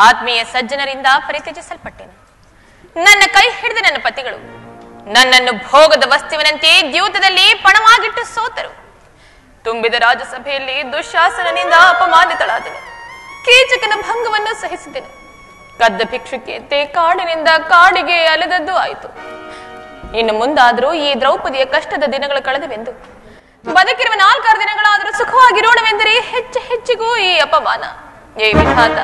ಆತ್ಮೀಯ ಸಜ್ಜನರಿಂದ ಪರಿತ್ಯಜಿಸಲ್ಪಟ್ಟೆನು. ನನ್ನ ಕೈ ಹಿಡಿದ ನನ್ನ ಪತಿಗಳು ನನ್ನನ್ನು ಭೋಗದ ವಸ್ತುವಿನಂತೆ ದ್ಯೂತದಲ್ಲಿ ಪಣವಾಗಿಟ್ಟು ಸೋತರು. ತುಂಬಿದ ರಾಜಸಭೆಯಲ್ಲಿ ದುಶ್ಯಾಸನನಿಂದ ಅಪಮಾನಿತಳಾದೆನು. ಕೀಚಕನ ಭಂಗವನ್ನು ಸಹಿಸಿದೆನು. ಕದ್ದ ಭಿಕ್ಷುಕಿಯಂತೆ ಕಾಡಿನಿಂದ ಕಾಡಿಗೆ ಅಲೆದದ್ದು ಆಯಿತು. ಇನ್ನು ಮುಂದಾದರೂ ಈ ದ್ರೌಪದಿಯ ಕಷ್ಟದ ದಿನಗಳು ಕಳೆದವೆಂದು, ಬದುಕಿರುವ 4-6 ದಿನಗಳಾದರೂ ಸುಖವಾಗಿರೋಣವೆಂದರೆ ಹೆಚ್ಚಿಗೂ ಈ ಅಪಮಾನ. ಏ ವಿಧಾತ,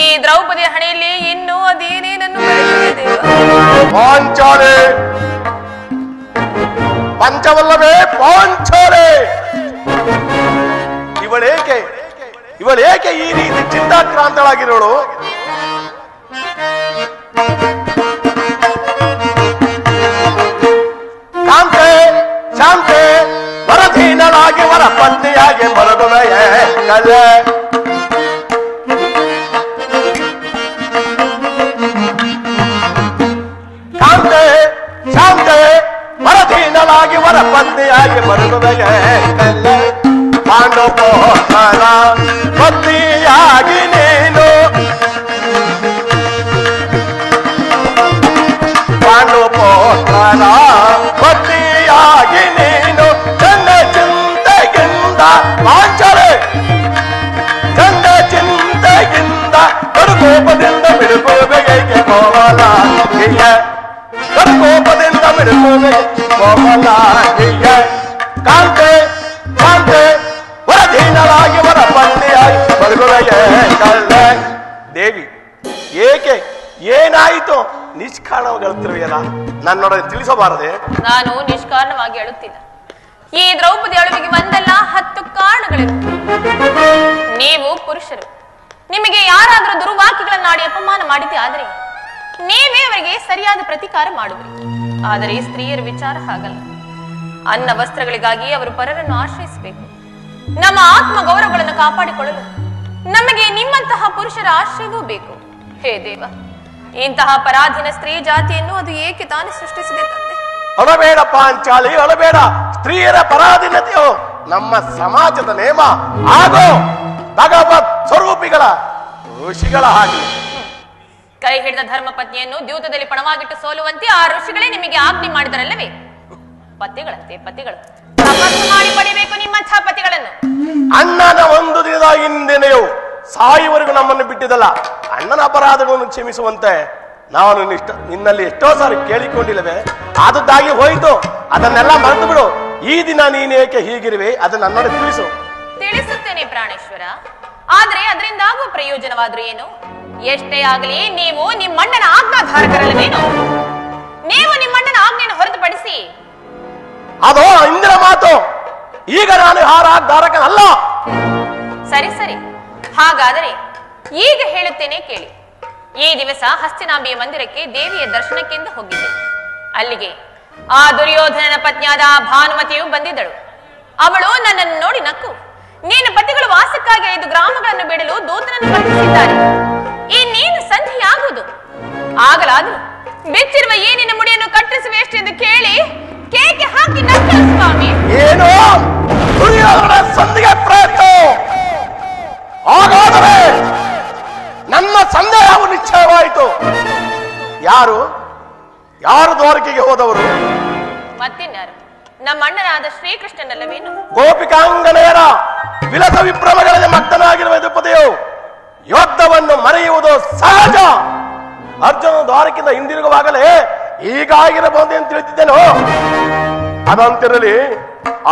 ಈ ದ್ರೌಪದಿಯ ಹಣೆಯಲ್ಲಿ ಇನ್ನೂ ಅದೇನೇನನ್ನು ಪಾಂಚಾಲೆ ಪಂಚವಲ್ಲವೇ ಪಾಂಚಾಲೆ, ಇವಳೇಕೆ ಈ ರೀತಿ ಚಿಂತಾಕ್ರಾಂತಳಾಗಿರೋಳು? ಕಾಂತೆ ಶಾಂತೆ ವರಧೀನಳಾಗಿ ವರ ಪತ್ನಿಯಾಗಿ ಮರಗುವೆಯೇ ಕಲೆ. ಕಾಂತೆ ಶಾಂತೆ ವರಧೀನಳಾಗಿ ವರ ಪತ್ನಿಯಾಗಿ ಮರಗುವೆಯೇ ಕಲೆ. ಪಾಂಡವೋತ್ತರ ಪತ್ನಿಯಾಗಿ ನೀನು, ಪಾಂಡವೋತ್ತರ ಪತ್ನಿಯಾಗಿ ನೀನು, ಚಂದ ಚಿಂತೆಗಿಂದ ಪಾಂಚಾಲೆ ಚಂದ ಚಿಂತೆಗಿಂದ ಕಡುಕೋಪದಿಂದ ಬಿಡುಕೋಬೇಕೆ ಕೋಮಲಾಂಗಿಯ, ಕಡುಕೋಪದಿಂದ ಬಿಡುಕೋಬೇಕೆ ಕೋಮಲಾಂಗಿಯ. ಕಾಂತೆ ಕಾಂತೆ ವರಧೀನಳಾಗಿ ವರ ಪತ್ನಿಯಾಗಿ ಬದುಕುವೆಯೇ ಕಲ್ಲೆ. ದೇವಿ, ಏನಾಯಿತು? ನಿಷ್ಕಾರಣವಾಗಿ ಅಳುತ್ತಿರುವೆಯಲ್ಲ, ನನ್ನೊಡನೆ ತಿಳಿಸಬಾರದೆ? ನಾನು ನಿಷ್ಕಾರಣವಾಗಿ ಅಳುತ್ತಿಲ್ಲ. ಈ ದ್ರೌಪದಿ ಅಳುವಿಗೆ ಒಂದಲ್ಲ 10 ಕಾರಣಗಳಿರುತ್ತವೆ. ನೀವು ಪುರುಷರು, ನಿಮಗೆ ಯಾರಾದರೂ ದುರ್ವಾಕ್ಯಗಳನ್ನಾಡಿ ಅಪಮಾನ ಮಾಡಿದ್ದೆ ಆದರೆ ನೀವೇ ಅವರಿಗೆ ಸರಿಯಾದ ಪ್ರತಿಕಾರ ಮಾಡುವಿರಿ. ಆದರೆ ಸ್ತ್ರೀಯರ ವಿಚಾರ ಹಾಗಲ್ಲ. ಅನ್ನ ವಸ್ತ್ರಗಳಿಗಾಗಿ ಅವರು ಪರರನ್ನು ಆಶ್ರಯಿಸಬೇಕು. ನಮ್ಮ ಆತ್ಮ ಗೌರವಗಳನ್ನು ಕಾಪಾಡಿಕೊಳ್ಳಲು ನಮಗೆ ನಿಮ್ಮಂತಹ ಪುರುಷರ ಆಶ್ರಯವೂ ಬೇಕು. ಹೇ ದೇವ, ಇಂತಹ ಪರಾಧೀನ ಸ್ತ್ರೀ ಜಾತಿಯನ್ನು ಅದು ಏಕೆ ತಾನೇ ಸೃಷ್ಟಿಸಿದೆ ತಂದೆ? ಅಳಬೇಡ ಪಾಂಚಾಲಿ, ಅಳಬೇಡ. ಸ್ತ್ರೀಯರ ಪರಾಧೀನತೆಯು ನಮ್ಮ ಸಮಾಜದ ನೇಮ ಹಾಗೂ ಭಗವತ್ ಸ್ವರೂಪಿಗಳ ಋಷಿಗಳ ಹಾಗೆ. ಕೈ ಹಿಡಿದ ಧರ್ಮ ಪತ್ನಿಯನ್ನು ದ್ಯೂತದಲ್ಲಿ ಪಣವಾಗಿಟ್ಟು ಸೋಲುವಂತೆ ಆ ಋಷಿಗಳೇ ನಿಮಗೆ ಆಜ್ಞೆ ಮಾಡಿದರಲ್ಲವೇ? ಪತಿಗಳಂತೆ ಪತಿಗಳು ತಪಸ್ಸು ಮಾಡಿ ಪಡಿಬೇಕು ನಿಮ್ಮಂಥ ಪತಿಗಳನ್ನು. ಅಣ್ಣನ ಒಂದು ದಿನದ ಹಿಂದೆನೆಯು ಸಾಯುವರೆಗೂ ನಮ್ಮನ್ನು ಬಿಟ್ಟಿದ್ದಲ್ಲ. ಅಣ್ಣನ ಅಪರಾಧಗಳನ್ನು ಕ್ಷಮಿಸುವಂತೆ ನಾನು ನಿನ್ನಲ್ಲಿ ಎಷ್ಟೋ ಸಾರಿ ಕೇಳಿಕೊಂಡಿಲ್ಲವೇ? ಆದದ್ದಾಗಿ ಹೋಯಿತು, ಅದನ್ನೆಲ್ಲ ಮರೆತು ಬಿಡು. ಈ ದಿನ ನೀನೇಕೆ ಹೀಗಿರುವೆ ಅದನ್ನು ನನ್ನೊಡನೆ ತಿಳಿಸು. ತಿಳಿಸುತ್ತೇನೆ ಪ್ರಾಣೇಶ್ವರ. ಆದ್ರೆ ಅದರಿಂದ ಆಗುವ ಪ್ರಯೋಜನವಾದ್ರೂ ಏನು? ಎಷ್ಟೇ ಆಗಲಿ ನೀವು ನಿಮ್ಮಣ್ಣನ ಆಜ್ಞಾಧಾರಕರಲ್ಲವೇನು? ನೀವು ನಿಮ್ಮಣ್ಣನ ಆಜ್ಞೆಯನ್ನು ಹೊರತುಪಡಿಸಿ ಅದು ಇಂದಿನ ಮಾತು. ಈಗ ನಾನು ಆಜ್ಞಾಧಾರಕನಲ್ಲ. ಸರಿ ಸರಿ, ಹಾಗಾದರೆ ಈಗ ಹೇಳುತ್ತೇನೆ ಕೇಳಿ. ಈ ದಿವಸ ಹಸ್ತಿನಾಂಬಿಯ ಮಂದಿರಕ್ಕೆ ದೇವಿಯ ದರ್ಶನಕ್ಕೆಂದು ಹೋಗಿದ್ದೆ. ಅಲ್ಲಿಗೆ ಆ ದುರ್ಯೋಧನನ ಪತ್ನಿಯಾದ ಭಾನುಮತಿಯು ಬಂದಿದ್ದಳು. ಅವಳು ನನ್ನನ್ನು ನೋಡಿ ನಕ್ಕು, ನೀನು ಪತಿಗಳು ವಾಸಕ್ಕಾಗಿ 5 ಗ್ರಾಮಗಳನ್ನು ಬಿಡಲು ದೂತನನ್ನು ಕಳುಹಿಸಿದ್ದಾರೆ, ಇನ್ನೇನು ಸಂಧಿಯಾಗುವುದು, ಆಗಲಾದರೂ ಬೆಚ್ಚಿರುವ ಈ ನಿನ್ನ ಮುಡಿಯನ್ನು ಕತ್ತರಿಸುವೆ ಎಷ್ಟೆಂದು ಕೇಳಿ ಕೇಕೆ ಹಾಕಿ ನಕ್ಕಳು ಸ್ವಾಮಿ. ಏನು ಸಂಧಿಗೆ ಪ್ರಯತ್ನ? ಹಾಗಾದರೆ ನನ್ನ ಸಂದೇಹವು ನಿಶ್ಚಯವಾಯಿತು. ಯಾರು ದ್ವಾರಕೆಗೆ ಹೋದವರು? ಮತ್ತಿನ್ಯಾರು? ನಮ್ಮ ಅಣ್ಣನಾದ ಶ್ರೀಕೃಷ್ಣನಲ್ಲವೇನು? ಗೋಪಿಕಾಂಗನೆಯರ ವಿಲಸ ವಿಭ್ರಮಗಳಲ್ಲಿ ಮಗ್ನನಾಗಿರುವ ದ್ರೌಪದಿಯು ಯುದ್ಧವನ್ನು ಮರೆಯುವುದು ಸಹಜ. ಅರ್ಜುನ ದ್ವಾರಕೆಯಿಂದ ಹಿಂದಿರುಗುವಾಗಲೇ ಹೀಗಾಗಿರಬಹುದು ಎಂದು ತಿಳಿದಿದ್ದೇನೋ. ಅದಂತಿರಲಿ,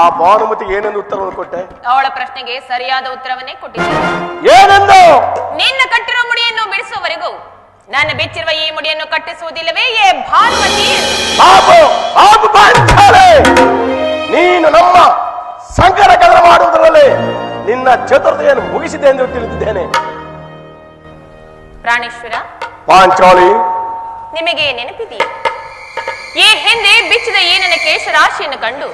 ಆ ಭಾನುಮತಿಗೆ ಏನೆಂದು ಉತ್ತರವನ್ನು ಕೊಟ್ಟೆ? ಅವಳ ಪ್ರಶ್ನೆಗೆ ಸರಿಯಾದ ಉತ್ತರವನ್ನೇ ಕೊಟ್ಟಿದ್ದೆ. ಏನೆಂದು? ನಿನ್ನ ಕಟ್ಟಿರುವ ಮುಡಿಯನ್ನು ಬಿಡಿಸುವವರೆಗೂ ನನ್ನ ಬೆಚ್ಚಿರುವ ಈ ಮುಡಿಯನ್ನು ಕಟ್ಟಿಸುವುದಿಲ್ಲವೇ ಏ ಭಾನುಮತಿ? ನೀನು ನಮ್ಮ ಸಂಕಟ ಕದರ ಮಾಡುವುದರಲ್ಲಿ ನಿನ್ನ ಚತುರ್ಥತೆಯನ್ನು ಮುಗಿಸಿದೆ ಎಂದು ತಿಳಿದಿದ್ದೇನೆ. ಪ್ರಾಣೇಶ್ವರ, ಪಾಂಚಾಲಿ, ನಿಮಗೆ ನೆನಪಿದೆಯೇ? ಈ ಹಿಂದೆ ಬಿಚ್ಚಿದ ಈ ನನ್ನ ಕೇಶರಾಶಿಯನ್ನು ಕಂಡು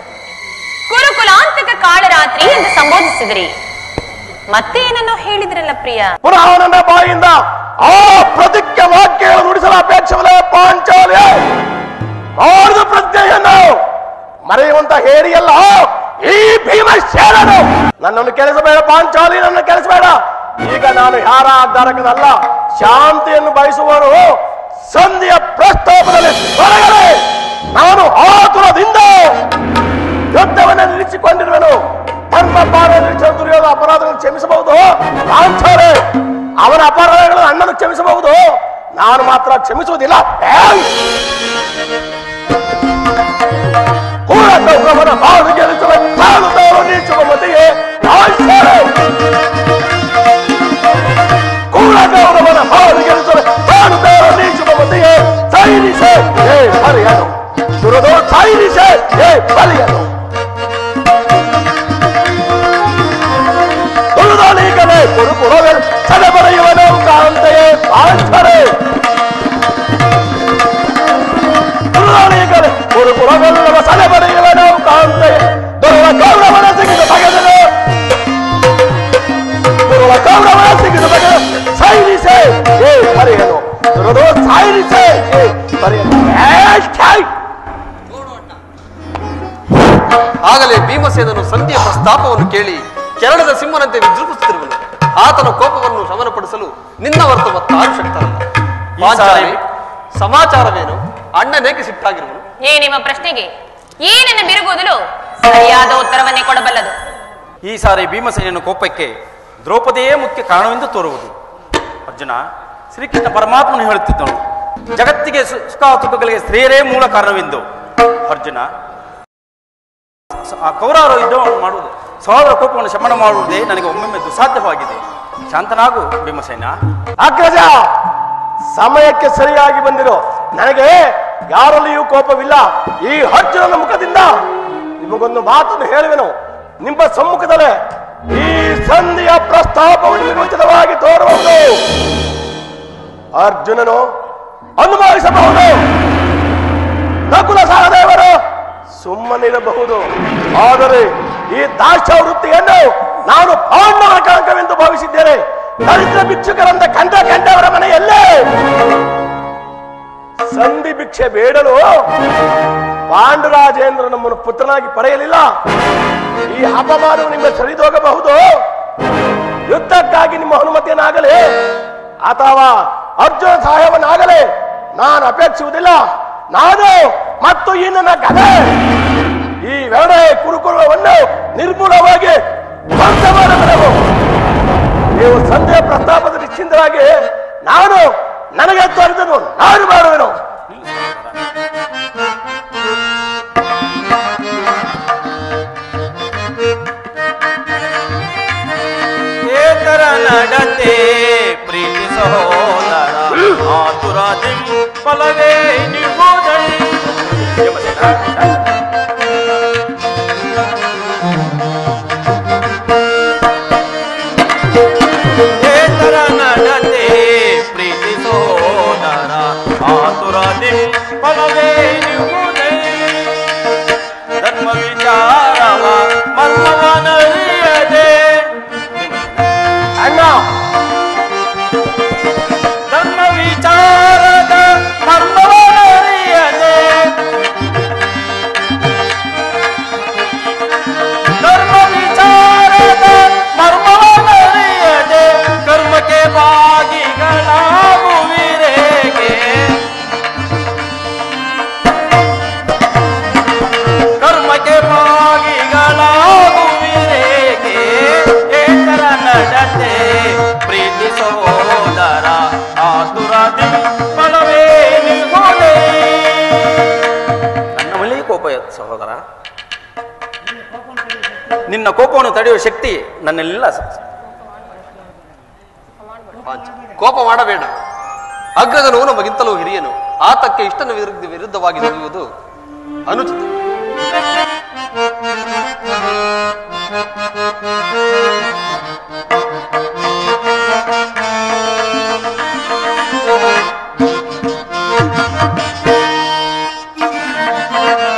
ಕುರುಕುಲಾಂತಕ ಕಾಳರಾತ್ರಿ ಎಂದು ಸಂಬೋಧಿಸಿದ್ರಿ. ಮತ್ತೆ ಏನನ್ನು ಹೇಳಿದ್ರಲ್ಲ ಪ್ರಿಯ? ಪುನಃ ನನ್ನ ಬಾಯಿಂದ ಆ ಪ್ರತಿಜ್ಞ ವಾಕ್ಯಗಳನ್ನು ನುಡಿಸಲು ಅಪೇಕ್ಷವಲ್ಲ ಪಾಂಚಾಲಿ. ಆರ್ದು ಪ್ರಜ್ಞೆಯನ್ನು ಮರೆಯುವಂತ ಹೇರಿಯಲ್ಲ ಈ ಭೀಮಶೇನನು. ನನ್ನನ್ನು ಕೆಲಸಬೇಡ ಪಾಂಚಾಲಿ, ನನ್ನ ಕೆಲಸಬೇಡ. ಈಗ ನಾನು ಯಾರ ಧಾರಕನಲ್ಲ, ಶಾಂತಿಯನ್ನು ಬಯಸುವವರು ಸಂಧಿಯ ಪ್ರಸ್ತಾಪದಲ್ಲಿ ತೊಡಗಲಿ. ನಾನು ಆತುರದಿಂದ ಯುದ್ಧವನ್ನು ನಿಲ್ಲಿಸಿಕೊಂಡಿರುವೆನು. ಧರ್ಮ ಪಾಲನೆ ದುರ್ಯೋಧನ ಅಪರಾಧಗಳನ್ನು ಕ್ಷಮಿಸಬಹುದು, ಅವನ ಅಪರಾಧಗಳನ್ನು ಅಣ್ಣನು ಕ್ಷಮಿಸಬಹುದು, ನಾನು ಮಾತ್ರ ಕ್ಷಮಿಸುವುದಿಲ್ಲ. ಕೂಡಗೌರವನ ಬಾಳು ಗೆಲ್ಲಿಸಲು ತಾಳುತ್ತಾರೋ ನೀಚುವ ಮತೆಯೇ ಕೂಡಗೌರವನ ಬಾಳು ಗೆಲ್ಲಿಸಲು ತಾಳುತ್ತಾರೋ ನೀಚುವ ಮತೆಯೇ ಸೈನಿಸೆ ಏ ಬಲಿಯನು ದುರದೋ ಸೈನಿಸೆ ಏ ಬಲಿಯನು ದುರದೋಳೀಗಲೇ ಕುರುಕುರವೆ ಸದೆ ಬರೆಯುವನು ಕಾಂತೆಯೇ ಪಾಂಚರೆ ಕುರುಕುರವೆಲ್ಲವ ಸದೆ ಬರೆಯುವನು ಕಾಂತೆಯೇ ದುರ್ವ ಕೌರವನ ಸಿಗಿದ ಬಗೆದನು ದುರ್ವ ಕೌರವನ ಸಿಗಿದ ಬಗೆದ ಸೈನಿಸೆ ಏ ಬರೆಯನು ದುರದೋ ಸೈನಿಸೆ ಏ ಬರೆಯನು. ಆಗಲೇ ಭೀಮಸೇನನು ಸಂಧಿಯ ಪ್ರಸ್ತಾಪವನ್ನು ಕೇಳಿ ಕೆರಳದ ಸಿಂಹನಂತೆ ವಿಜೃಂಭಿಸುತ್ತಿರುವನು. ಆತನ ಕೋಪವನ್ನು ಶಮನಪಡಿಸಲು ನಿನ್ನ ಹೊರತು ಮತ್ತಾರು ಶಕ್ತರಲ್ಲ. ಸಮಾಚಾರವೇನು? ಅಣ್ಣನೇಕೆ ಸಿಟ್ಟಾಗಿರುವನು? ನಿಮ್ಮ ಪ್ರಶ್ನೆಗೆ ಏನನ್ನು ಬಿರುಗುವುದಲು ಸರಿಯಾದ ಉತ್ತರವನ್ನೇ ಕೊಡಬಲ್ಲದು. ಈ ಸಾರಿ ಭೀಮಸೇನನ ಕೋಪಕ್ಕೆ ದ್ರೌಪದಿಯೇ ಮುಖ್ಯ ಕಾರಣವೆಂದು ತೋರುವುದು. ಅರ್ಜುನ, ಶ್ರೀಕೃಷ್ಣ ಪರಮಾತ್ಮನು ಹೇಳುತ್ತಿದ್ದನು, ಜಗತ್ತಿಗೆ ಸುಖ ತುಖಗಳಿಗೆ ಸ್ತ್ರೀಯರೇ ಮೂಲ ಕಾರಣವೆಂದು. ಅರ್ಜುನ, ಆ ಕೌರವರ ಯುದ್ಧವನ್ನು ಮಾಡುವುದು, ಸಹೋದರ ಕೋಪವನ್ನು ಶಮನ ಮಾಡುವುದೇ ನನಗೆ ಒಮ್ಮೊಮ್ಮೆ ದುಸ್ಸಾಧ್ಯವಾಗಿದೆ. ಶಾಂತನಾಗು ಭೀಮಸೇನ. ಅಗ್ರಜ, ಸಮಯಕ್ಕೆ ಸರಿಯಾಗಿ ಬಂದಿರೋ. ನನಗೆ ಯಾರಲ್ಲಿಯೂ ಕೋಪವಿಲ್ಲ. ಈ ಅರ್ಜುನನ ಮುಖದಿಂದ ನಿಮಗೊಂದು ಮಾತನ್ನು ಹೇಳುವೆನು. ನಿಮ್ಮ ಸಮ್ಮುಖದಲ್ಲೇ ಈ ಸಂಧಿಯ ಪ್ರಸ್ತಾಪವು ನಿಮಗೆ ಉಚಿತವಾಗಿ ತೋರುವುದು. ಅರ್ಜುನನು ಅನುಭವಿಸಬಹುದು, ನಕುಲ ಸಹದೇವರು ಸುಮ್ಮನಿರಬಹುದು. ಆದರೆ ಈ ದಾಸ್ಯ ವೃತ್ತಿಯನ್ನು ನಾನು ಪಾಂಡವರ ಕಳಂಕವೆಂದು ಭಾವಿಸಿದ್ದೇನೆ. ದರಿದ್ರ ಭಿಕ್ಷುಕರಂತ ಕಂಡವರ ಮನೆಯಲ್ಲೇ ಸಂಧಿ ಭಿಕ್ಷೆ ಬೇಡಲು ಪಾಂಡುರಾಜೇಂದ್ರ ನಮ್ಮನ್ನು ಪುತ್ರನಾಗಿ ಪಡೆಯಲಿಲ್ಲ. ಈ ಅಪಮಾನವು ನಿಮ್ಮ ಸರಿದೋಗಬಹುದು. ಯುದ್ಧಕ್ಕಾಗಿ ನಿಮ್ಮ ಅನುಮತಿಯನ್ನಾಗಲಿ ಅಥವಾ ಅರ್ಜುನ ಸಹಾಯವನ್ನಾಗಲಿ ನಾನು ಅಪೇಕ್ಷಿಸುವುದಿಲ್ಲ. ನಾನು ಮತ್ತು ಈ ನನ್ನ ಕಥೆ ಈ ಎರಡೇ ಕುರುಕುಲವನ್ನು ನಿರ್ಮೂಲವಾಗಿ ಧ್ವಂಸ ಮಾಡಬೇಕು. ನೀವು ಸಂದೇಹ ಪ್ರಸ್ತಾಪದ ನಿಶ್ಚಿಂತರಾಗಿ ನಾನು ನನಗೆ ತೋರಿದನು ನಾನು ಮಾಡುವೆನು. ಏತರ ನಡತೆ ಪ್ರೀತಿ ಸಹೋದರ ಆತುರಾದಿ ಫಲವೇ ನಿಗೋದೈ. ಏತರ ನಡತೆ ಪ್ರೀತಿ ಸಹೋದರ ಆತುರಾದಿ ಫಲವೇ ನಿಗೋದೈ. ಧರ್ಮ ವಿಚಾರವ ಮರ್ಮವನರಿಯದೆ ಅಣ್ಣ, ಧರ್ಮ ವಿಚಾರದ ಮರ್ಮವನರಿಯದೆ ಧರ್ಮ ವಿಚಾರದ ಮರ್ಮವನರಿಯದೆ ಕರ್ಮಕ್ಕೆ ಭಾಗಿಗಳಾಗುವಿರೇಗೆ ಕರ್ಮಕ್ಕೆ ಭಾಗಿಗಳಾಗುವಿರೇಗೆ ಏತರ ನಡತೆ ಪ್ರೀತಿ ಸಹೋದರ ಆತುರಾದಿ ಫಲವೇ ನಿಗೋದೆ. ನನ್ನ ಮೇಲೆ ಕೋಪ ಸಹೋದರ, ನಿನ್ನ ಕೋಪವನ್ನು ತಡೆಯುವ ಶಕ್ತಿ ನನ್ನೆಲ್ಲ. ಕೋಪ ಮಾಡಬೇಡ. ಅಗ್ರಜನು ನಮಗಿಂತಲೂ ಹಿರಿಯನು. ಆತಕ್ಕೆ ಇಷ್ಟನ ವಿರುದ್ಧವಾಗಿ ನುಡಿಯುವುದು ಅನುಚಿತ.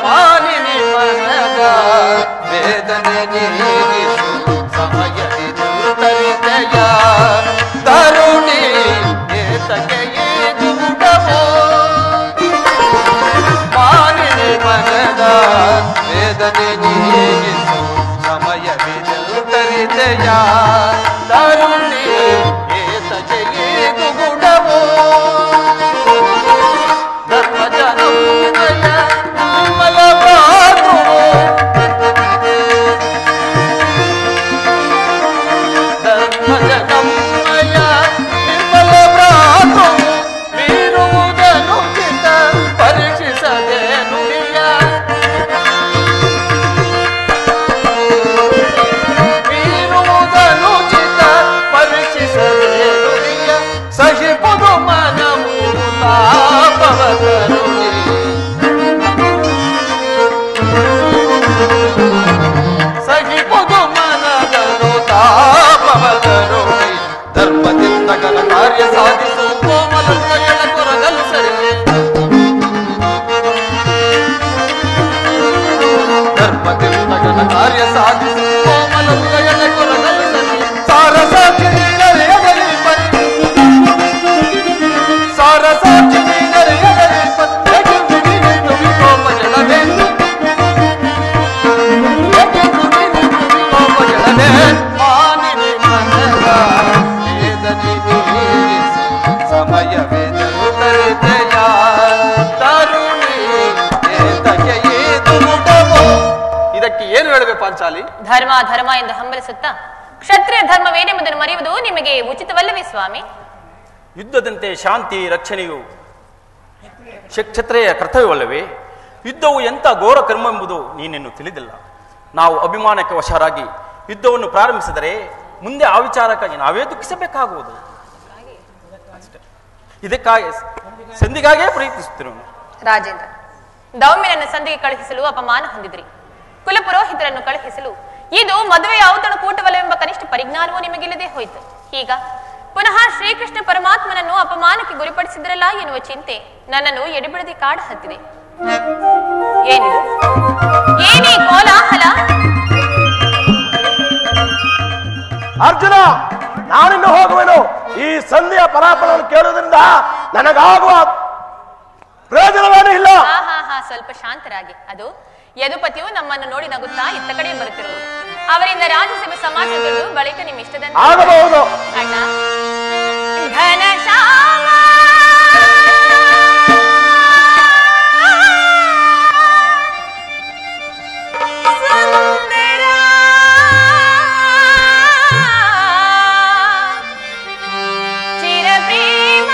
ಮಾನಿನಿ ಮನದ ವೇದನೆ ನೀಗಿಸು ಸಮಯದಿ ದುರ್ತರಿತೆಯ ತರುಣಿ ಏತಕ್ಕೆ ದುಡವೋ. ಮಾನಿನಿ ಮನದ ವೇದನೆ ನೀಗಿಸು ಸಮಯದಿ ದುರ್ತರಿತೆಯ ತರುಣಿ ಮನವು ತಾಪವ ಕರುಣೆ ಸಹಿಪುದು ಮನದನು ತಾಪವ ಕರುಣೆ ಧರ್ಮದಿಂದ ಘನ ಕಾರ್ಯ ಸಾಧಿಸು ಕೋಮಲತೆಗಳ ಕೊರಗಲು ಸರಿ ಧರ್ಮದಿಂದ ಘನ ಕಾರ್ಯ ಸಾಧಿಸು ಕೋಮಲತೆಗಳ ಕೊರಗಲು ಸರಿ ಸಾರಸಾಕ್ಷಿ ನೀನರೆಯದಲ್ಲಿ ಸಾರಸಾಕ್ಷಿ ನೀನರೆಯದಲ್ಲಿ ಕೋಪ ಜಲವೇ ಕೋಪ ಜಲವೇ ಮಾನಿನಿ ಮನದ ವೇದನೆ ನೀರಿಸು ಸಮಯವೇದರು ತರಿತೆಯ ತರುಣಿ ಏತಕ್ಕೆ ಏದು ಮುಟವೋ. ಇದಕ್ಕೆ ಏನು ಹೇಳಬೇಕು ಪಾಂಚಾಲಿ? ಧರ್ಮ ಧರ್ಮ ಎಂದು ಹಂಬಲಿಸುತ್ತಾ ಕ್ಷತ್ರಿಯ ಧರ್ಮವೇನೆಂಬುದನ್ನು ಮರೆಯುವುದು ನಿಮಗೆ ಉಚಿತವಲ್ಲವೇ ಸ್ವಾಮಿ? ಯುದ್ಧದಂತೆ ಶಾಂತಿ ರಕ್ಷಣೆಯು ಕ್ಷತ್ರಿಯ ಕರ್ತವ್ಯವಲ್ಲವೇ? ಯುದ್ಧವು ಎಂಥ ಘೋರ ಕರ್ಮ ಎಂಬುದು ನೀನಿನ್ನು ತಿಳಿದಿಲ್ಲ. ನಾವು ಅಭಿಮಾನಕ್ಕೆ ವಶರಾಗಿ ಯುದ್ಧವನ್ನು ಪ್ರಾರಂಭಿಸಿದರೆ ಮುಂದೆ ಆ ವಿಚಾರಕ್ಕಾಗಿ ನಾವೇ ದುಃಖಿಸಬೇಕಾಗುವುದು. ಇದಕ್ಕಾಗಿ ಸಂಧಿಗಾಗೇ ಪ್ರಯತ್ನಿಸುತ್ತಿರುವನು. ರಾಜೇಂದ್ರ, ದೌಮ್ಯನನ್ನು ಸಂಧಿಗೆ ಕಳುಹಿಸಲು ಅಪಮಾನ ಹೊಂದಿದ್ರಿ. ಕುಲಪುರೋಹಿತರನ್ನು ಕಳುಹಿಸಲು ಇದು ಮದುವೆಯ ಔತಣಕೂಟವಲ್ಲವೆಂಬ ಕನಿಷ್ಠ ಪರಿಜ್ಞಾನವೂ ನಿಮಗಿಲ್ಲದೆ ಹೋಯಿತು. ಈಗ ಪುನಃ ಶ್ರೀಕೃಷ್ಣ ಪರಮಾತ್ಮನನ್ನು ಅಪಮಾನಕ್ಕೆ ಗುರಿಪಡಿಸಿದ್ರಲ್ಲ ಎನ್ನುವ ಚಿಂತೆ ನನ್ನನ್ನು ಎಡೆಬಿಡದೆ ಕಾಡ ಹತ್ತಿದೆ. ಏನಿದು? ಏನೇ ಕೋಲಾಹಲ? ಅರ್ಜುನ, ನಾನಿನ್ನು ಹೋಗುವೆನು. ಈ ಸಂಧಿಯ ಫಲಾಫಲವನ್ನು ಕೇಳುವುದರಿಂದ ನನಗಾಗುವ ಪ್ರಯೋಜನವೇನೂ ಇಲ್ಲ. ಸ್ವಲ್ಪ ಶಾಂತರಾಗಿ. ಅದು ಯದುಪತಿಯು ನಮ್ಮನ್ನು ನೋಡಿ ನಗುತ್ತಾ ಇತ್ತ ಕಡೆ ಬರುತ್ತಿರುವುದು. ಅವರಿಂದ ರಾಜ್ಯಸಭೆ ಸಮಾಚಾರ ತಿಳಿದು ಬಳಿಕ ನಿಮ್ಮ ಇಷ್ಟದಂತೆ ಆಗಬಹುದು. ಅಣ್ಣ ಘನಶ್ಯಾಮ ಸುಂದರ ಚಿರಪ್ರೇಮ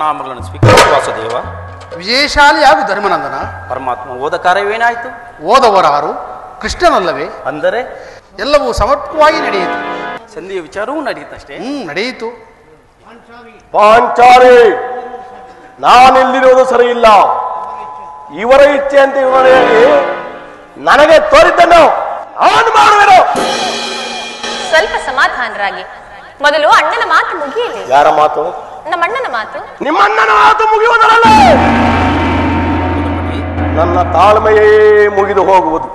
ಪ್ರಣಾಮಗಳನ್ನು ಸ್ವೀಕರಿಸಿ ವಾಸುದೇವ. ವಿಜಯಶಾಲಿಯಾಗು ಧರ್ಮನಂದನ. ಪರಮಾತ್ಮ ಹೋದ ಕಾರ್ಯವೇನಾಯಿತು? ಓದವರಾರು ಕೃಷ್ಣನಲ್ಲವೇ? ಅಂದರೆ ಎಲ್ಲವೂ ಸಮರ್ಪಕವಾಗಿ ನಡೆಯಿತು. ಸಂಧಿಯ ವಿಚಾರವೂ ನಡೆಯುತ್ತಷ್ಟೇ. ನಡೆಯಿತು. ಪಾಂಚಾಲಿ, ನಾನಿಲ್ಲಿರುವುದು ಸರಿ ಇಲ್ಲ. ಇವರ ಇಚ್ಛೆ ಅಂತ ಇವನು ಹೇಳಿ ನನಗೆ ತೋರಿದ್ದನ್ನು ಅವನು ಮಾಡುವೆನು. ಸ್ವಲ್ಪ ಸಮಾಧಾನರಾಗಿ. ಮೊದಲು ಅಣ್ಣನ ಮಾತು ಮುಗಿಯಲಿ. ಯಾರ ಮಾತು? ನಮ್ಮ ಅಣ್ಣನ ಮಾತು. ನಿಮ್ಮ ಅಣ್ಣನ ಮಾತು ಮುಗಿಯುವುದರಲ್ಲ, ನನ್ನ ತಾಳ್ಮೆಯೇ ಮುಗಿದು ಹೋಗುವುದು.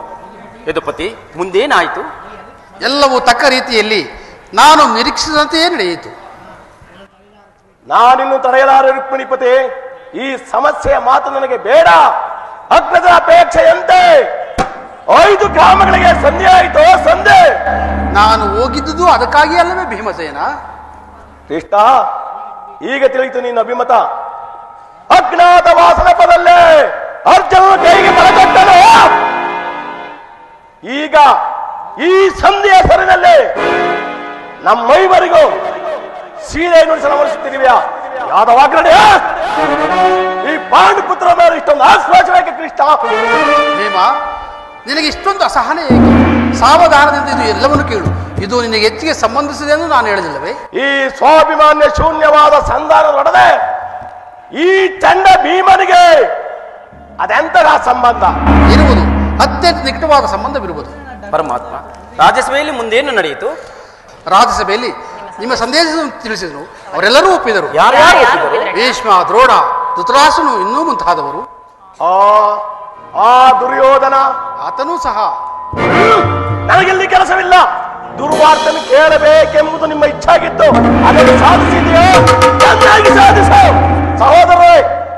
ಯದುಪತಿ, ಮುಂದೇನಾಯಿತು? ಎಲ್ಲವೂ ತಕ್ಕ ರೀತಿಯಲ್ಲಿ ನಾನು ನಿರೀಕ್ಷಿಸಿದಂತೆಯೇ ನಡೆಯಿತು. ನಾನಿನ್ನು ತಡೆಯಲಾರೆ ರುಕ್ಮಿಣಿಪತಿ. ಈ ಸಮಸ್ಯೆಯ ಮಾತು ನನಗೆ ಬೇಡ. ಅಗ್ನದ ಅಪೇಕ್ಷೆಯಂತೆ 5 ಗ್ರಾಮಗಳಿಗೆ ಸಂಧಿ ಆಯಿತು. ಸಂಧೆ ನಾನು ಹೋಗಿದ್ದುದು ಅದಕ್ಕಾಗಿ ಅಲ್ಲವೇ ಭೀಮಸೇನ? ಕೃಷ್ಣ, ಈಗ ತಿಳಿಯಿತು ನಿನ್ನ ಅಭಿಮತ. ಅಜ್ಞಾತ ವಾಸನಪದಲ್ಲೇ ಅರ್ಜುನ ಕೈಗೆ ಬಲಕೊಟ್ಟನು. ಈಗ ಈ ಸಂಧಿಯ ಸರಿನಲ್ಲಿ ನಮ್ಮೈವರಿಗೂ ಸೀರೆ ನುಡಿಸಲು ಅಮರಿಸುತ್ತಿದೆಯಾ? ಯಾದವಾಗ್ರಡೆ ಈ ಪಾಂಡುಪುತ್ರ ಮೇಲೆ ಇಷ್ಟೊಂದು ಆಶ್ವಾಸಕ್ಕೆ ಕೃಷ್ಣ. ಭೀಮ, ನಿನಗೆ ಇಷ್ಟೊಂದು ಅಸಹನೆ ಏಕೆ? ಸಾವಧಾನದಿಂದ ಇದು ಎಲ್ಲವನ್ನು ಕೇಳು. ಇದು ನಿನಗೆ ಹೆಚ್ಚಿಗೆ ಸಂಬಂಧಿಸಿದೆ ಎಂದು ನಾನು ಹೇಳಿದಿಲ್ಲವೇ? ಈ ಸ್ವಾಭಿಮಾನ್ಯ ಶೂನ್ಯವಾದ ಸಂಧಾನದೊಡನೆ ಈ ಚಂಡ ಭೀಮನಿಗೆ ಅದೆಂತಹ ಸಂಬಂಧ ಇರುವುದು? ಅತ್ಯಂತ ನಿಕಟವಾದ ಸಂಬಂಧವಿರುವುದು. ಪರಮಾತ್ಮ, ರಾಜ್ಯಸಭೆಯಲ್ಲಿ ಮುಂದೇನು ನಡೆಯಿತು? ರಾಜ್ಯಸಭೆಯಲ್ಲಿ ನಿಮ್ಮ ಸಂದೇಶವನ್ನು ತಿಳಿಸಿದರು. ಅವರೆಲ್ಲರೂ ಒಪ್ಪಿದರು. ಯಾರ್ಯಾರು ಯಾರು ಒಪ್ಪಿದರು? ಭೀಷ್ಮ, ದ್ರೋಣ, ಧೃತರಾಷ್ಟ್ರನು ಇನ್ನೂ ಮುಂತಾದವರು. ಆ ದುರ್ಯೋಧನ ಆತನೂ ಸಹ. ನನಗಿಲ್ಲಿ ಕೆಲಸವಿಲ್ಲ. ದುರ್ವಾರ್ತನ ಕೇಳಬೇಕೆಂಬುದು ನಿಮ್ಮ ಇಚ್ಛಾಗಿತ್ತು. ಅದನ್ನು ಸಾಧಿಸಿದೆಯೋ? ಚೆನ್ನಾಗಿ ಸಾಧಿಸು. ಸಹೋದರರೇ,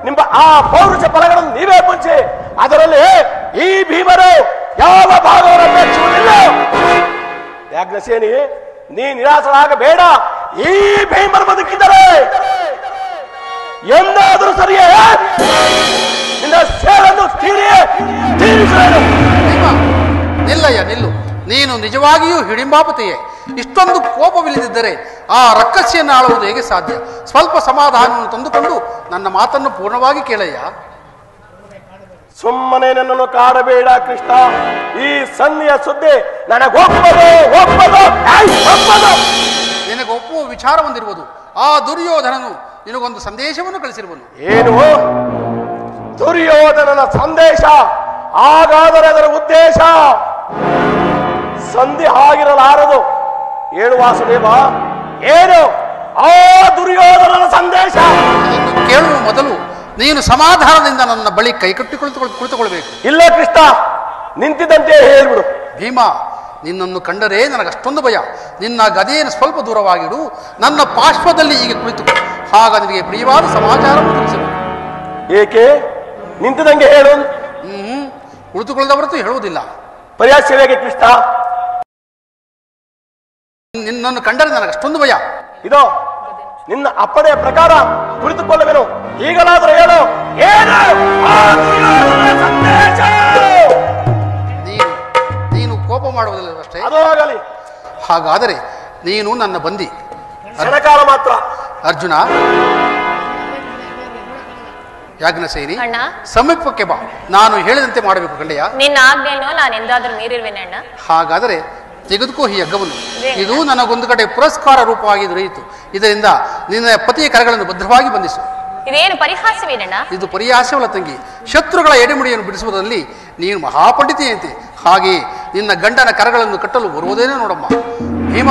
ನಿಮ್ಮ ಆ ಪೌರುಷ ಫಲಗಳನ್ನು ನೀವೇ ಮುಂಚೆ. ಅದರಲ್ಲಿ ಈ ಭೀಮರು ಯಾವ ಭಾಗವನ್ನು ಅಪೇಕ್ಷಿಸುವುದಿಲ್ಲ. ಯಾಜ್ಞಸೇನಿ, ನೀ ನಿರಾಸರಾಗಬೇಡ. ಈ ಭೀಮರು ಬದುಕಿದರೆ ಎಂದಾದರೂ ಸರಿಯೇ ನಿನ್ನ ಸೇರನ್ನು ತೀರಿಸುವೆನು. ಭೀಮ, ನಿಲ್ಲಯ್ಯ ನಿಲ್ಲು. ನೀನು ನಿಜವಾಗಿಯೂ ಹಿಡಿಂಬಾಪತೆಯೇ. ಇಷ್ಟೊಂದು ಕೋಪವಿಲ್ಲದಿದ್ದರೆ ಆ ರಕ್ಕಸಿಯನ್ನು ಆಳುವುದು ಹೇಗೆ ಸಾಧ್ಯ? ಸ್ವಲ್ಪ ಸಮಾಧಾನವನ್ನು ತಂದುಕೊಂಡು ನನ್ನ ಮಾತನ್ನು ಪೂರ್ಣವಾಗಿ ಕೇಳಯ್ಯ. ಸುಮ್ಮನೆ ನನ್ನನ್ನು ಕಾಡಬೇಡ ಕೃಷ್ಣ. ಈ ಸಂಧಿಯ ಸುದ್ದಿ ನನಗೊಪ್ಪದು. ನಿನಗೆ ಒಪ್ಪುವ ವಿಚಾರ ಹೊಂದಿರುವುದು. ಆ ದುರ್ಯೋಧನನು ನಿನಗೊಂದು ಸಂದೇಶವನ್ನು ಕಳಿಸಿರುವನು. ಏನು? ದುರ್ಯೋಧನನ ಸಂದೇಶ? ಹಾಗಾದರೆ ಅದರ ಉದ್ದೇಶ ಸಂಧಿ ಆಗಿರಲಾರದು. ಹೇಳು ವಾಸುದೇವ, ಏನು ಆ ದುರ್ಯೋಧನನ ಸಂದೇಶ? ಅದನ್ನು ಕೇಳುವ ಮೊದಲು ನೀನು ಸಮಾಧಾನದಿಂದ ನನ್ನ ಬಳಿ ಕೈಕಟ್ಟಿ ಕುಳಿತುಕೊಳ್ಬೇಕು. ಇಲ್ಲ ಕೃಷ್ಣ, ನಿಂತಿದ್ದಂತೆ ಹೇಳ್ಬಿಡು. ಭೀಮ, ನಿನ್ನನ್ನು ಕಂಡರೆ ನನಗಷ್ಟೊಂದು ಭಯ. ನಿನ್ನ ಗದೆಯನ್ನು ಸ್ವಲ್ಪ ದೂರವಾಗಿಡು. ನನ್ನ ಪಾರ್ಶ್ವದಲ್ಲಿ ಈಗ ಕುಳಿತು. ಆಗ ನಿನಗೆ ಪ್ರಿಯವಾದ ಸಮಾಚಾರವನ್ನು ತಿಳಿಸಬೇಕು. ಏಕೆ? ನಿಂತಿದಂಗೆ ಹೇಳು. ಕುಳಿತುಕೊಳ್ಳದ ಹೊರತು ಹೇಳುವುದಿಲ್ಲ. ಪರ್ಯಾಸವೇಗೆ ಕೃಷ್ಣ? ನಿನ್ನನ್ನು ಕಂಡರೆ ನನಗಷ್ಟೊಂದು ಭಯ. ಇದೋ ನಿನ್ನ ಅಪ್ಪಣೆಯ ಪ್ರಕಾರ ಕುಳಿತುಕೊಳ್ಳಬೇನು. ಈಗಲಾದರೂ ಹೇಳು, ಏನು ಆ ದುರ್ಯೋಧನನ ಸಂದೇಶ? ನೀನು ಕೋಪ ಮಾಡುವುದಿಲ್ಲವಷ್ಟೇ. ಅದು ಆಗಲಿ. ಹಾಗಾದರೆ ನೀನು ನನ್ನ ಬಂದಿ. ಕ್ಷಣಕಾಲ ಮಾತ್ರ. ಅರ್ಜುನ, ಯಾಜ್ಞಸೇನಿ, ಅಣ್ಣ, ಸಮೀಪಕ್ಕೆ ಬಾ. ನಾನು ಹೇಳಿದಂತೆ ಮಾಡಬೇಕು ಕಂಡೆಯ. ನಿನ್ನ ಆಜ್ಞೆಯನ್ನು ನಾನು ಎಂದಾದ್ರೂ ಮೀರಿರುವೆನೆ ಅಣ್ಣ. ಹಾಗಾದರೆ ತೆಗೆದುಕೋ ಈ ಯಜ್ಞವನ್ನು. ಇದು ನನಗೊಂದು ಕಡೆ ಪುರಸ್ಕಾರ ರೂಪವಾಗಿ ದೊರೆಯಿತು. ಇದರಿಂದ ನಿನ್ನ ಪತಿಯ ಕರಗಳನ್ನು ಭದ್ರವಾಗಿ ಬಂಧಿಸು. ಇದೇನು ಪರಿಹಾಸವೇನಣ್ಣ? ಇದು ಪರಿಹಾಸವಲ್ಲ ತಂಗಿ. ಶತ್ರುಗಳ ಎಡೆಮುಡಿಯನ್ನು ಬಿಡಿಸುವುದರಲ್ಲಿ ನೀನು ಮಹಾಪಂಡಿತೆಯಂತೆ. ಹಾಗೆಯೇ ನಿನ್ನ ಗಂಡನ ಕರಗಳನ್ನು ಕಟ್ಟಲು ಬರುವುದೇನೋ ನೋಡಮ್ಮ. ಭೀಮ,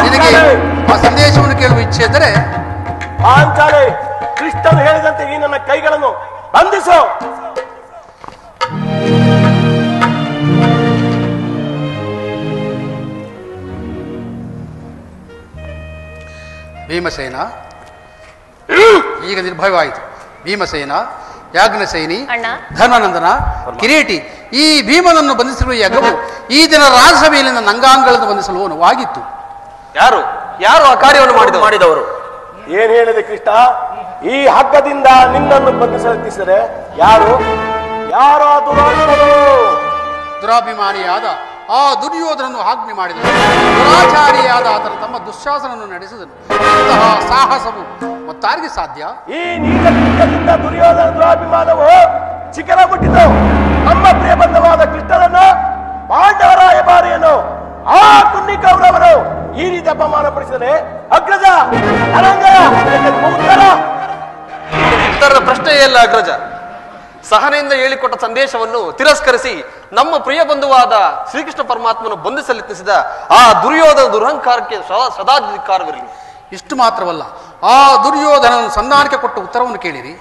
ನಿನಗೆ ಆ ಸಂದೇಶವನ್ನು ಕೇಳುವ ಇಚ್ಛೆ ಇದ್ದರೆ ಪಾಂಚಾಲಿ, ಕೃಷ್ಣನು ಹೇಳಿದಂತೆ ಈ ನನ್ನ ಕೈಗಳನ್ನು ಬಂಧಿಸು. ಭೀಮಸೇನ, ಈಗ ನಿರ್ಭಯವಾಯಿತು. ಭೀಮಸೇನ, ಯಾಜ್ಞಸೇನಿ, ಅಣ್ಣ, ಧರ್ಮನಂದನ, ಕಿರೀಟಿ, ಈ ಭೀಮನನ್ನು ಬಂಧಿಸಿರುವ ಯಜ್ಞವು ಈ ದಿನ ರಾಜ್ಯಸಭೆಯಲ್ಲಿ ನನ್ನ ಅಂಗಾಂಗಗಳನ್ನು ಬಂಧಿಸಲು ಅನುವಾಗಿತ್ತು. ಯಾರು ಯಾರು ಆ ಕಾರ್ಯವನ್ನು ಮಾಡಿದವರು? ಏನ್ ಹೇಳಿದೆ ಕೃಷ್ಣ? ಈ ಹಗ್ಗದಿಂದ ನಿನ್ನನ್ನು ಬಂಧಿಸಲಿಸಿದರೆ ಯಾರು? ಯಾರೋ ದುರಾತ್ಮರು. ದುರಾಭಿಮಾನಿಯಾದ ಆ ದುರ್ಯೋಧನನು ಆಜ್ಞೆ ಮಾಡಿದನು. ದುರಾಚಾರಿಯಾದ ಆತನ ತಮ್ಮ ದುಶ್ಯಾಸನನ್ನು ನಡೆಸಿದನು. ಇಂತಹ ಸಾಹಸವು ಮತ್ತಾರಿಗೆ ಸಾಧ್ಯ? ಈ ನೀಚ ಕೃತ್ಯದಿಂದ ದುರ್ಯೋಧನ ದುರಾಭಿಮಾನವು ಶಿಖರ ಮುಟ್ಟಿತು. ನಮ್ಮ ಪ್ರಿಯ ಬಂಧವಾದ ಕೃಷ್ಣನನ್ನು, ಪಾಂಡವರಾಯ ಬಾರಿಯನ್ನು, ಆ ಕುನ್ನಿ ಕೌರವರು ಈ ರೀತಿ ಅಪಮಾನ ಪಡಿಸಿದರೆ ಅಗ್ರಜ ಅನಂಗ ಉತ್ತರದ ಪ್ರಶ್ನೆಯೇ ಇಲ್ಲ ಅಗ್ರಜ. ಸಹನೆಯಿಂದ ಹೇಳಿಕೊಟ್ಟ ಸಂದೇಶವನ್ನು ತಿರಸ್ಕರಿಸಿ ನಮ್ಮ ಪ್ರಿಯ ಬಂಧುವಾದ ಶ್ರೀಕೃಷ್ಣ ಪರಮಾತ್ಮನು ಬಂಧಿಸಲೆತ್ತಿಸಿದ ಆ ದುರ್ಯೋಧನ ದುರಹಂಕಾರಕ್ಕೆ ಸದಾ ಧಿಕ್ಕಾರವಿರಲಿ. ಇಷ್ಟು ಮಾತ್ರವಲ್ಲ, ಆ ದುರ್ಯೋಧನನು ಸಂಧಾನಕ್ಕೆ ಕೊಟ್ಟ ಉತ್ತರವನ್ನು ಕೇಳಿರಿ.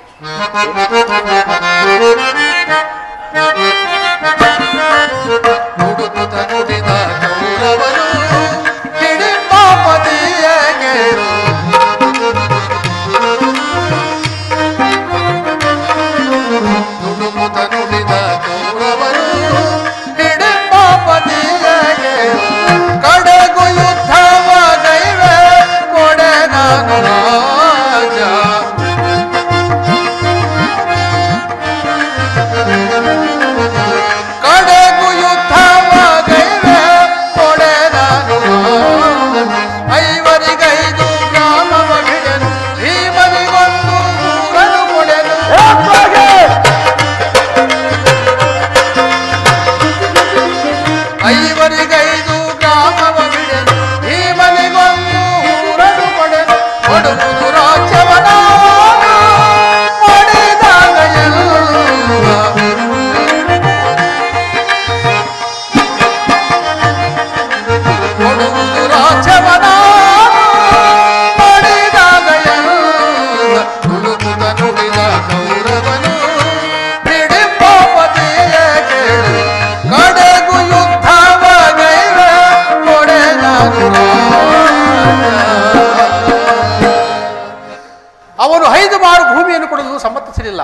ಅವನು 5 ಬಾರು ಭೂಮಿಯನ್ನು ಕೊಡಲು ಸಮ್ಮತಿಸಲಿಲ್ಲ.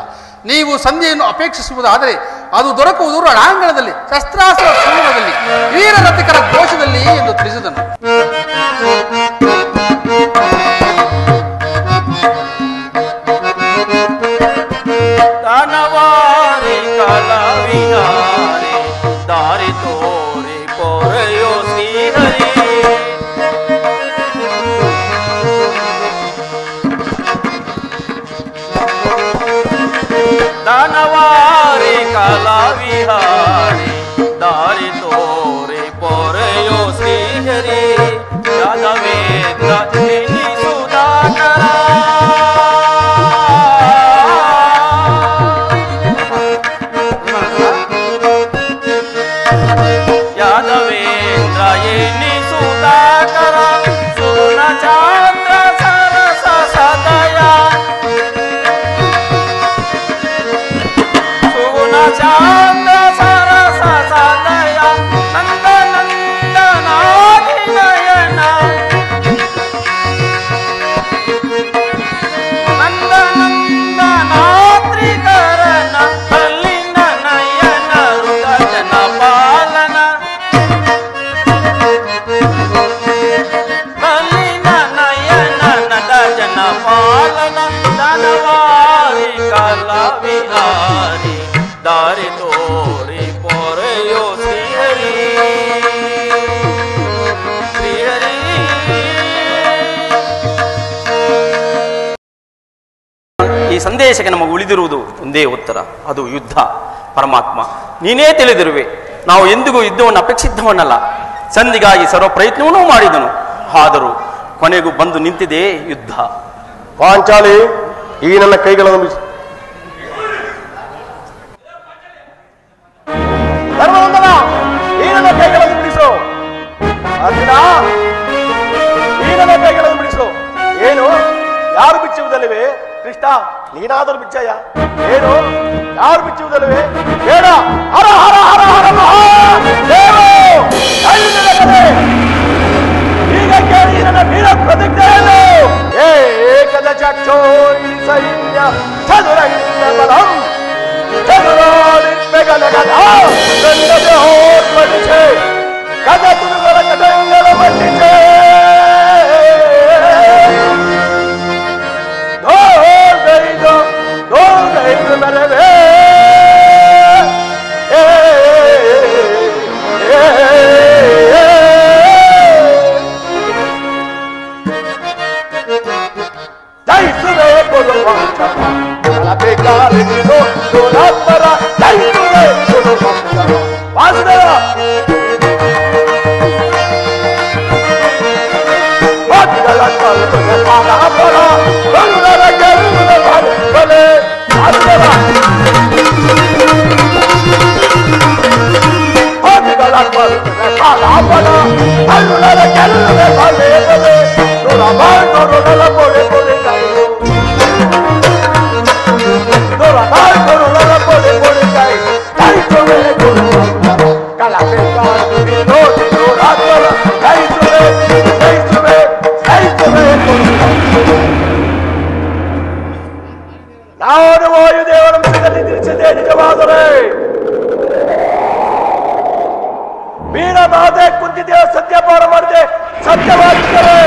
ನೀವು ಸಂಧಿಯನ್ನು ಅಪೇಕ್ಷಿಸುವುದಾದರೆ ಅದು ದೊರಕುವುದು ರಣಾಂಗಣದಲ್ಲಿ, ಶಸ್ತ್ರಾಸ್ತ್ರ ಸಮೂಹದಲ್ಲಿ, ವೀರರಥಿಕರ ಘೋಷದಲ್ಲಿ ಎಂದು ತಿಳಿಸಿದನು. ದಾರಿ ತೋರಿ ಪೊರೆಯೋ ಶ್ರೀಹರಿ, ದಾನವಾರಿ ಕಲಾವಿಹಾರಿ, ದಾರಿ ತೋರಿ ಪೊರೆಯೋ ಶ್ರೀಹರಿ, ಯಾದವೇಂದ್ರ ಸುಧಾಕರ, ಯಾದವೇಂದ್ರ ಸುಧಾಕರ, ಸುಗುಣ ಚಾಂದ್ರ ಸರಸ ಸದಯ, ಸುಗುಣ ಚಾಂದ್ರ ಸರಸ ಸದಯ, ನಂದ ನಂದನಾದಿನಯನ, ನಂದ ನಂದನಾತ್ರಿಕರಣ, ಅಲ್ಲಿನ ನಯನ ಹೃದಯನ ಪಾಲನ, ಅಲ್ಲಿನ ನಯನ ನದ ಜನ ಪಾಲನ, ಧನವಾರಿ ಕಲಾವಿಹಾರಿ, ದಾರಿ ತೋರಿ ಪೊರೆಯೋ ಶ್ರೀಹರಿ, ಶ್ರೀಹರಿ. ಈ ಸಂದೇಶಕ್ಕೆ ನಮಗೆ ಉಳಿದಿರುವುದು ಒಂದೇ ಉತ್ತರ, ಅದು ಯುದ್ಧ. ಪರಮಾತ್ಮ ನೀನೇ ತಿಳಿದಿರುವೆ, ನಾವು ಎಂದಿಗೂ ಯುದ್ಧವನ್ನು ಅಪೇಕ್ಷಿದ್ದವನ್ನಲ್ಲ. ಸಂಧಿಗಾಗಿ ಸರ್ವ ಪ್ರಯತ್ನವನ್ನೂ ಮಾಡಿದನು, ಆದರೂ ಕೊನೆಗೂ ಬಂದು ನಿಂತಿದೆ ಯುದ್ಧ. ಪಾಂಚಾಲಿ, ಈ ನನ್ನ ಕೈಗಳನ್ನು ಬಿಸಿ. ಧರ್ಮವಂದನ, ಈ ನನ್ನ ಕೈಗಳನ್ನು ಬಿಡಿಸು. ಅರ್ಜುನ, ಈ ನನ್ನ ಕೈಗಳನ್ನು ಬಿಡಿಸು. ಏನು, ಯಾರು ಬಿಚ್ಚುವುದಲ್ಲವೇ? ಕೃಷ್ಣ, ನೀನಾದರೂ ಬಿಚ್ಚಯ್ಯ. ಏನು, ಯಾರು ಬಿಚ್ಚುವುದಲ್ಲವೇ? ಬೇಡ. ಹರ ಹರ ಹರ ಹರ ಮಹಾದೇವ. ಈಗ ಕೇಳಿ ನನ್ನ ವೀರ ಪ್ರತಿಜ್ಞೆಯನ್ನು. ಏಕದ ಚಕ್ಷೋರಿ ಸೈನ್ಯ ಚದುರಂಗ ಬಲಂ, ಚದುರಾಡಿಪ್ಪೆ ಗನಗದ ಗಂಡದೆ ಹೋರ್ಪಡಿಸೆ, ಗದ ತುರುಗರ ಕದಂಗಲ ಮಂಡಿಸೆ, ದೋಗೈದು ಮೆರವೇ. ವಾಸುದೇವ ನಾನು ವಾಯುದೇವರ ಮುಖದಲ್ಲಿ ತಿಳಿಸಿದೆ ನಿಜವಾದರೆ ವೀರಮಾತೆ ಕುಂತಿದ್ದೇವೆ ಸತ್ಯಪಾನ ಮಾಡಿದೆ ಸತ್ಯವಾಗಿದ್ದರೆ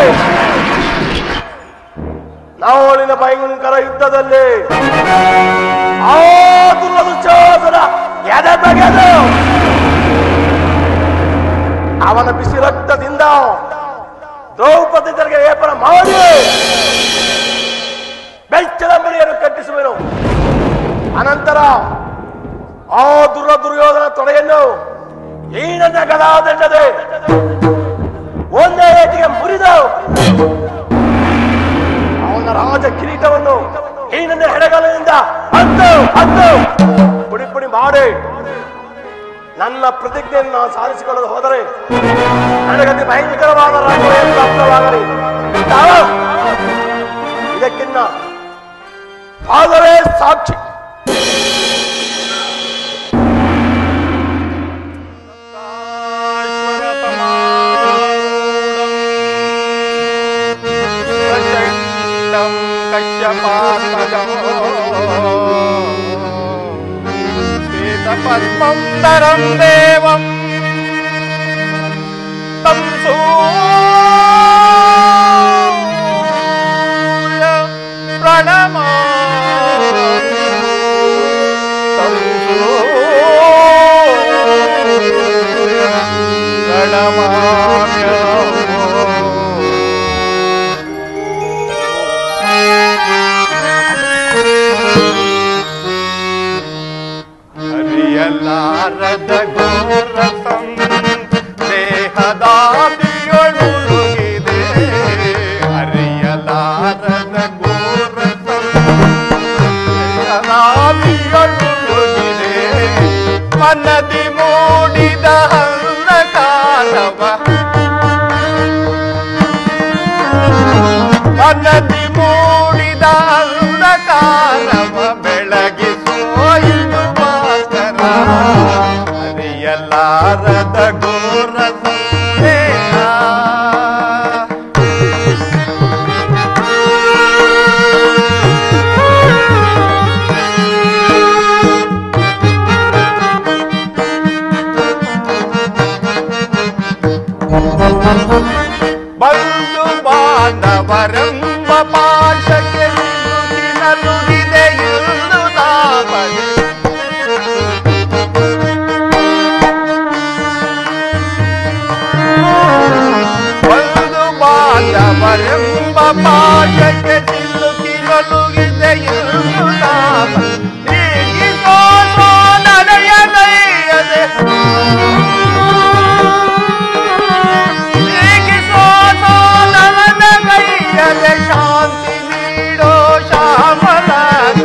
ನಾವಳಿನ ಭಯಂಕರ ಯುದ್ಧದಲ್ಲಿ ಆ ದುರ್ಯೋಧನ ಎದೆ ತೆಗೆದು ಅವನ ಬಿಸಿ ರಕ್ತದಿಂದ ದ್ರೌಪದಿಯರಿಗೆ ಲೇಪನ ಮಾಡಿ ಬೆಚ್ಚದ ಮನೆಯನ್ನು ಕಟ್ಟಿಸುವೆನು. ಅನಂತರ ಆ ದುರ್ಯೋಧನ ತೊಡೆಯನ್ನು ಈ ನನ್ನ ಗದಾದಂಡದೆ ಒಂದೇ ಏಟಿಗೆ ಮುರಿದ ಅವನ ರಾಜ ಕಿರೀಟವನ್ನು ಈ ನನ್ನ ಹೆಡಗಲಿನಿಂದ ಹತ್ತು ಪುಡಿ ಪುಡಿ ಮಾಡಿ ನನ್ನ ಪ್ರತಿಜ್ಞೆಯನ್ನು ನಾನು ಸಾಧಿಸಿಕೊಳ್ಳಲು ಹೋದರೆ ನನಗತಿ ಭಯಂಕರವಾದ ರಾಜ್ಯವನ್ನು ಪ್ರಾಪ್ತವಾಗಲಿ. ಇದಕ್ಕಿನ್ನ ಆದರೆ ಸಾಕ್ಷಿ ಪದ್ಮಂ ತರಂ ದೇವಂ ತಂ ಸೂರ್ಯ ಪ್ರಣಮಾಮಿ ತಂ ಸೂರ್ಯ ಪ್ರಣಮಾಮ್ಯ ಹರಿಯಲಾರದ ಘೋರಸಂ ದೇಹದಾದಿಯೊಳುಗಿದೆ ಹರಿಯಲಾರದ ಘೋರಸಂ ದೇಹದಾದಿಯೊಳುಗಿದೆ ಮನದಿ ಮೂಡಿದ ಅಂಧಕಾರವ ಮನದಿ ಮೂಡಿದ ಅಂಧಕಾರವ ಬೆಳಗಿಸೋಯಿದು ಹರಿಯಲಾರದ ಘೋರ ಸಂದೇಹ ಬಂಧು ಬಾಂಧವರೆಂಬ ಪಾಶಕ್ಕೆ ಸಿಲುಕಿನಲುಗಿದೆ ಎಂದು ತಾಪದೆ ಬಂಧು ಬಾಂಧವರೆಂಬ ಪಾಶಕ್ಕೆ ಸಿಲುಕಿನಲುಗಿದೆ ಎಂದು ತಾಪದೆ ಹೀಗಿಸೋ ನಡೆಯದಯ್ಯದೆ ಶಾಂತಿ ನೀಡೋ ಶ್ಯಾಮಲಾಗ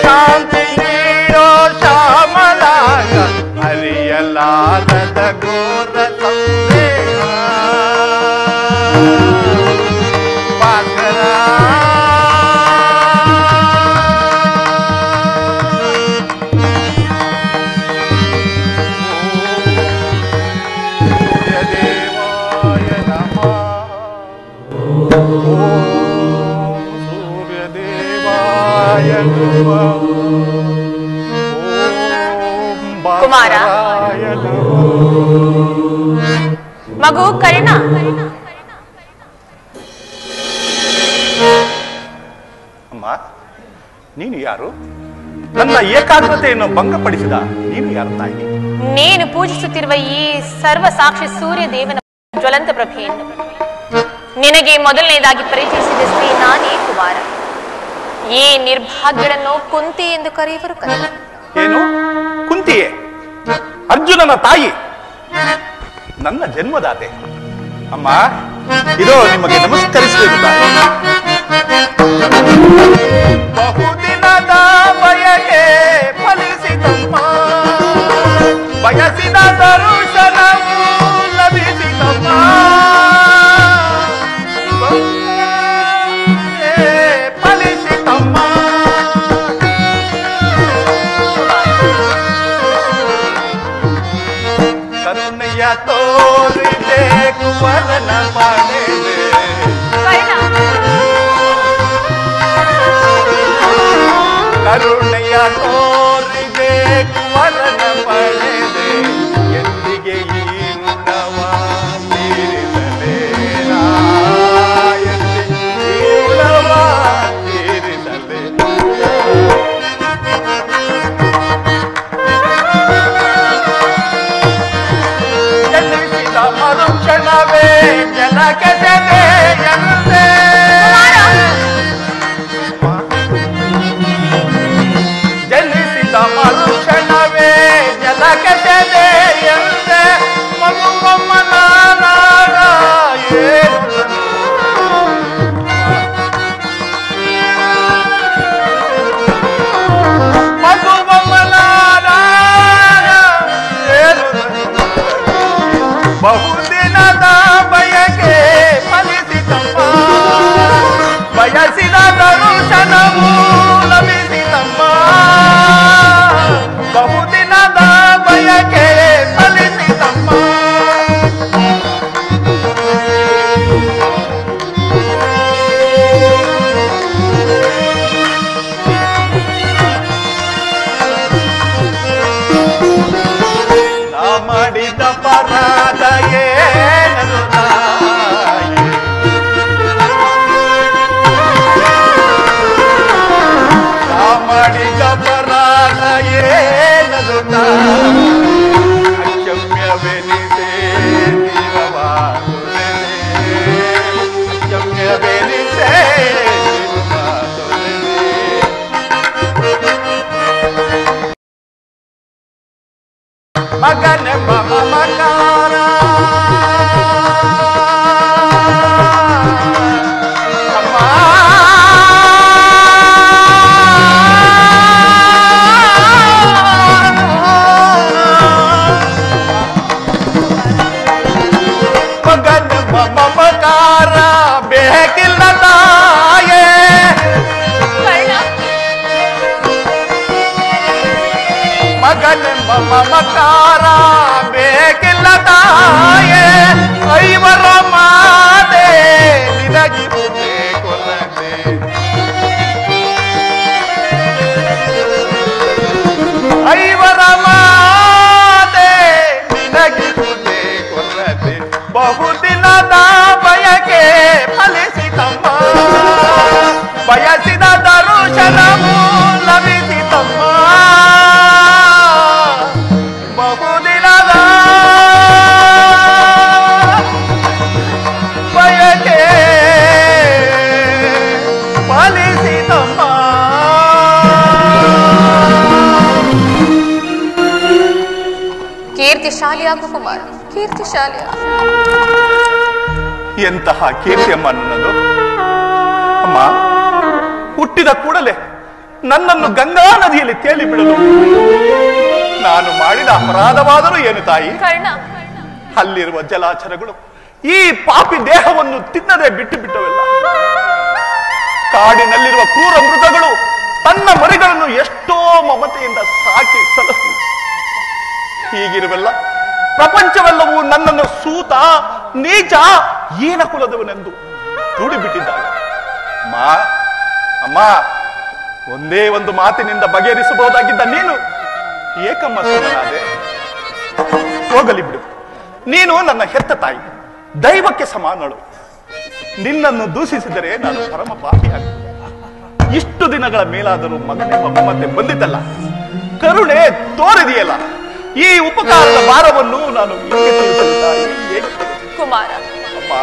ಶಾಂತಿ ನೀಡೋ ಶ್ಯಾಮಲಾಗ ಹರಿಯಲಾರದ ಘೋರ ಸಂದೇಹ ಪಾಕರ ಕುಮಾರ ಮಗು ಕರ್ಣ ಅಮ್ಮ ನೀನು ಯಾರು? ನನ್ನ ಏಕಾಗ್ರತೆಯನ್ನು ಭಂಗಪಡಿಸಿದ ನೀನು ಯಾರು ತಾಯಿ? ನೀನು ಪೂಜಿಸುತ್ತಿರುವ ಈ ಸರ್ವ ಸಾಕ್ಷಿ ಸೂರ್ಯ ದೇವನ ಜ್ವಲಂತ ಪ್ರಭೆಯನ್ನು ನಿನಗೆ ಮೊದಲನೇದಾಗಿ ಪರಿಚಯಿಸಿದ ಸ್ತ್ರೀ ನಾನೇ ಕುಮಾರ. ಈ ನಿರ್ಭಾಗ್ಯಳನ್ನು ಕುಂತಿ ಎಂದು ಕರೆಯುವರು ಕರೆ. ಏನು ಕುಂತಿಯೇ? ಅರ್ಜುನನ ತಾಯಿ, ನನ್ನ ಜನ್ಮದಾತೆ. ಅಮ್ಮ, ಇದೋ ನಿಮಗೆ ನಮಸ್ಕರಿಸಬೇಕು ತಾಯಿ. ಬಹುದಿನದ ಬಯಕೆ ಫಲಿಸಿತಮ್ಮ, ಬಯಸಿದ ದರುಶನವು ಲಭಿಸಿತಮ್ಮ, ಫಲಿಸಿತಮ್ಮ. ಕರುಣೆಯ ತೋರಿದೆ ಕುವರನ ಮಾಡಿದೆ, ಕರುಣೆಯ ತೋರಿದೆ ಕುವರನ ಪಡೆದೆ, ಎಂದಿಗೆ ಈ ಋಣವ ತೀರಿಸಲೇನ, ಎಂದಿಗೆ ಈ ಋಣವ ತೀರಿಸಲೇ. ಜನಿಸಿದ ಮರುಕ್ಷಣವೇ ಜನಕ್ಕೆ ಸೆದೆ ಎಂದೇ, ಜನಿಸಿದ ಮರುಕ್ಷಣವೇ ಜನಕ್ಕೆ ಸೆದೆ ಎಂದೇ, ಮಗುವಮ್ಮನ ನಾಡ ಏನು, ಮಗುವಮ್ಮನ ನಾಡ ಏನು, ಬಹುದಿನದ ಬಯಕೆ ಫಲಿಸಿತಮ್ಮ, ಬಯಸಿದ ದರುಶನವು ಲಭಿಸಿತಮ್ಮ, ಬಹುದಿನದ ಬಯಕೆ ಫಲಿಸಿತಮ್ಮ. ನಾ ಮಾಡಿದ ಪರಾಧ ಏನದು ತಾಯಿ, ನಾ ಮಾಡಿದ ಪರಾಧ ಏನದು ತಾಯಿ, ಅಕ್ಷಮ್ಯವೆನಿಸೆ ಜೀವವಾದುವೆ, ಅಕ್ಷಮ್ಯವೆನಿಸೆ ಜೀವವಾದುವೆ. ಮಗನೆಂಬ ಮಮಕಾರ ಅಮ್ಮ, ಮಗನೆಂಬ ಮಮಕಾರ ಬೇಕಿಲ್ಲ ತಾಯೇ, ಮಗನೆಂಬ ಮಮಕಾರ ಬೇಕಿಲ್ಲ ತಾಯೇ, ಐವರ ಮಾತೆ ನಿನಗಿರುವುದೇ ಕೊರತೆ, ಐವರ ಮಾತೆ ನಿನಗಿರುವುದೇ ಕೊರತೆ, ಬಹುದಿನದ ಬಯಕೆ ಫಲಿಸಿತಮ್ಮ, ಬಯಸಿದ ದರುಶನವು ಲಭಿಸಿತಮ್ಮ, ಬಹುದಿನದ ಬಯಕೆ ಫಲಿಸಿತಮ್ಮ. ಕೀರ್ತಿಶಾಲಿಯಾಗು ಕುಮಾರ, ಕೀರ್ತಿಶಾಲಿಯಾಗು. ಎಂತಹ ಕೀರ್ತಿಯಮ್ಮ ನನ್ನದು. ಅಮ್ಮ, ಹುಟ್ಟಿದ ಕೂಡಲೇ ನನ್ನನ್ನು ಗಂಗಾ ನದಿಯಲ್ಲಿ ತೇಲಿ ಬಿಡಲು ನಾನು ಮಾಡಿದ ಅಪರಾಧವಾದರೂ ಏನು ತಾಯಿ? ಅಲ್ಲಿರುವ ಜಲಾಚರಗಳು ಈ ಪಾಪಿ ದೇಹವನ್ನು ತಿನ್ನದೆ ಬಿಟ್ಟು ಬಿಟ್ಟವೆಲ್ಲ. ಕಾಡಿನಲ್ಲಿರುವ ಕ್ರೂರ ಮೃಗಗಳು ತನ್ನ ಮರಿಗಳನ್ನು ಎಷ್ಟೋ ಮಮತೆಯಿಂದ ಸಾಕಿ ಸಲಹು. ಹೀಗಿರುವೆಲ್ಲ ಪ್ರಪಂಚವೆಲ್ಲವೂ ನನ್ನನ್ನು ಸೂತ ನೀಚ ಹೀನ ಕುಲದವನೆಂದು ದೂಡಿಬಿಟ್ಟಿದ್ದಾಗ ಅಮ್ಮ, ಒಂದೇ ಒಂದು ಮಾತಿನಿಂದ ಬಗೆಹರಿಸಬಹುದಾಗಿದ್ದ ನೀನು ಏಕಮ್ಮ ಸುಮ್ಮನಾದೆ. ಹೋಗಲಿ ಬಿಡು, ನೀನು ನನ್ನ ಹೆತ್ತ ತಾಯಿ, ದೈವಕ್ಕೆ ಸಮಾನಳು. ನಿನ್ನನ್ನು ದೂಷಿಸಿದರೆ ನಾನು ಪರಮ ಪಾಪಿಯಾಗ. ಇಷ್ಟು ದಿನಗಳ ಮೇಲಾದರೂ ಮಗನೆಂಬ ಮಮತೆ ಬಂದಿದ್ದಲ್ಲ, ಕರುಣೆ ತೋರಿದೆಯಲ್ಲ, ಈ ಉಪಕಾರದ ಭಾರವನ್ನು ನಾನು ಹೇಗೆ ತಿಳಿಸಲಿ ತಾಯಿ, ಹೇಗೆ ಕುಮಾರ? ಅಮ್ಮ,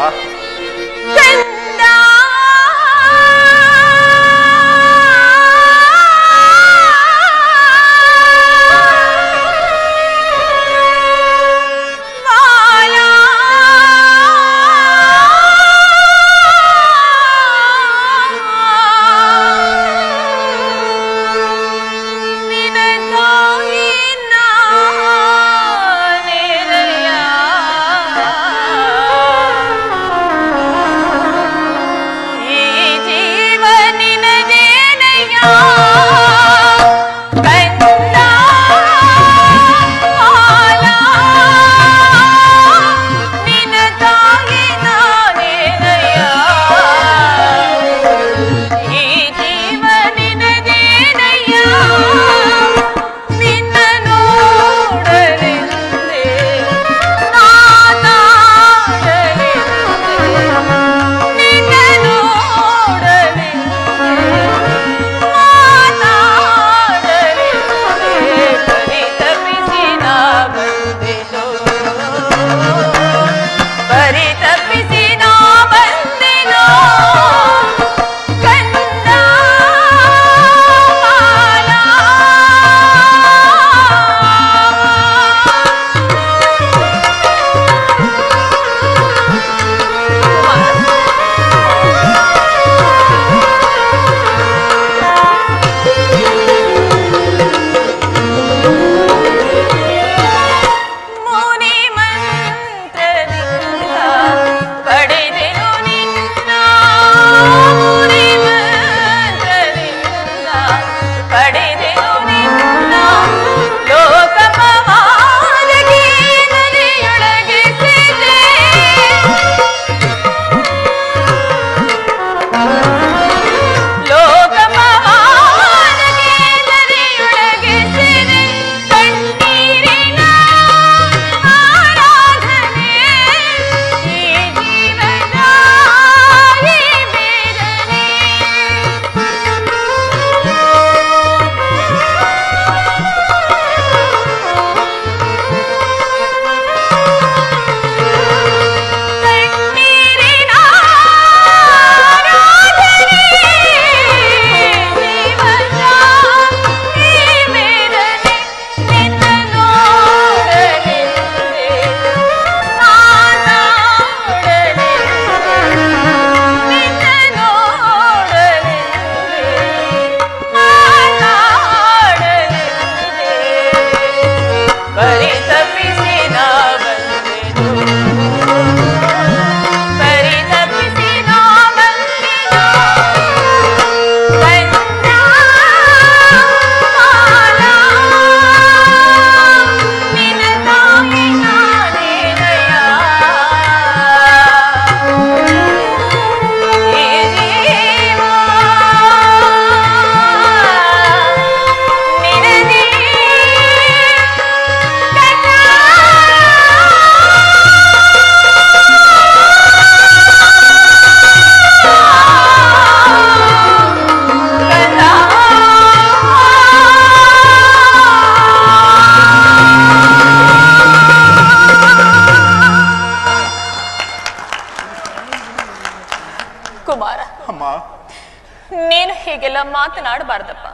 ಮಾತನಾಡಬಾರ್ದಪ್ಪ.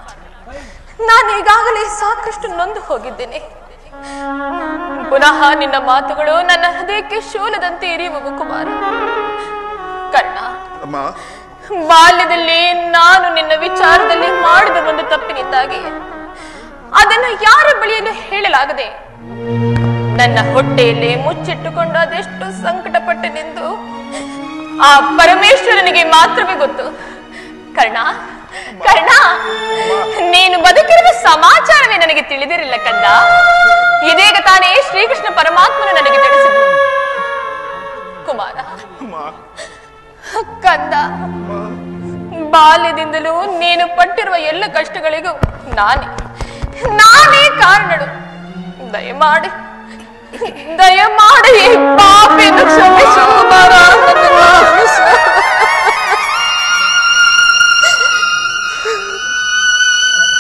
ನಾನು ಈಗಾಗಲೇ ಸಾಕಷ್ಟು ನೊಂದು ಹೋಗಿದ್ದೇನೆ. ಪುನಃ ನಿನ್ನ ಮಾತುಗಳು ನನ್ನ ಹೃದಯಕ್ಕೆ ಶೂಲದಂತೆ ಇರಿಯುವವು ಕುಮಾರ. ಕರ್ಣ, ಬಾಲ್ಯದಲ್ಲಿ ನಾನು ನಿನ್ನ ವಿಚಾರದಲ್ಲಿ ಮಾಡಿದ ಒಂದು ತಪ್ಪಿನಿಂದಾಗಿ ಅದನ್ನು ಯಾರ ಬಳಿಯನ್ನು ಹೇಳಲಾಗದೆ ನನ್ನ ಹೊಟ್ಟೆಯಲ್ಲಿ ಮುಚ್ಚಿಟ್ಟುಕೊಂಡು ಅದೆಷ್ಟು ಸಂಕಟಪಟ್ಟನೆಂದು ಆ ಪರಮೇಶ್ವರನಿಗೆ ಮಾತ್ರವೇ ಗೊತ್ತು. ಕರ್ಣ, ಕರ್ಣ, ನೀನು ಬದುಕಿರುವ ಸಮಾಚಾರವೇ ನನಗೆ ತಿಳಿದಿರಲಿಲ್ಲ ಕಂದ. ಇದೀಗ ತಾನೇ ಶ್ರೀಕೃಷ್ಣ ಪರಮಾತ್ಮನು ನನಗೆ ತಿಳಿಸಿದ್ರು. ಕುಮಾರ ಕಂದ, ಬಾಲ್ಯದಿಂದಲೂ ನೀನು ಪಟ್ಟಿರುವ ಎಲ್ಲ ಕಷ್ಟಗಳಿಗೂ ನಾನೇ ಕಾರಣಳು. ದಯಮಾಡಿ ಈ ಪಾಪಿಯನ್ನು ಕ್ಷಮಿಸು ಕುಮಾರ.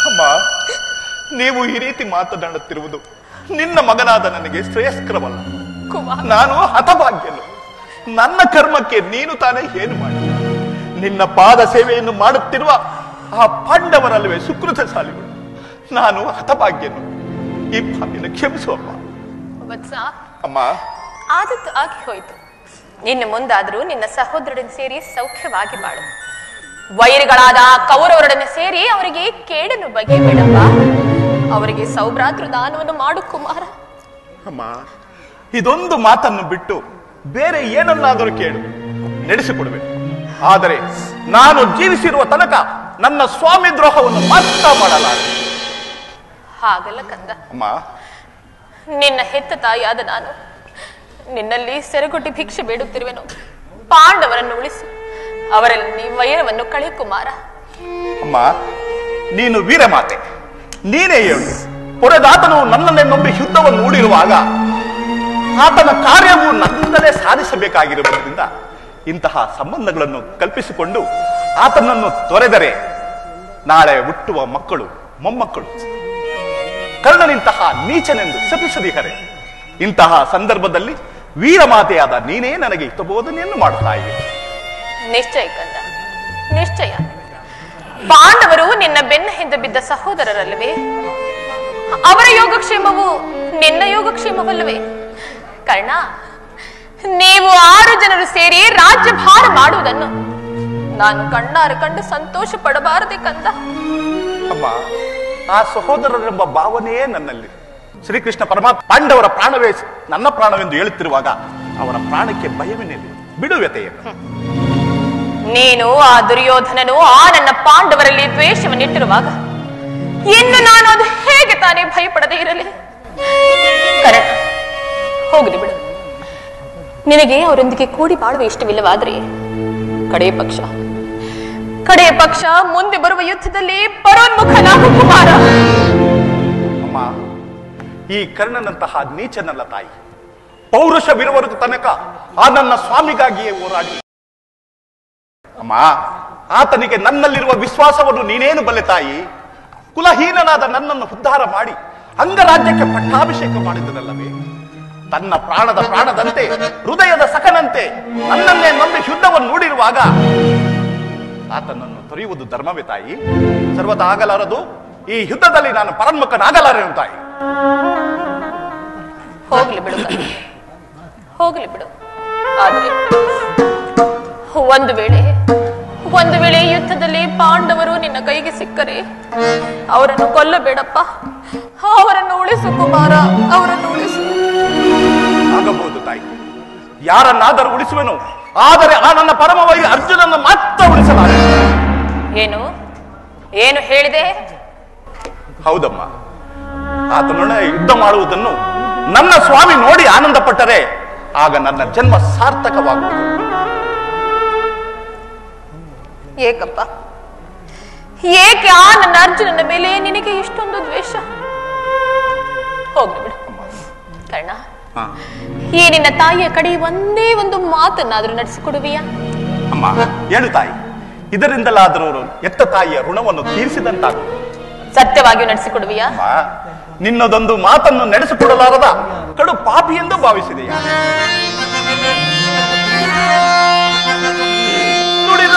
ಅಮ್ಮ, ನೀವು ಈ ರೀತಿ ಮಾತನಾಡುತ್ತಿರುವುದು ನಿನ್ನ ಮಗನಾದ ನನಗೆ ಶ್ರೇಯಸ್ಕರವಲ್ಲ. ನಾನು ಹತಭಾಗ್ಯನು. ನನ್ನ ಕರ್ಮಕ್ಕೆ ನೀನು ತಾನೇ ಏನು ಮಾಡಿ ನಿನ್ನ ಪಾದ ಸೇವೆಯನ್ನು ಮಾಡುತ್ತಿರುವ ಆ ಪಾಂಡವರಲ್ಲವೇ ಸುಕೃತಶಾಲಿಗಳು. ನಾನು ಹತಭಾಗ್ಯನು. ಈ ಪಾಪಿನ ಕ್ಷಮಿಸುವಮ್ಮ. ಅಮ್ಮ, ಆದದ್ದು ಆಗಿ ಹೋಯ್ತು. ನಿನ್ನ ಮುಂದಾದರೂ ನಿನ್ನ ಸಹೋದರರನ್ನು ಸೇರಿ ಸೌಖ್ಯವಾಗಿ ಮಾಡು. ವೈರಿಗಳಾದ ಕೌರವರೊಡನೆ ಸೇರಿ ಅವರಿಗೆ ಕೇಡನ್ನು ಬಗೆಬೇಡಪ್ಪ. ಅವರಿಗೆ ಸೌಭ್ರಾತೃ ದಾನವನ್ನು ಮಾಡು ಕುಮಾರ. ಅಮ್ಮ, ಇದೊಂದು ಮಾತನ್ನು ಬಿಟ್ಟು ಬೇರೆ ಏನನ್ನಾದರೂ ಕೇಳು, ನಡೆಸಿಕೊಡುವೆ. ಆದರೆ ನಾನು ಜೀವಿಸಿರುವ ತನಕ ನನ್ನ ಸ್ವಾಮಿ ದ್ರೋಹವನ್ನು ಮಾತ್ರ ಮಾಡಲಾರೆ. ಹಾಗಲ್ಲ ಕಂದ. ಅಮ್ಮ, ನಿನ್ನ ಹೆತ್ತ ತಾಯಿಯಾದ ನಾನು ನಿನ್ನಲ್ಲಿ ಸೆರಗೊಟ್ಟಿ ಭಿಕ್ಷೆ ಬೇಡುತ್ತಿರುವೆನು. ಪಾಂಡವರನ್ನು ಉಳಿಸು, ಅವರಲ್ಲಿ ವೈರವನ್ನು ಕಳೆ ಕುಮಾರ. ಅಮ್ಮ, ನೀನು ವೀರಮಾತೆ, ನೀನೇ ಹೇಳು. ಪೊರೆದಾತನು ನನ್ನನ್ನೇ ನಂಬಿ ಯುದ್ಧವನ್ನು ಹೂಡಿರುವಾಗ ಆತನ ಕಾರ್ಯವು ನನ್ನಿಂದಲೇ ಸಾಧಿಸಬೇಕಾಗಿರುವುದರಿಂದ ಇಂತಹ ಸಂಬಂಧಗಳನ್ನು ಕಲ್ಪಿಸಿಕೊಂಡು ಆತನನ್ನು ತೊರೆದರೆ ನಾಳೆ ಹುಟ್ಟುವ ಮಕ್ಕಳು ಮೊಮ್ಮಕ್ಕಳು ಕರ್ಣನಿಂತಹ ನೀಚನೆಂದು ಶಪಿಸದಿಹರೆ. ಇಂತಹ ಸಂದರ್ಭದಲ್ಲಿ ವೀರಮಾತೆಯಾದ ನೀನೇ ನನಗೆ ಹಿತಬೋಧನೆಯನ್ನು ಮಾಡುತ್ತಾ ಇವೆ. ನಿಶ್ಚಯ ಕಂದ, ನಿಶ್ಚಯ. ಪಾಂಡವರು ನಿನ್ನ ಬೆನ್ನ ಹಿಂದೆ ಬಿದ್ದ ಸಹೋದರರಲ್ಲವೇ? ಅವರ ಯೋಗಕ್ಷೇಮವು ನಿನ್ನ ಯೋಗಕ್ಷೇಮವಲ್ಲವೇ? ಕರ್ಣ, ನೀವು 6 ಜನರು ಸೇರಿ ರಾಜ್ಯಭಾರ ಮಾಡುವುದನ್ನು ನಾನು ಕಣ್ಣಾರೆ ಕಂಡು ಸಂತೋಷ ಪಡಬಾರದೆ ಕಂದ. ಅಮ್ಮ, ಆ ಸಹೋದರರೆಂಬ ಭಾವನೆಯೇ ನನ್ನಲ್ಲಿ. ಶ್ರೀಕೃಷ್ಣ ಪರಮಾತ್ಮ ಪಾಂಡವರ ಪ್ರಾಣವೇ ನನ್ನ ಪ್ರಾಣವೆಂದು ಹೇಳುತ್ತಿರುವಾಗ ಅವರ ಪ್ರಾಣಕ್ಕೆ ಭಯವೇನಿಲ್ಲ, ಬಿಡುವೆತೆಯನ್ನು. ನೀನು ಆ ದುರ್ಯೋಧನನು ಆ ನನ್ನ ಪಾಂಡವರಲ್ಲಿ ದ್ವೇಷವನ್ನಿಟ್ಟಿರುವಾಗ ಇನ್ನು ನಾನು ಅದು ಹೇಗೆ ತಾನೇ ಭಯಪಡದೇ ಇರಲಿ? ಕರ್ಣ, ಹೋಗಲಿ ಬಿಡು. ನಿನಗೆ ಅವರೊಂದಿಗೆ ಕೂಡಿ ಬಾಳುವ ಇಷ್ಟವಿಲ್ಲವಾದ್ರೆ ಕಡೆಯ ಪಕ್ಷ ಮುಂದೆ ಬರುವ ಯುದ್ಧದಲ್ಲಿ ಪರೋನ್ಮುಖನಾಗು ಕುಮಾರ. ಅಮ್ಮ, ಈ ಕರ್ಣನಂತಹ ನೀಚನಲ್ಲ ತಾಯಿ. ಪೌರುಷವಿರುವವರೆಗೂ ತನಕ ಆ ನನ್ನ ಸ್ವಾಮಿಗಾಗಿಯೇ ಹೋರಾಡಿ. ಅಮ್ಮ, ಆತನಿಗೆ ನನ್ನಲ್ಲಿರುವ ವಿಶ್ವಾಸವನ್ನು ನೀನೇನು ಬಲ್ಲೆ ತಾಯಿ? ಕುಲಹೀನನಾದ ನನ್ನನ್ನು ಉದ್ಧಾರ ಮಾಡಿ ಅಂಗರಾಜ್ಯಕ್ಕೆ ಪಟ್ಟಾಭಿಷೇಕ ಮಾಡಿದ್ದನಲ್ಲವೇ? ತನ್ನ ಪ್ರಾಣದಂತೆ ಹೃದಯದ ಸಖನಂತೆ ನನ್ನನ್ನೇ ನಂಬಿ ಯುದ್ಧವನ್ನು ನೋಡಿರುವಾಗ ಆತನನ್ನು ತೊರೆಯುವುದು ಧರ್ಮವೇ ತಾಯಿ? ಸರ್ವತಾ ಆಗಲಾರದು. ಈ ಯುದ್ಧದಲ್ಲಿ ನಾನು ಪರನ್ಮುಖನಾಗಲಾರೆನು ತಾಯಿ. ಹೋಗ್ಲಿ ಬಿಡು. ಆದರೆ ಒಂದು ವೇಳೆ ಯುದ್ಧದಲ್ಲಿ ಪಾಂಡವರು ನಿನ್ನ ಕೈಗೆ ಸಿಕ್ಕರೆ ಅವರನ್ನು ಕೊಲ್ಲಬೇಡಪ್ಪ. ಅವರನ್ನು ಉಳಿಸು ಕುಮಾರ, ಅವರನ್ನು ಉಳಿಸು. ಆಗಬಹುದು ತಾಯಿ, ಯಾರನ್ನಾದರೂ ಉಳಿಸುವೆನು. ಆದರೆ ಆ ನನ್ನ ಪರಮವಾಗಿ ಅರ್ಜುನನ್ನು ಮಾತ್ರ ಉಳಿಸಲಾರೆ. ಏನು ಹೇಳಿದೆ? ಹೌದಮ್ಮ, ಆತನೊಡನೆ ಯುದ್ಧ ಮಾಡುವುದನ್ನು ನನ್ನ ಸ್ವಾಮಿ ನೋಡಿ ಆನಂದ ಪಟ್ಟರೆ ಆಗ ನನ್ನ ಜನ್ಮ ಸಾರ್ಥಕವಾಗುವುದು. ಏಕಪ್ಪ, ಏಕೆ ಆ ನನ್ನ ಅರ್ಜುನನ ಮೇಲೆ ನಿನಗೆ ಇಷ್ಟೊಂದು ದ್ವೇಷ? ಹೋಗ್ಲಿ ಬಿಡು ಕರ್ಣ. ಈ ನಿನ್ನ ತಾಯಿಯ ಕಡೆ ಒಂದೇ ಒಂದು ಮಾತನ್ನಾದ್ರೂ ನಡೆಸಿಕೊಡುವಿಯಾ? ಅಮ್ಮ, ಹೇಳು ತಾಯಿ. ಇದರಿಂದಲಾದರೂ ಎತ್ತ ತಾಯಿಯ ಋಣವನ್ನು ತೀರಿಸಿದಂತಾಗುವುದು. ಸತ್ಯವಾಗಿಯೂ ನಡೆಸಿಕೊಡುವಿಯಾ? ನಿನ್ನದೊಂದು ಮಾತನ್ನು ನಡೆಸಿಕೊಡಲಾರದ ಕಡು ಪಾಪಿ ಎಂದು ಭಾವಿಸಿದೆಯಾ? ನುಡಿದ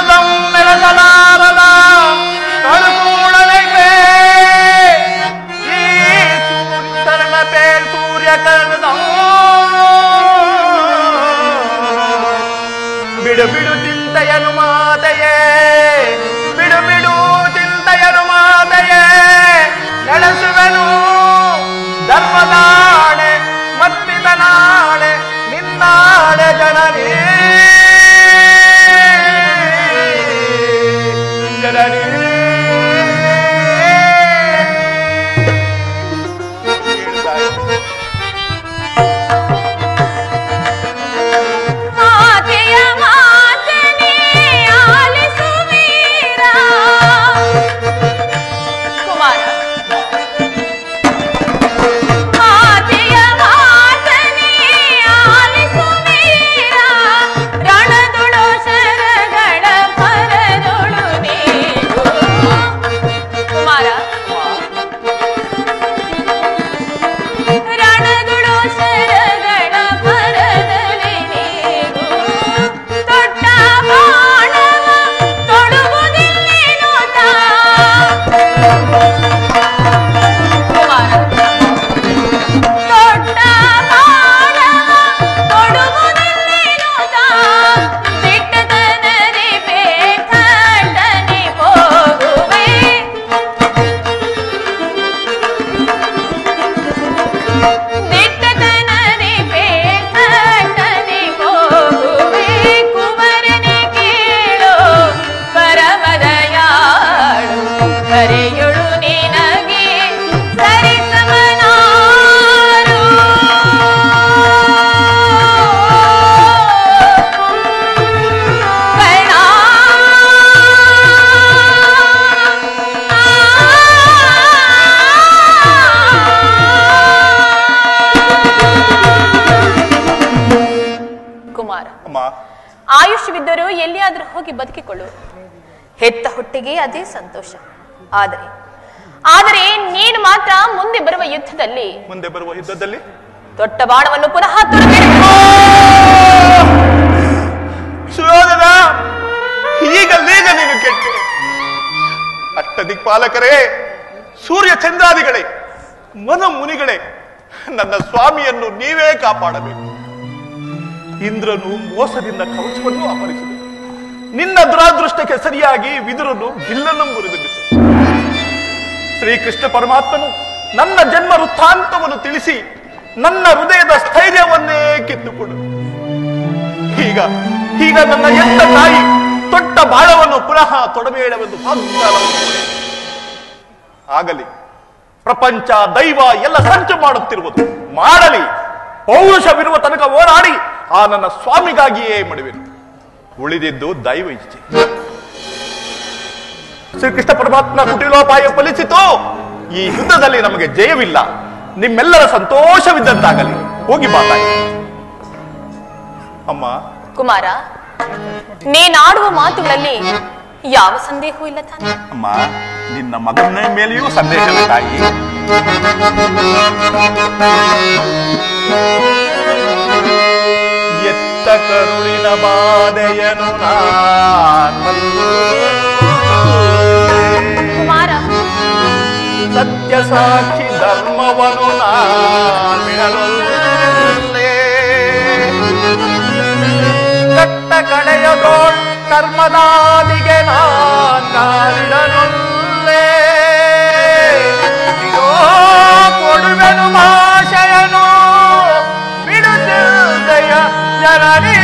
ದಿವ್ಯಕರದ ಬಿಡು ಬಿಡು ಚಿಂತೆಯನು ಮಾತೆಯೇ, ಬಿಡು ಬಿಡು ಚಿಂತೆಯನು ಮಾತೆಯೇ, ನಡೆಸುವೆನು ಧರ್ಮದಾಣೆ ಮತ್ತಿದ ನಾಳೆ ನಿನ್ನಾಳೆ ಜನನಿ ಜನನಿ. ಆಯುಷ್ಯವಿದ್ದರೂ ಎಲ್ಲಿಯಾದರೂ ಹೋಗಿ ಬದುಕಿಕೊಳ್ಳು. ಹೆತ್ತ ಹೊಟ್ಟೆಗೆ ಅದೇ ಸಂತೋಷ. ಆದರೆ ನೀನು ಮಾತ್ರ ಮುಂದೆ ಬರುವ ಯುದ್ಧದಲ್ಲಿ ದೊಡ್ಡ ಬಾಣವನ್ನು ಪುನಃ ಸುಯೋಧನ, ಈಗ ನೀನು ಕೆಟ್ಟಿ ಅಷ್ಟದಿಕ್ಪಾಲಕರೇ, ಸೂರ್ಯ ಚಂದ್ರಾದಿಗಳೇ, ಮನು ಮುನಿಗಳೇ, ನನ್ನ ಸ್ವಾಮಿಯನ್ನು ನೀವೇ ಕಾಪಾಡಬೇಕು. ಇಂದ್ರನು ಮೋಸದಿಂದ ಕವಚವನ್ನು ಅಪಹರಿಸಿದ. ನಿನ್ನ ದುರಾದೃಷ್ಟಕ್ಕೆ ಸರಿಯಾಗಿ ವಿದುರನು ಬಿಲ್ಲನ್ನು ಮುರಿದು ಬಿಟ್ಟು, ಶ್ರೀಕೃಷ್ಣ ಪರಮಾತ್ಮನು ನನ್ನ ಜನ್ಮ ವೃತ್ತಾಂತವನ್ನು ತಿಳಿಸಿ ನನ್ನ ಹೃದಯದ ಸ್ಥೈರ್ಯವನ್ನೇ ಕಿತ್ತುಕೊಡು. ಈಗ ನನ್ನ ಎತ್ತ ತಾಯಿ ತೊಟ್ಟ ಬಾಳವನ್ನು ಪುನಃ ತೊಡಬೇಡವೆಂದು ಆಗಲಿ. ಪ್ರಪಂಚ ದೈವ ಎಲ್ಲ ಸಂಚು ಮಾಡುತ್ತಿರುವುದು ಮಾಡಲಿ. ಪೌರುಷವಿರುವ ತನಕ ಹೋರಾಡಿ ಆ ನನ್ನ ಸ್ವಾಮಿಗಾಗಿಯೇ ಮಾಡುವೆನು. ಉಳಿದಿದ್ದು ದೈವ ಇಚ್ಛೆ. ಶ್ರೀಕೃಷ್ಣ ಪರಮಾತ್ಮ ಕುಟಿಲೋಪಾಯ ಫಲಿಸಿತು. ಈ ಯುದ್ಧದಲ್ಲಿ ನಮಗೆ ಜಯವಿಲ್ಲ. ನಿಮ್ಮೆಲ್ಲರ ಸಂತೋಷವಿದ್ದಂತಾಗಲಿ. ಹೋಗಿ ಮಾತಾಡಿ. ಅಮ್ಮ ಕುಮಾರ, ನೀನಾಡುವ ಮಾತುಗಳಲ್ಲಿ ಯಾವ ಸಂದೇಹವೂ ಇಲ್ಲ ತಾನೆ? ಅಮ್ಮ, ನಿನ್ನ ಮಗನ ಮೇಲೆಯೂ ಸಂದೇಹವೇ ತಾಯಿ. ಎತ್ತ ಕರುಳಿನ ಬಾಧೆಯನು ಕುಮಾರ, ಸತ್ಯ ಸಾಕ್ಷಿ ಧರ್ಮವನು ನಾಮಿಡಲೇ, ಕಟ್ಟ ಕಡೆಯದೋಳ್ ಕರ್ಮದಾದಿಗೆ ನಾನಿಡಲೇ, ಕೊಡುವೆನು ಭಾಷೆಯನು ಬಿಡುತ್ತಿದ್ದಯ ಜನನಿ.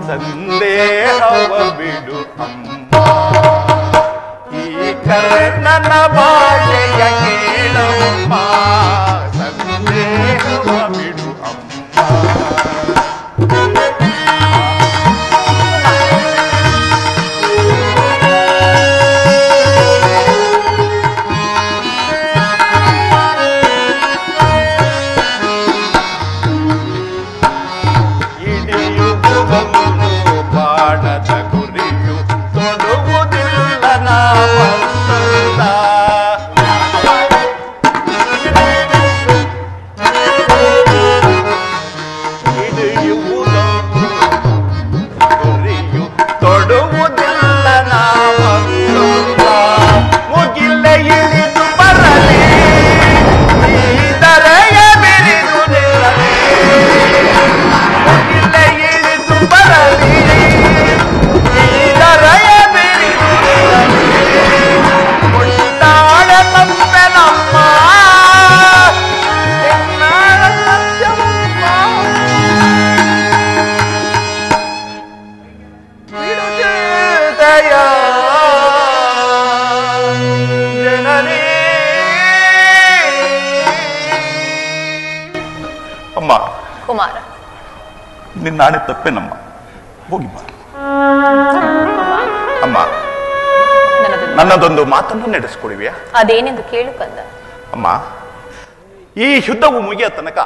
ಸಂದೇಹವ ಬಿಡು ಅಮ್ಮ, ಈ ಕುಮಾರ, ನಿನ್ನಾಣೆ ತಪ್ಪೇನಮ್ಮ, ಹೋಗಿ ಬಾ. ಅಮ್ಮ, ನನ್ನದೊಂದು ಮಾತನ್ನು ನಡೆಸಿಕೊಡುವಿಯಾ? ಅದೇನೆಂದು ಕೇಳು ಕಂದ. ಅಮ್ಮ, ಈ ಯುದ್ಧವು ಮುಗಿಯ ತನಕ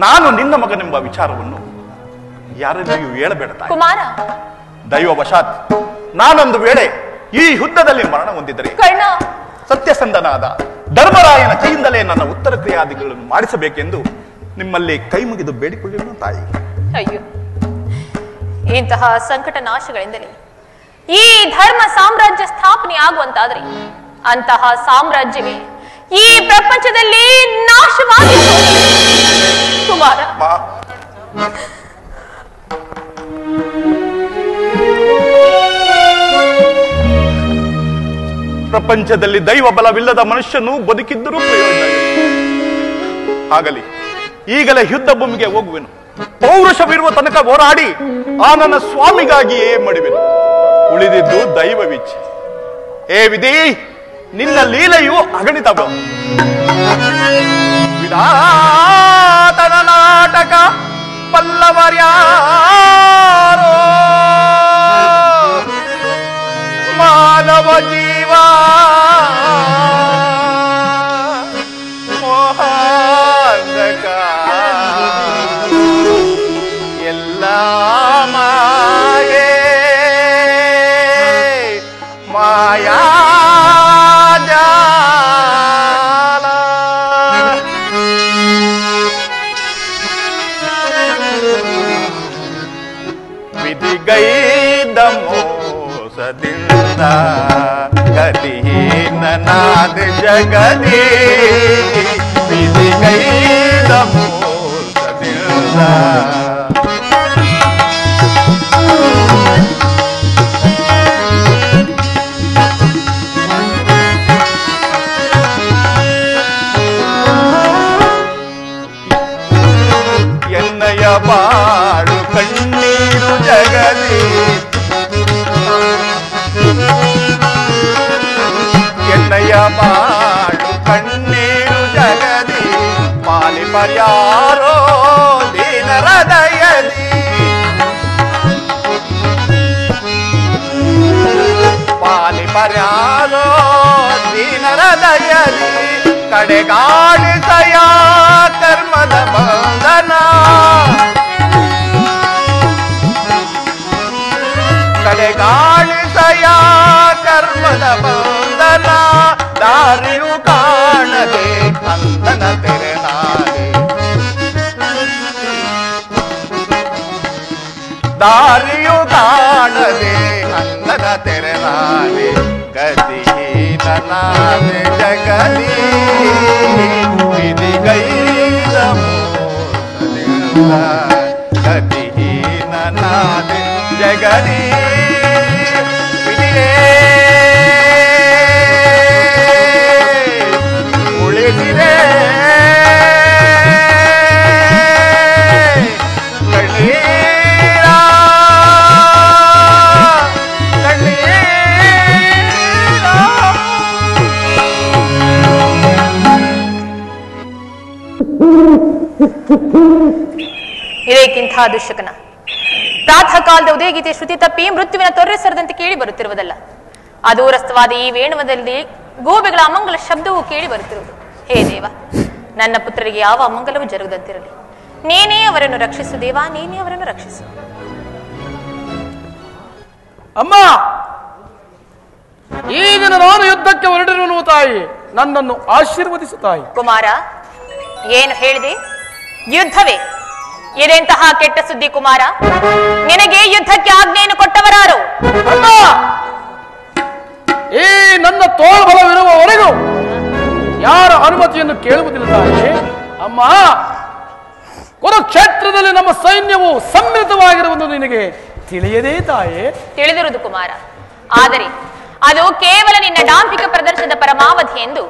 ನಾನು ನಿನ್ನ ಮಗನೆಂಬ ವಿಚಾರವನ್ನು ಯಾರಲ್ಲಿಯೂ ಹೇಳಬೇಡ ತಾಯಿ. ಕುಮಾರ, ದೈವವಶಾತ್ ನಾನೊಂದು ವೇಳೆ ಈ ಯುದ್ಧದಲ್ಲಿ ಮರಣ ಹೊಂದಿದರೆ ಕರ್ಣ, ಸತ್ಯಸಂಧನಾದ ಧರ್ಮರಾಯನ ಕೈಯಿಂದಲೇ ನನ್ನ ಉತ್ತರ ಕ್ರಿಯಾದಿಗಳನ್ನು ಮಾಡಿಸಬೇಕೆಂದು ನಿಮ್ಮಲ್ಲಿ ಕೈ ಮುಗಿದು ಬೇಡಿಕೊಳ್ಳುವ ತಾಯಿ. ಅಯ್ಯೋ, ಇಂತಹ ಸಂಕಟ ನಾಶಗಳಿಂದಲೇ ಈ ಧರ್ಮ ಸಾಮ್ರಾಜ್ಯ ಸ್ಥಾಪನೆ ಆಗುವಂತಾದ್ರೆ ಅಂತಹ ಸಾಮ್ರಾಜ್ಯವೇ ಈ ಪ್ರಪಂಚದಲ್ಲಿ ನಾಶವಾಗಿ ಕುಮಾರ. ಪ್ರಪಂಚದಲ್ಲಿ ದೈವ ಬಲವಿಲ್ಲದ ಮನುಷ್ಯನು ಬದುಕಿದ್ದರೂ ಪ್ರಯೋಜನ ಆಗಲಿ. ಈಗಲೇ ಯುದ್ಧ ಭೂಮಿಗೆ ಹೋಗುವೆನು. ಪೌರುಷವಿರುವ ತನಕ ಹೋರಾಡಿ ಆ ನನ್ನ ಸ್ವಾಮಿಗಾಗಿಯೇ ಮಡಿವೆನು. ಉಳಿದಿದ್ದು ದೈವವಿಚ್ಛೆ. ಏ ವಿಧಿ, ನಿನ್ನ ಲೀಲೆಯು ಅಗಣಿತ. ವಿಧಾತನ ನಾಟಕ ಪಲ್ಲವರ್ಯಾರೋ ಮಾನವ ಜೀವ ಮೋಹಕ ಎಲ್ಲ ಮಾಯೆ ಮಾಯಾ ಜಾಲ. ವಿಧಿಗೈದ ಮೋಸದಿಂದ ಗತಿಹೀನನಾದ ಜಗದಿ. ವಿಧಿಗೈದ ಮೋಸದಿಂದ ಎನ್ನಯ ಬಾಳು ಕಣ್ಣೀರು ಜಗದಿ. ಎನ್ನಯ ಬಾಳು ಕಣ್ಣೀರು ಜಗದಿ. ಪಾಲಿ ಪರ್ಯಾರೋ ದೀನ ಹೃದಯದಿ. ಪಾಲಿ ಪರ್ಯಾರೋ ದೀನ ಹೃದಯದಿ. ಕಡೆಗಾಡಿಸಯ ಕರ್ಮದ ಬಂಧನ. ಕಡೆಗಾಡಿಸಯ ಕರ್ಮದ ಬಂಧನ. ದಾರಿಯು ಕಾಣದೆ ಅಂದನ ತೆರೆನಾದೆ. ದಾರಿಯು ಕಾಣದೆ ಅಂದನ ತೆರೆನಾದೆ. ಗತಿಹೀನನಾದೆ ಜಗದಿ. ವಿಧಿಗೈದ ಮೋಸದಿಂದ ಗತಿಹೀನನಾದೆ ಜಗದಿ. ವಿಧಿಯೇ ಉಳಿಸಿದೆ ಕಣ್ಣೀರ ಕಣ್ಣೀರ. ಇದಕ್ಕಿಂತ ದುಶ್ಶಕನ ಪ್ರಾತಃ ಕಾಲದ ಉದಯಗೀತೆ ಶ್ರುತಿ ತಪ್ಪಿ ಮೃತ್ಯುವಿನ ತೊರ್ರೆಸರದಂತೆ ಕೇಳಿ ಬರುತ್ತಿರುವುದಲ್ಲ. ಅದೂರಸ್ಥವಾದ ಈ ವೇಣುವದಲ್ಲಿ ಗೋಬೆಗಳ ಅಮಂಗಲ ಶಬ್ದವೂ ಕೇಳಿ ಬರುತ್ತಿರುವುದು. ಹೇ ದೇವ, ನನ್ನ ಪುತ್ರರಿಗೆ ಯಾವ ಅಮಂಗಲವೂ ಜರುಗದಂತಿರಲಿ. ನೀನೇ ಅವರನ್ನು ರಕ್ಷಿಸು ದೇವ, ನೀನೇ ಅವರನ್ನು ರಕ್ಷಿಸು. ಅಮ್ಮ, ಈ ದಿನ ನಾನು ಯುದ್ಧಕ್ಕೆ ಹೊರಟಿರುವನು ತಾಯಿ. ನನ್ನನ್ನು ಆಶೀರ್ವದಿಸು ತಾಯಿ. ಕುಮಾರ, ಏನು ಹೇಳಿದೆ? ಯುದ್ಧವೇ? ಇದೆಂತಹ ಕೆಟ್ಟ ಸುದ್ದಿ ಕುಮಾರ. ನಿನಗೆ ಯುದ್ಧಕ್ಕೆ ಆಜ್ಞೆಯನ್ನು ಕೊಟ್ಟವರಾರು? ಅಮ್ಮ, ಈ ನನ್ನ ತೋಳ್ಬಲವಿರುವವರೆಗೂ ಯಾರ ಅನುಮತಿಯನ್ನು ಕೇಳುವುದಿಲ್ಲ ತಾಯಿ. ಅಮ್ಮ, ಕುರುಕ್ಷೇತ್ರದಲ್ಲಿ ನಮ್ಮ ಸೈನ್ಯವು ಸಮ್ಮಿಳಿತವಾಗಿರುವುದು ನಿನಗೆ ತಿಳಿಯದೇ ತಾಯಿ? ತಿಳಿದಿರುವುದು ಕುಮಾರ. ಆದರೆ ಅದು ಕೇವಲ ನಿನ್ನ ಡಾಂಭಿಕ ಪ್ರದರ್ಶನದ ಪರಮಾವಧಿ ಎಂದು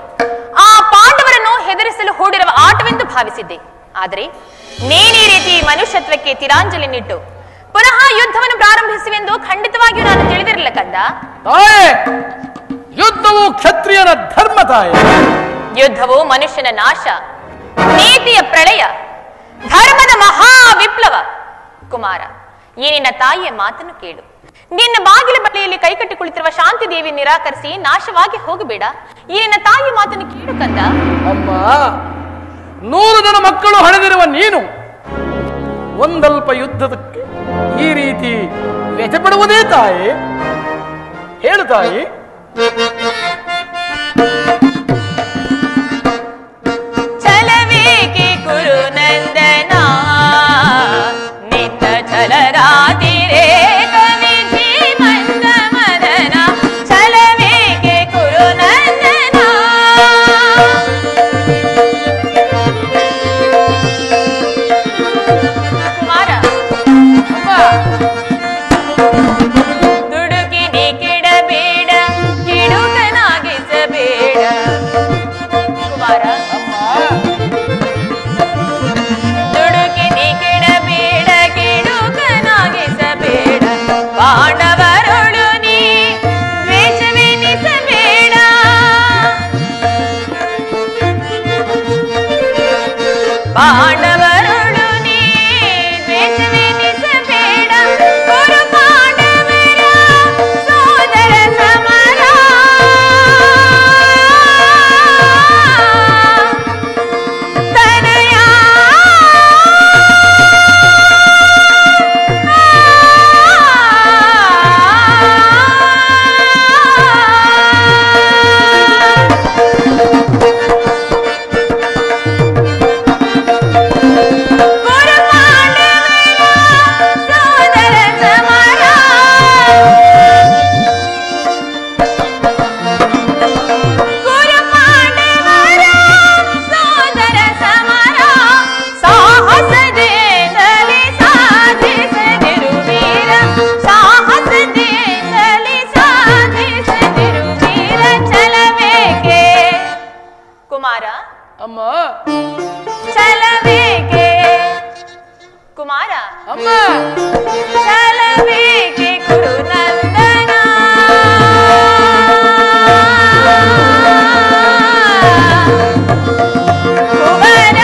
ಆ ಪಾಂಡವರನ್ನು ಹೆದರಿಸಲು ಹೂಡಿರುವ ಆಟವೆಂದು ಭಾವಿಸಿದ್ದೆ. ಆದರೆ ನೀನೇ ರೀತಿ ಮನುಷ್ಯತ್ವಕ್ಕೆ ತಿರಾಂಜಲಿನಿಟ್ಟು ಪುನಃ ಯುದ್ಧವನ್ನು ಪ್ರಾರಂಭಿಸುವೆಂದು ಖಂಡಿತವಾಗಿಯೂ ನಾನು ತಿಳಿದಿರಲಿಲ್ಲ ಕಂದ. ತಾಯೇ, ಯುದ್ಧವು ಕ್ಷತ್ರಿಯನ ಧರ್ಮ ತಾಯಿ. ಯುದ್ಧವು ಮನುಷ್ಯನ ನಾಶ, ನೀತಿಯ ಪ್ರಳಯ, ಧರ್ಮದ ಮಹಾ ವಿಪ್ಲವ. ಕುಮಾರ, ಈ ನಿನ್ನ ತಾಯಿಯ ಮಾತನ್ನು ಕೇಳು. ನಿನ್ನ ಬಾಗಿಲ ಬಳಿಯಲ್ಲಿ ಕೈಕಟ್ಟಿ ಕುಳಿತಿರುವ ಶಾಂತಿ ದೇವಿ ನಿರಾಕರಿಸಿ ನಾಶವಾಗಿ ಹೋಗಬೇಡ. ಈ ನಿನ್ನ ತಾಯಿ ಮಾತನ್ನು ಕೇಳು ಕಂದ. ಅಮ್ಮ, 100 ಜನ ಮಕ್ಕಳು ಹಣದಿರುವ ನೀನು ಒಂದಲ್ಪ ಯುದ್ಧದಕ್ಕೆ ಈ ರೀತಿ ವ್ಯಥೆ ಪಡುವುದೇ ತಾಯಿ? ಹೇಳು ತಾಯಿ. ಛಲವೇಕೆ ಕುರು ನಂದನ, ನಿನ್ನ ಛಲರಾತಿರೇ ಕವಿಧಿ ಮಂದ ಮದನ. ಛಲವೇಕೆ ಕುರು ನಂದನ. ಕುಮಾರ, ದುಡುಕಿ ನೀ ಕೆಡಬೇಡ, ಕಿಡುಕನಾಗಿಸಬೇಡ. ಕುಮಾರ, ದುಡುಕಿ ನೀ ಕೆಡಬೇಡ, ಕಿಡುಕನಾಗಿಸಬೇಡ. ಪಾಂಡವರೊಳು ನೀ ದ್ವೇಷವೆನಿಸಬೇಡ. ಪಾಂಡವರೊಳು ನೀ ದ್ವೇಷವೆನಿಸಬೇಡ. ಗುರು ಪಾಂಡವರ ಸೋದರ ಸಮರ. ತನಯ ಗುರು ಪಾಂಡವರ ಸೋದರ ಸಮರ. ಗುರು ಪಾಂಡವರ ಸೋದರ ಸಮರ. ಸಾಹಸದಿಂದಲೇ ಸಾಧಿಸದಿರು ವೀರ. ಸಾಹಸದಿಂದಲೇ ಸಾಧಿಸದಿರು ವೀರ. ಛಲವೇಕೆ ಕುಮಾರ. ಅಮ್ಮ, ಛಲವೇಕೆ ಕುಮಾರ. ಅಮ್ಮ, ಛಲವೇಕೆ ಕುರು ನಂದನ. ಕುವರ,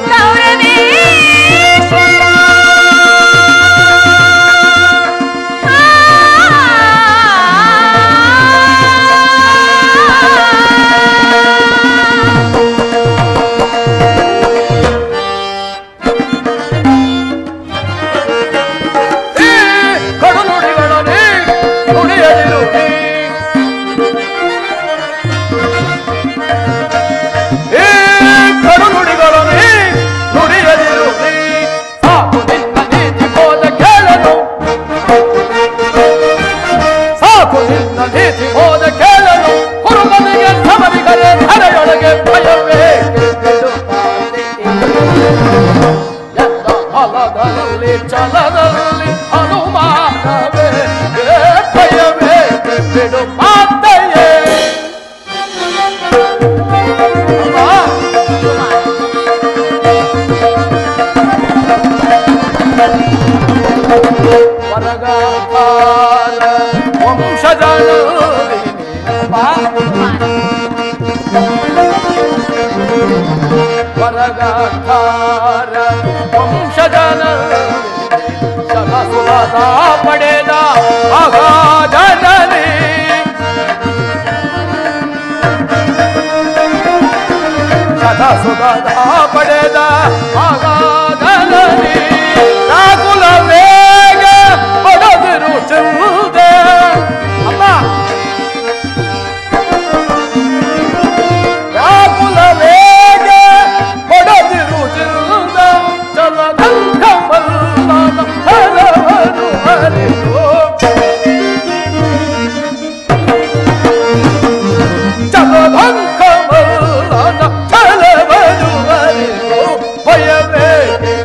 ಕೌರವೇಶ್ವರ. ಈ ಕಡುನುಡಿಗಳನ್ನೇ ನುಡಿಯದಿರು ನೀ. ಈ ಕಡುನುಡಿಗಳನ್ನೇ ನುಡಿಯದಿರು ನೀ. ಸಾಕು ನಿನ್ನ ನೀತಿ ಬೋಧ ಕೇಳಲು. ಸಾಕು ನಿನ್ನ ನೀತಿ ಬೋಧ ಕೇಳಲು. ಕುರುಬನಿಗೆ ಸಮರಿಗರೆ ಧರೆಯೊಳಗೆ ಭಯವೇ ಬಿಡು ಪಾಲಿ. ಎಲ್ಲ ಫಲದಲ್ಲಿ ಛಲದಲ್ಲಿ ಅನುಮಾನವೇ ಭಯವೇ ಬಿಡು ಮಾತೆಯೇ. ವರಗಾಕಾರ ವಂಶಜನೋರಿ ವರಗಾಕಾರ ವಂಶಜನ ಸಲಸುಲದ ಪಡೆದ ಅಗಾಧನನಿ. ಸದಸುಲದ ಪಡೆದ ಅಗಾಧನನಿ. ರಾಗುಲ ವೇಗ ಪಡೆದಿರು ಚಂದೆ. ಅಮ್ಮ, ರಾಗುಲ ವೇಗ ಪಡೆದಿರು ಚಂದ. ಚಲದಂಗ ಮಲ್ಲನ ಹರವನು ಹರಿದು. ಚಲದಂಗ ಮಲ್ಲನ ಹರವನು ಹರಿದು. ಭಯಬೇಕೆ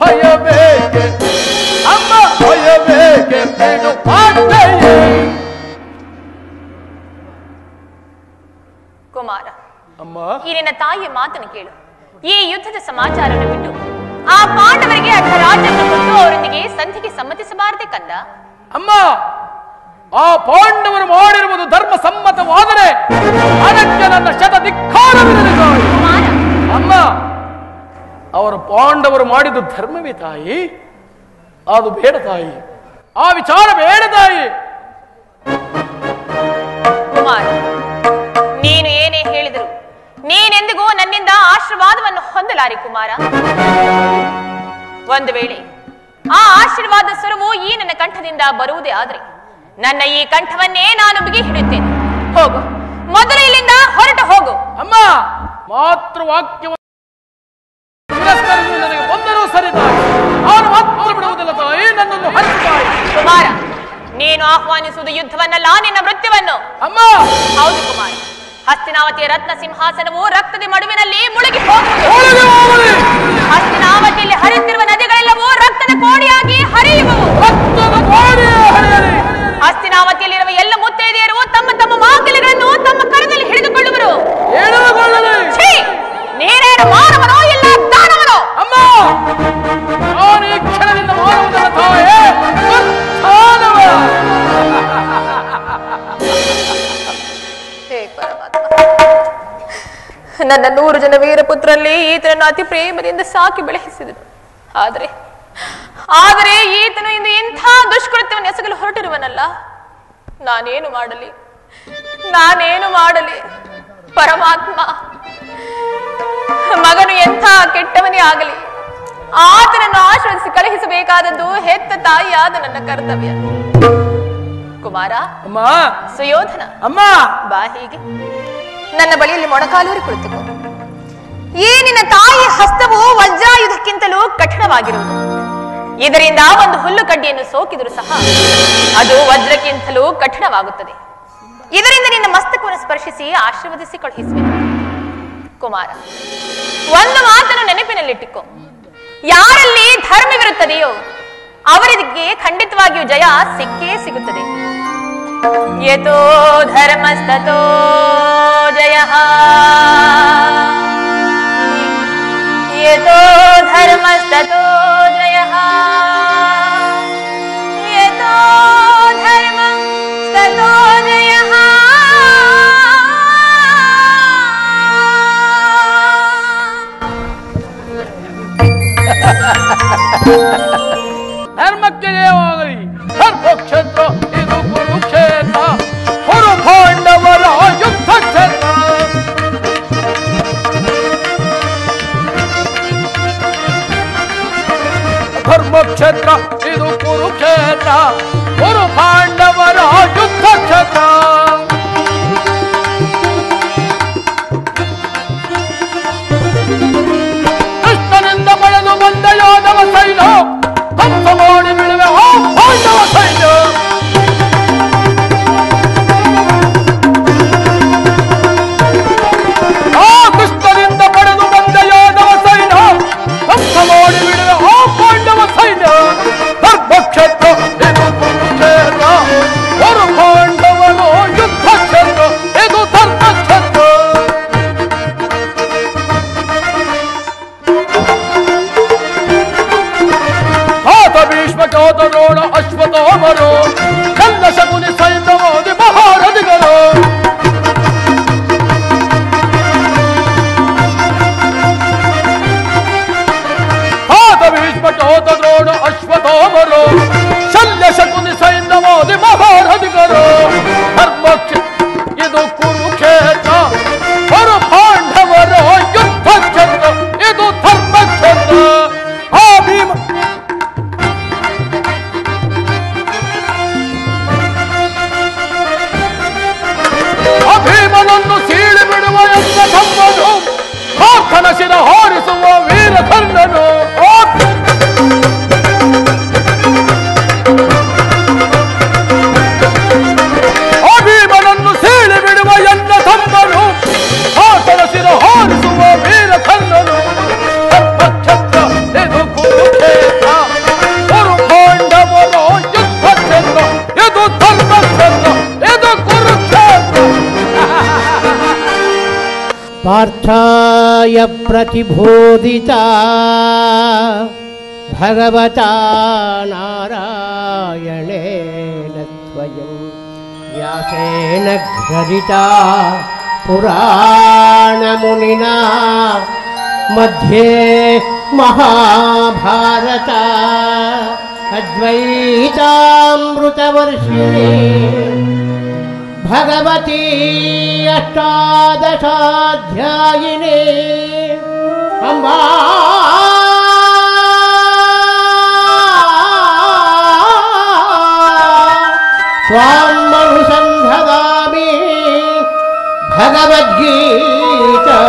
ಭಯಬೇಕೆ ಅಮ್ಮ, ಭಯಬೇಕೆ ಬಿಡು ಮಾತೆಯೇ. ಕುಮಾರ, ಅಮ್ಮ, ಈ ನಿನ್ನ ತಾಯಿಯ ಮಾತನ್ನು ಕೇಳು. ಈ ಯುದ್ಧದ ಸಮಾಚಾರವನ್ನು ಬಿಟ್ಟು ಆ ಪಾಂಡವರಿಗೆ ಅರ್ಧ ರಾಜ್ಯವನ್ನು ಕೊಟ್ಟು ಅವರೊಂದಿಗೆ ಸಂಧಿಗೆ ಸಮ್ಮತಿಸಬಾರದೆ ಕಂದ. ಅಮ್ಮ, ಆ ಪಾಂಡವರು ಮಾಡಿರುವುದು ಧರ್ಮ ಸಮ್ಮತವಾದರೆ ಅದಕ್ಕೆ ನನ್ನ ಶತ ಧಿಕ್ಕಾರವಿರಲಿ ತಾಯಿ. ಅಮ್ಮ, ಅವರು ಪಾಂಡವರು ಮಾಡಿದ್ದು ಧರ್ಮವೇ ತಾಯಿ? ಅದು ಬೇಡ ತಾಯಿ, ಆ ವಿಚಾರ ಬೇಡ ತಾಯಿ. ಕುಮಾರ, ನೀನು ಏನೇ ಹೇಳಿದರು ನೀನೆಂದಿಗೂ ನನ್ನಿಂದ ಆಶೀರ್ವಾದವನ್ನು ಹೊಂದಲಾರಿ ಕುಮಾರ. ಒಂದು ವೇಳೆ ಆ ಆಶೀರ್ವಾದ ಸ್ವರವು ಈ ನನ್ನ ಕಂಠದಿಂದ ಬರುವುದೇ ಆದ್ರೆ ನನ್ನ ಈ ಕಂಠವನ್ನೇ ನಾನು ಬಿಗಿ ಹಿಡಿಯುತ್ತೇನೆ. ಹೋಗು, ಮೊದಲು ಇಲ್ಲಿಂದ ಹೊರಟು ಹೋಗು. ಅಮ್ಮ, ಮಾತೃವಾಕ್ಯವನ್ನು ನನಗೆ ಬಂದರೂ ಸರಿ ತಾಯಿ, ನಾನು ಮಾತ್ರ ಬಿಡುವುದಿಲ್ಲ ತಾಯಿ, ನನ್ನನ್ನು ಹರಿಸು ತಾಯಿ. ಕುಮಾರ, ನೀನು ಆಹ್ವಾನಿಸುವುದು ಯುದ್ಧವನ್ನಲ್ಲ, ನಿನ್ನ ಮೃತ್ಯುವನ್ನು. ಅಮ್ಮ, ಹೌದು ಕುಮಾರ, ಹಸ್ತಿನಾವತಿಯ ರತ್ನ ಸಿಂಹಾಸನವು ರಕ್ತದ ಮಡುವಿನಲ್ಲಿ ಮುಳುಗಿ ಹೋಗುವುದು. ಹಸ್ತಿನಾವತಿಯಲ್ಲಿ ಹರಿಯುತ್ತಿರುವ ನದಿಗಳೆಲ್ಲವೂ ರಕ್ತದ ಕೋಡಿಯಾಗಿ ಹರಿಯುವವು. ಹಸ್ತಿನಾವತಿಯಲ್ಲಿರುವ ಎಲ್ಲ ಮುತ್ತೈದೆಯರು ತಮ್ಮ ತಮ್ಮ ಮಾಂಗಲ್ಯಗಳನ್ನು ತಮ್ಮ ಕರದಲ್ಲಿ ಹಿಡಿದುಕೊಳ್ಳುವರು. ನೀನೇನು ಮಾನವನೋ ಇಲ್ಲ ದಾನವನೋ? ಅಮ್ಮ, ನಾನು ಈ ಕ್ಷಣದಿಂದ ಮಾನವನ ತಾಯೇ, ನನ್ನ 100 ಜನ ವೀರಪುತ್ರರಲ್ಲಿ ಈತನನ್ನು ಅತಿ ಪ್ರೇಮದಿಂದ ಸಾಕಿ ಬೆಳೆಸಿದನು. ಆದರೆ ಈತನು ಇಂದು ಇಂಥ ದುಷ್ಕೃತ್ಯವನ್ನು ಎಸಗಲು ಹೊರಟಿರುವನಲ್ಲ. ನಾನೇನು ಮಾಡಲಿ ಪರಮಾತ್ಮ? ಮಗನು ಎಂಥ ಕೆಟ್ಟವನೇ ಆಗಲಿ ಆತನನ್ನು ಆಶ್ರಯಿಸಿ ಕಳುಹಿಸಬೇಕಾದದ್ದು ಹೆತ್ತ ತಾಯಿಯಾದ ನನ್ನ ಕರ್ತವ್ಯ. ಕುಮಾರ, ಅಮ್ಮ, ಸುಯೋಧನ, ಅಮ್ಮ, ಬಾ ಹೀಗೆ ನನ್ನ ಬಳಿಯಲ್ಲಿ ಮೊಣಕಾಲೂರಿ ಕುಳಿತುಕೋ. ಈ ನಿನ್ನ ತಾಯಿ ಹಸ್ತವು ವಜ್ರಾಯುಧಕ್ಕಿಂತಲೂ ಕಠಿಣವಾಗಿರುವುದು. ಇದರಿಂದ ಒಂದು ಹುಲ್ಲು ಕಡ್ಡಿಯನ್ನು ಸೋಕಿದರೂ ಸಹ ಅದು ವಜ್ರಕ್ಕಿಂತಲೂ ಕಠಿಣವಾಗುತ್ತದೆ. ಇದರಿಂದ ನಿನ್ನ ಮಸ್ತಕವನ್ನು ಸ್ಪರ್ಶಿಸಿ ಆಶೀರ್ವದಿಸಿ ಕಳುಹಿಸುವೆ. ಕುಮಾರ, ಒಂದು ಮಾತನ್ನು ನೆನಪಿನಲ್ಲಿಟ್ಟಿಕೋ. ಯಾರಲ್ಲಿ ಧರ್ಮವಿರುತ್ತದೆಯೋ ಅವರಿಗೆ ಖಂಡಿತವಾಗಿಯೂ ಜಯ ಸಿಕ್ಕೇ ಸಿಗುತ್ತದೆ. ಯತೋ ಧರ್ಮಸ್ತತೋ ಜಯಃ, ಯತೋ ಧರ್ಮಸ್ತತೋ ಜಯಃ, ಯತೋ ಧರ್ಮಸ್ತತೋ ಜಯಃ. ಧರ್ಮಕ್ಕೆ ಜಯವಾಗಲಿ. ಧರ್ಮಕ್ಷೇತ್ರ ಇದು ಕುರುಕ್ಷೇತ್ರ, ಕುರು ಪಾಂಡವರ ಯುದ್ಧ ಕ್ಷೇತ್ರ. ಧರ್ಮಕ್ಷೇತ್ರ ಇದು ಕುರುಕ್ಷೇತ್ರ, ಕುರು ಪಾಂಡವರ ಯುದ್ಧ ಕ್ಷೇತ್ರ. ಕೃಷ್ಣನಿಂದ ಪಡೆದು ಬಂದ ಯಾದವ ಸೈನ್ಯ ಧ್ವಂಸ ಮಾಡಿ ಬಿಡುವೆ ಆ ಪಾಂಡವ ಸೈನ್ಯ. ಆ ಕೃಷ್ಣನಿಂದ ಪಡೆದು ಬಂದ ಯಾದವ ಸೈನ್ಯ ಧ್ವಂಸ ಮಾಡಿ ಬಿಡುವೆ ಆ ಪಾಂಡವ ಸೈನ್ಯ. ಧರ್ಮಕ್ಷೇತ್ರ ಇದು ಕುರುಕ್ಷೇತ್ರ, ಕುರು ಪಾಂಡವರ ಯುದ್ಧ ಕ್ಷೇತ್ರ. ಇದು ಧರ್ಮಕ್ಷೇತ್ರ. ಭೀಷ್ಮ ಚೋತ ದ್ರೋಣ ಅಶ್ವತ್ಥಾಮರು ಎಲ್ಲ ಶಕುನಿ ಸೈನ್ಯವಾದಿ ಮಹಾರಥಿಗಳು. ಭೀಷ್ಮ ಚೋತ ದ್ರೋಣ ಅಶ್ವತ್ಥಾಮರು ಶಲ್ಯ ಶಕುನಿ ಸೈನ್ಯವಾದಿ ಮಹಾರಥಿಗಳು. ಧರ್ಮಕ್ಷೇತ್ರ ಇದು ಕುರುಕ್ಷೇತ್ರ, ಕುರು ಪಾಂಡವರ ಯುದ್ಧ ಕ್ಷೇತ್ರ. ಇದು ಧರ್ಮಕ್ಷೇತ್ರ. ಆ ಭೀಮ ಭೀಮನನ್ನು ಸೀಳಿ ಬಿಡುವ ಎಂಬ ತಮ್ಮನು, ಪಾರ್ಥನ ಶಿರ ಹಾರಿಸುವ ವೀರಕರ್ಣನು. ಭೀಮನನ್ನು ಸೀಳಿ ಬಿಡುವ ಎನ್ನ ತಮ್ಮನು, ಪಾರ್ಥನ ಶಿರ ಹಾರಿಸುವ ವೀರಕರ್ಣನು. ಧರ್ಮಕ್ಷೇತ್ರ ಇದು ಕುರುಕ್ಷೇತ್ರ, ಕುರು ಪಾಂಡವರ ಯುದ್ಧ ಕ್ಷೇತ್ರ. ಇದು ಧರ್ಮಕ್ಷೇತ್ರ. ಇದು ಕುರುಕ್ಷೇತ್ರ. ಪಾರ್ಥಾಯ ಪ್ರತಿಬೋಧಿತಾ ಭಗವತಾ ನಾರಾಯಣೇನ ಸ್ವಯಂ व्यासेन घ्रजिता पुराणमुनिना मध्ये महाभारत अद्वैतामृतवर्षिणी भगवती अष्टादशाध्यायिनी अम्बा स्वामनुसन्धवामि भगवद्गीता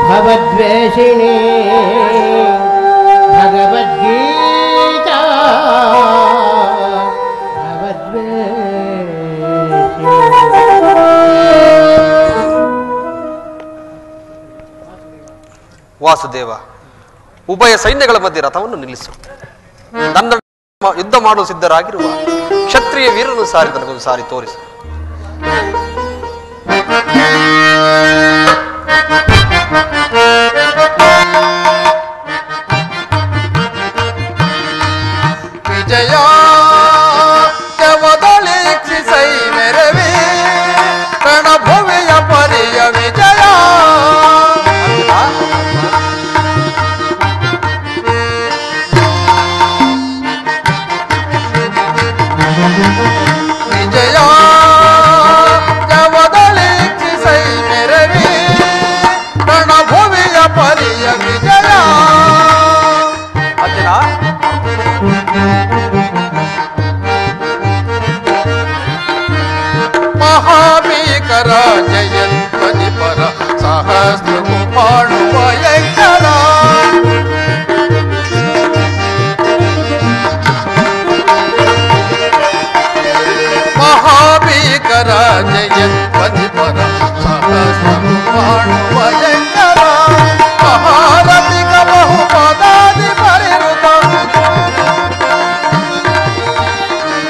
भवद्वेषिणी भगवद्गीता ವಾಸುದೇವ, ಉಭಯ ಸೈನ್ಯಗಳ ಮಧ್ಯೆ ರಥವನ್ನು ನಿಲ್ಲಿಸು. ನನ್ನ ಯುದ್ಧ ಮಾಡಲು ಸಿದ್ಧರಾಗಿರುವ ಕ್ಷತ್ರಿಯ ವೀರನು ಸಾರಿ ನನಗೊಂದು ಸಾರಿ ತೋರಿಸು. ವಿಜಯ ಜವದೊಳಿಕ್ಷಿಸೈ ಮೆರವಿ ರಣಭುವಿಯ ಪರಿಯ ವಿಜಯ. ವಿಜಯ ಜವದೊಳಿಕ್ಷಿಸೈ ಮೆರವಿ ರಣಭುವಿಯ ಪರಿಯ ವಿಜಯ. ಅರ್ಜುನ, ಮಹಾಭೀಕರ ಜಯಧ್ವನಿ ಪರ ಸಹಸ್ರ ಮಾಡುವ ಯಂಕರ. ಮಹಾಭೀಕರ ಜಯಧ್ವನಿ ಪರ ಸಹಸ್ರ ಮಾಡುವ ಯಂಕರ. ಮಹಾರಥಿಕ ಬಹುಪದಾದಿ ಪರಿರುತ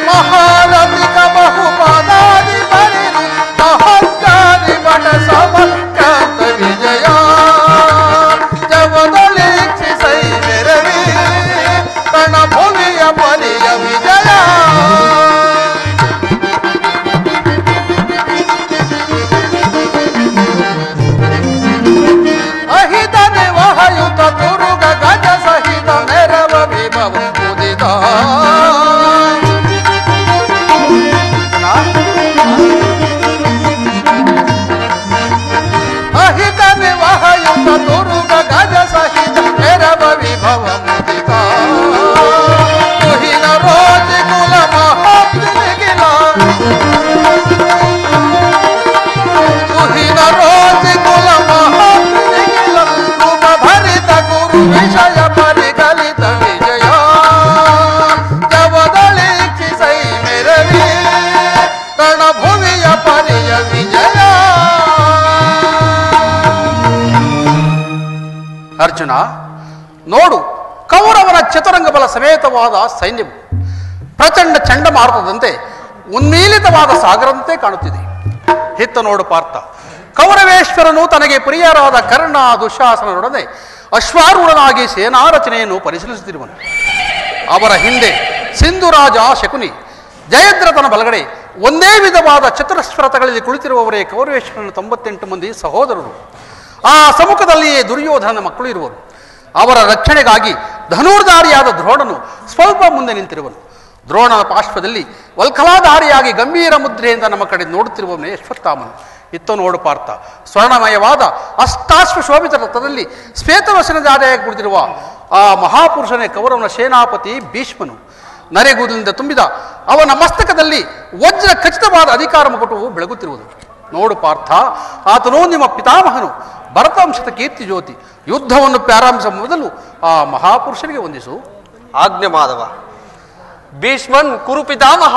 ಮಹಾರಥಿಕ ಬಹುಪದಾದಿ ಪರಿರುತ ಮಹತ್ಕಾರಿ ಬಟ ಸಮಕ್ರಾಂತ ವಿಜಯ. ಜವದೊಳಿಕ್ಷಿಸೈ ಮೆರವಿ ರಣಭುವಿಯ ಪರಿಯ ವಿಜಯ. ಅಹಿತ ನಿವಹಯುತ ತುರುಗ ಗಜ ಸಹಿತ ಮೆರವ ವಿಭವ ಉದಿತ. ಅಹಿತ ವಿವಾಹಯುತ ತುರುಗ ಗಜ ಸಹಿತ ಮೆರವ ವಿಭವ ಮುದಿತ. ತುಹಿನ ರೋಜಿ ಕುಲ ಮಹಾಪ್ತಿಗಿಲ ತುಹಿನ ರೋಜಿ ಕುಲ ಮಹಾಪ್ತಿಗಿಲ ಕುಮ ಭರಿತ ಗುರು ವಿಷಯ ಪರಿಗಲಿತ ವಿಜಯ. ಜವದೊಳಿಕ್ಷಿಸೈ ಮೆರವಿ ರಣಭುವಿಯ ಪರಿಯ ವಿಜಯ. ಅರ್ಜುನ, ನೋಡು, ಕೌರವನ ಚತುರಂಗ ಬಲ ಸಮೇತವಾದ ಸೈನ್ಯವು ಪ್ರಚಂಡ ಚಂಡಮಾರುತದಂತೆ ಉನ್ಮೀಲಿತವಾದ ಸಾಗರಂತೆ ಕಾಣುತ್ತಿದೆ. ಹಿತ್ತ ನೋಡು ಪಾರ್ಥ, ಕೌರವೇಶ್ವರನು ತನಗೆ ಪ್ರಿಯರಾದ ಕರ್ಣ ದುಶಾಸನರೊಡನೆ ಅಶ್ವಾರೂಢನಾಗಿ ಸೇನಾ ರಚನೆಯನ್ನು ಪರಿಶೀಲಿಸುತ್ತಿರುವನು. ಅವರ ಹಿಂದೆ ಸಿಂಧುರಾಜ ಶಕುನಿ, ಜಯದ್ರಥನ ಬಲಗಡೆ ಒಂದೇ ವಿಧವಾದ ಚತುರಶ್ವರಥಗಳಲ್ಲಿ ಕುಳಿತಿರುವವರೇ ಕೌರವೇಶ್ವರನ 98 ಮಂದಿ ಸಹೋದರರು. ಆ ಸಮ್ಮುಖದಲ್ಲಿಯೇ ದುರ್ಯೋಧನನ ಮಕ್ಕಳು ಇರುವರು. ಅವರ ರಕ್ಷಣೆಗಾಗಿ ಧನುರ್ಧಾರಿಯಾದ ದ್ರೋಣನು ಸ್ವಲ್ಪ ಮುಂದೆ ನಿಂತಿರುವನು. ದ್ರೋಣನ ಪಾರ್ಶ್ವದಲ್ಲಿ ವಲ್ಕಲಾಧಾರಿಯಾಗಿ ಗಂಭೀರ ಮುದ್ರೆಯಿಂದ ನಮ್ಮ ಕಡೆ ನೋಡುತ್ತಿರುವವನೇ ಅಶ್ವತ್ಥಾಮನು. ಇತ್ತ ನೋಡು ಪಾರ್ಥ, ಸ್ವರ್ಣಮಯವಾದ ಅಷ್ಟಾಶ್ವ ಶೋಭಿತ ರಥದಲ್ಲಿ ಶ್ವೇತವಸನಧಾರಿಯಾಗಿ ಕುಳಿತಿರುವ ಆ ಮಹಾಪುರುಷನೇ ಕೌರವನ ಸೇನಾಪತಿ ಭೀಷ್ಮನು. ನರೆಗೂದಲಿಂದ ತುಂಬಿದ ಅವನ ಮಸ್ತಕದಲ್ಲಿ ವಜ್ರ ಖಚಿತವಾದ ಅಧಿಕಾರ ಮುಕುಟವು ಬೆಳಗುತ್ತಿರುವುದು. ನೋಡು ಪಾರ್ಥ, ಆತನು ನಿಮ್ಮ ಪಿತಾಮಹನು, ಭರತವಂಶದ ಕೀರ್ತಿ ಜ್ಯೋತಿ. ಯುದ್ಧವನ್ನು ಪ್ರಾರಂಭಿಸುವ ಮೊದಲು ಆ ಮಹಾಪುರುಷನಿಗೆ ವಂದಿಸು. ಆಜ್ಞೆ ಮಾಧವ. ಭೀಷ್ಮನ್ ಕುರು ಪಿತಾಮಹ,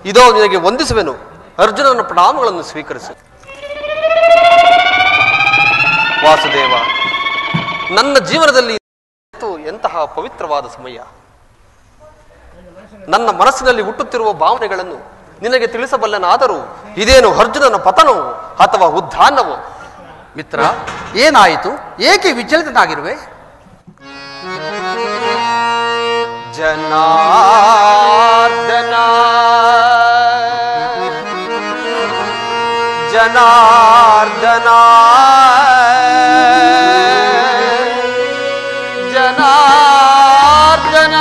ಇದೋ ನಿನಗೆ ವಂದಿಸುವೆನು. ಅರ್ಜುನನ ಪ್ರಣಾಮಗಳನ್ನು ಸ್ವೀಕರಿಸು. ವಾಸುದೇವ, ನನ್ನ ಜೀವನದಲ್ಲಿ ಎಂತಹ ಪವಿತ್ರವಾದ ಸಮಯ. ನನ್ನ ಮನಸ್ಸಿನಲ್ಲಿ ಹುಟ್ಟುತ್ತಿರುವ ಭಾವನೆಗಳನ್ನು ನಿನಗೆ ತಿಳಿಸಬಲ್ಲನಾದರೂ ಇದೇನು ಅರ್ಜುನನ ಪತನವೋ ಅಥವಾ ಉದ್ಧಾನವೋ? ಮಿತ್ರ, ಏನಾಯಿತು? ಏಕೆ ವಿಚಲಿತನಾಗಿರುವೆ? ಜನಾರ್ದನ ಜನಾರ್ದನ ಜನಾರ್ದನ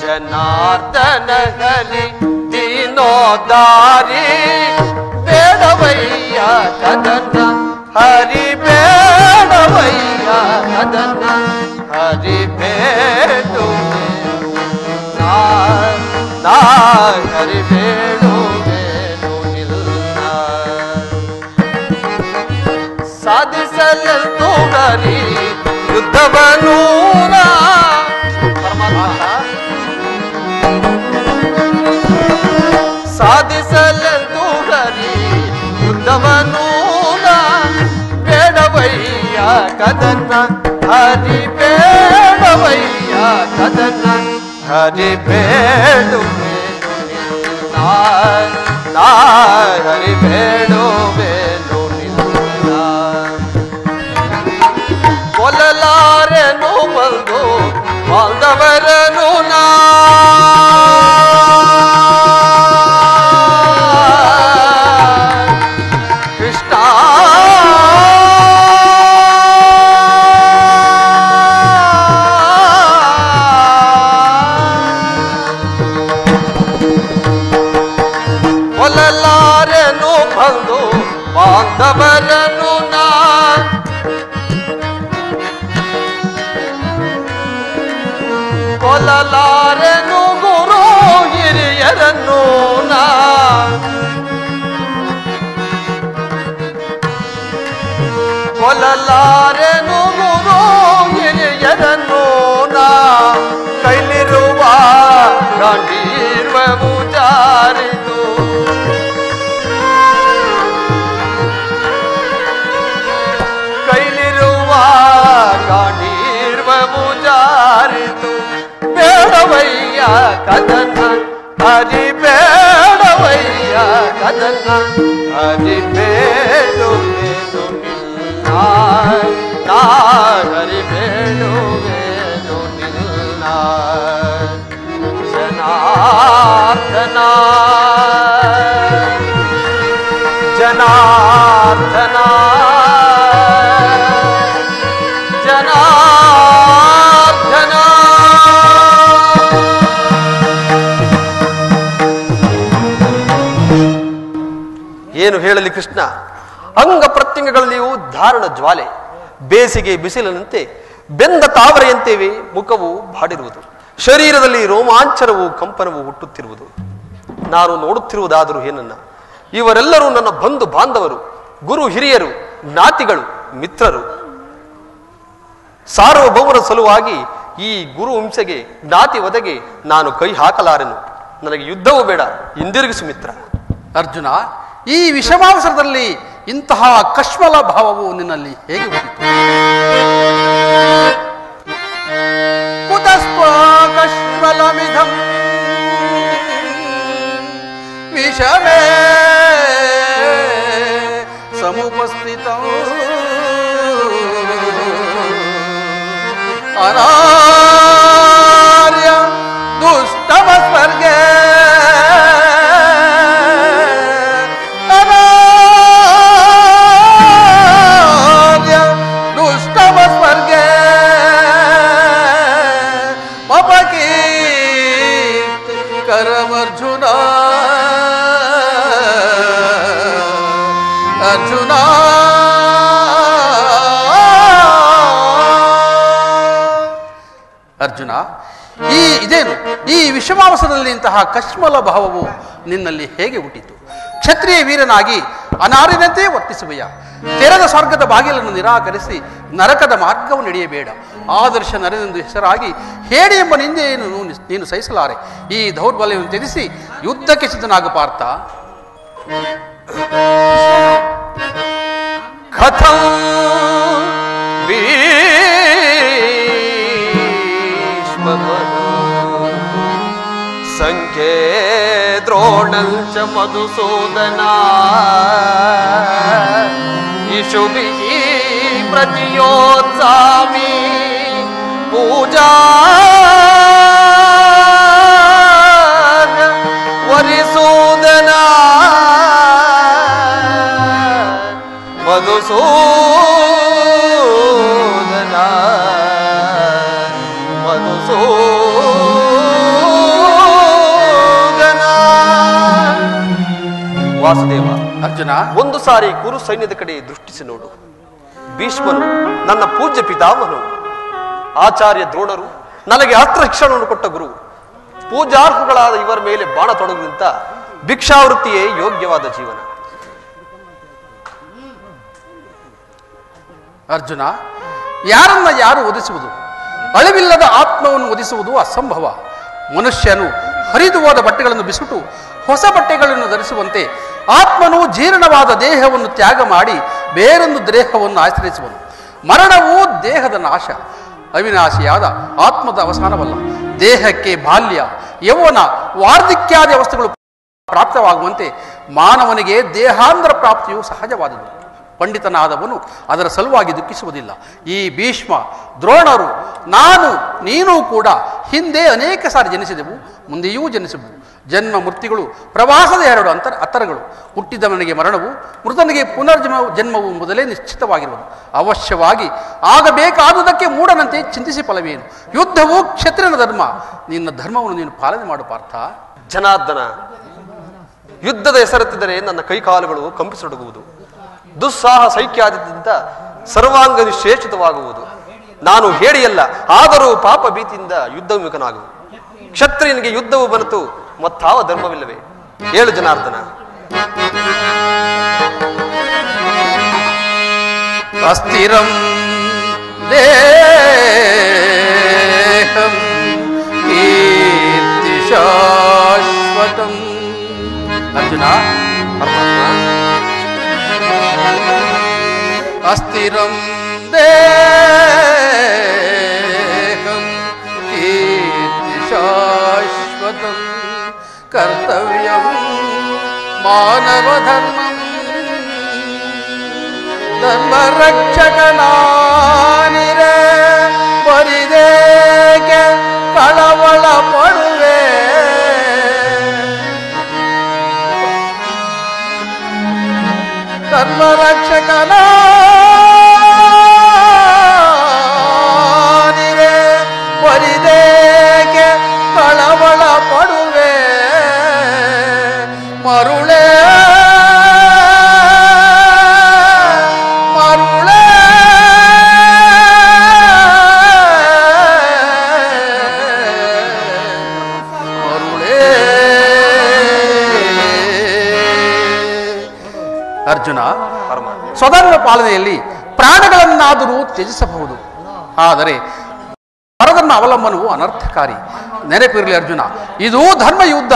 ಜನಾರ್ದನ ಹರಿ ದೀನೋದಾರಿ ಬೇಡವಯ್ಯ ಕದನ ಹರಿ ಬೇಡವಯ್ಯ ಕದನ ಹರಿ ಬೇಡುವೆ ನಾ ಹರಿ ಬೇಡುವೆನು ನಿಲ್ಲ ಸಾಧಿಸಲೆಂದು ಹರಿ ಯುದ್ಧವನು ಸಾಧಿಸಲೆಂದು ಹರಿ ಯುದ್ಧವನು ಬೇಡವಯ್ಯ ಕದನ ಹರಿ ಬೇಡವಯ್ಯ ಕದನ ಹರಿ ಬೇಡುವೆನು ನಾ ಹರಿ ಬೇಡುವೆನು ನಿಲ್ಲ ಕೊಲ್ಲಲಾರೆನು ಬಂದು ಬಾಂಧವರನು ನಾ ಕೃಷ್ಣ ಕೊಲ್ಲಲಾರೆನು ಬಂದು ಬಾಂಧವರನು ನಾ ಕೊಲ್ಲಲಾರೆನು ಗುರು ಹಿರಿಯರನ್ನು ನಾ ಕೊಲ್ಲಲಾರೆನು ಗುರು ಹಿರಿಯರನ್ನು ನಾ ಕೈಲಿರುವ ಗಾಂಧೀರ್ವವು ಜಾರಿತು ಕೈಲಿರುವ ಗಾಂಧೀರ್ವವು ಜಾರಿತು ಬೇಡವಯ್ಯ ಕದನ ಹರಿ ಬೇಡವಯ್ಯ ಕದನ ಹರಿ ಬೇಡುವೆನು ನಿಲ್ಲ ನಾ ಹರಿ ಬೇಡುವೆನು ನಿಲ್ಲ ಜನಾರ್ದನ ಜನಾರ್ದನ ಜನಾರ್ದನ ಏನು ಹೇಳಲಿ ಕೃಷ್ಣ ಅಂಗ ಪ್ರತ್ಯಂಗಗಳಲ್ಲಿಯೂ ಧಾರಣ ಜ್ವಾಲೆ ಬೇಸಿಗೆ ಬಿಸಿಲಿನಂತೆ ಬೆಂದ ತಾವರೆಯಂತೆಯೇ ಮುಖವು ಬಾಡಿರುವುದು ಶರೀರದಲ್ಲಿ ರೋಮಾಂಚನವು ಕಂಪನವು ಹುಟ್ಟುತ್ತಿರುವುದು ನಾನು ನೋಡುತ್ತಿರುವುದಾದರೂ ಏನನ್ನ ಇವರೆಲ್ಲರೂ ನನ್ನ ಬಂಧು ಬಾಂಧವರು ಗುರು ಹಿರಿಯರು ಜ್ಞಾತಿಗಳು ಮಿತ್ರರು ಸಾರ್ವಭೌಮರ ಸಲುವಾಗಿ ಈ ಗುರು ಹಿಂಸೆಗೆ ಜ್ಞಾತಿ ವಧೆಗೆ ನಾನು ಕೈ ಹಾಕಲಾರೆನು ನನಗೆ ಯುದ್ಧವೂ ಬೇಡ ಹಿಂದಿರುಗಿಸು ಮಿತ್ರ ಅರ್ಜುನ ಈ ವಿಷಮಾವಸರದಲ್ಲಿ ಇಂತಹ ಕಶ್ಮಲ ಭಾವವು ನಿನ್ನಲ್ಲಿ ಹೇಗೆ ಬಂದಿತು ಕುತಸ್ತ್ವ ಕಶ್ಮಲಮಿಧಂ ವಿಷಮೇ ಸಮುಪಸ್ಥಿತಂ ಅನಾರ್ಯ ದುಷ್ಟಮ ಸ್ವರ್ಗೇ ಅರ್ಜುನ ಅರ್ಜುನ ಅರ್ಜುನ ಇದೇನು ಈ ವಿಷಮಾವಸರದಲ್ಲಿ ಇಂತಹ ಕಶ್ಮಲ ಭಾವವು ನಿನ್ನಲ್ಲಿ ಹೇಗೆ ಹುಟ್ಟಿತು ಕ್ಷತ್ರಿಯ ವೀರನಾಗಿ ಅನಾರಿನಂತೆ ವರ್ತಿಸುವೆಯ ತೆರೆದ ಸ್ವರ್ಗದ ಬಾಗಿಲನ್ನು ನಿರಾಕರಿಸಿ ನರಕದ ಮಾರ್ಗವನ್ನು ನಡೆಯಬೇಡ ಆದರ್ಶ ನರನೆಂದು ಹೆಸರಾಗಿ ಹೇಳಿ ಎಂಬ ನಿಂದೆಯನ್ನು ನೀನು ಸಹಿಸಲಾರೆ ಈ ದೌರ್ಬಲ್ಯವನ್ನು ತ್ಯಜಿಸಿ ಯುದ್ಧಕ್ಕೆ ಸಿದ್ಧನಾಗ ಪಾರ್ಥ ಕಥಂ ಸಂಖ್ಯೆ ದ್ರೋಣಂಚ ಮಧುಸೂದನ ಇಶುಭಿ ಪ್ರತಿಯೋತ್ಸಾಮಿ ಪೂಜಾ ವರಿಸೂದನ ಮಧುಸೂದನ ಮಧುಸೂದನ. ವಾಸುದೇವ, ಅರ್ಜುನ, ಒಂದು ಸಾರಿ ಕುರು ಸೈನ್ಯದ ಕಡೆ ದೃಷ್ಟಿಸಿ ನೋಡು. ಭೀಷ್ಮನು ನನ್ನ ಪೂಜ್ಯ ಪಿತಾಮಹನು, ಆಚಾರ್ಯ ದ್ರೋಣರು ನನಗೆ ಅಸ್ತ್ರ ಶಿಕ್ಷಣವನ್ನು ಕೊಟ್ಟ ಗುರು. ಪೂಜಾರ್ಹಗಳಾದ ಇವರ ಮೇಲೆ ಬಾಣ ತೊಡಗಿದಂತ ಭಿಕ್ಷಾವೃತ್ತಿಯೇ ಯೋಗ್ಯವಾದ ಜೀವನ. ಅರ್ಜುನ, ಯಾರನ್ನ ಯಾರು ಒದಿಸುವುದು? ಅಳಿವಿಲ್ಲದ ಆತ್ಮವನ್ನು ಒದಿಸುವುದು ಅಸಂಭವ. ಮನುಷ್ಯನು ಹರಿದು ಹೋದ ಬಟ್ಟೆಗಳನ್ನು ಬಿಸುಟು ಹೊಸ ಬಟ್ಟೆಗಳನ್ನು ಧರಿಸುವಂತೆ ಆತ್ಮನು ಜೀರ್ಣವಾದ ದೇಹವನ್ನು ತ್ಯಾಗ ಮಾಡಿ ಬೇರೊಂದು ದೇಹವನ್ನು ಆಶ್ರಯಿಸುವನು. ಮರಣವು ದೇಹದ ನಾಶ, ಅವಿನಾಶಿಯಾದ ಆತ್ಮದ ಅವಸಾನವಲ್ಲ. ದೇಹಕ್ಕೆ ಬಾಲ್ಯ, ಯೌವನ, ವಾರ್ಧಕ್ಯಾದಿ ಅವಸ್ಥೆಗಳು ಪ್ರಾಪ್ತವಾಗುವಂತೆ ಮಾನವನಿಗೆ ದೇಹಾಂತರ ಪ್ರಾಪ್ತಿಯು ಸಹಜವಾದುದು. ಪಂಡಿತನಾದವನು ಅದರ ಸಲುವಾಗಿ ದುಃಖಿಸುವುದಿಲ್ಲ. ಈ ಭೀಷ್ಮ, ದ್ರೋಣರು, ನಾನು, ನೀನೂ ಕೂಡ ಹಿಂದೆ ಅನೇಕ ಸಾರಿ ಜನಿಸಿದೆವು, ಮುಂದೆಯೂ ಜನಿಸಬಹುದು. ಜನ್ಮ ಮೃತ್ಯುಗಳು ಪ್ರವಾಸದ ಎರಡು ಅಂತರಗಳು. ಹುಟ್ಟಿದವನಿಗೆ ಮರಣವು, ಮೃತನಿಗೆ ಜನ್ಮವು ಮೊದಲೇ ನಿಶ್ಚಿತವಾಗಿರುವುದು. ಅವಶ್ಯವಾಗಿ ಆಗಬೇಕಾದುದಕ್ಕೆ ಮೂಢನಂತೆ ಚಿಂತಿಸಿ ಫಲವೇನು? ಯುದ್ಧವು ಕ್ಷತ್ರಿಯನ ಧರ್ಮ. ನಿನ್ನ ಧರ್ಮವನ್ನು ನೀನು ಪಾಲನೆ ಮಾಡು ಪಾರ್ಥ. ಜನಾರ್ದನ, ಯುದ್ಧದ ಹೆಸರೆತ್ತಿದರೆ ನನ್ನ ಕೈಕಾಲುಗಳು ಕಂಪಿಸೊಡಗುವುದು. ದುಸ್ಸಾಹ ಸೈಕ್ಯಾದಿಂದ ಸರ್ವಾಂಗ ನಿಶ್ಚೇಷಿತವಾಗುವುದು. ನಾನು ಹೇಳಿಯಲ್ಲ, ಆದರೂ ಪಾಪ ಭೀತಿಯಿಂದ ಯುದ್ಧ ವಿಮುಖನಾಗುವುದು. ಕ್ಷತ್ರಿಯನಿಗೆ ಯುದ್ಧವು ಬನತು ಮತ್ತಾವ ಧರ್ಮವಿಲ್ಲವೇ? ಹೇಳು ಜನಾರ್ದನ. ಅಸ್ಥಿರಂ ದೇಹಂ ಕೀರ್ತಿ ಶಾಶ್ವತಂ. ಅರ್ಜುನ, ಅಸ್ಥಿರಂ ದೇಹಂ ಕೀರ್ತಿ ಶಾಶ್ವತಂ ಕರ್ತವ್ಯಂ ಮಾನವ ಧರ್ಮಂ ಧರ್ಮ ರಕ್ಷಕನಾನಿರೆ ಬರಿದೇಕೆ ಕಳವಳ ಪಡುವೆ ಧರ್ಮ ರಕ್ಷಕನಾನಿರೆ ಬರಿದೇಕೆ ಕಳವಳ ಪಡುವೆ ಮರುಳೇ ಮರುಳೇ ಮರುಳೇ. ಅರ್ಜುನ, ಸ್ವಧರ್ಮ ಪಾಲನೆಯಲ್ಲಿ ಪ್ರಾಣಗಳನ್ನಾದರೂ ತ್ಯಜಿಸಬಹುದು, ಆದರೆ ಪರಧರ್ಮ ಅವಲಂಬನವು ಅನರ್ಥಕಾರಿ. ನೆನಪಿರಲಿ ಅರ್ಜುನ, ಇದು ಧರ್ಮ ಯುದ್ಧ.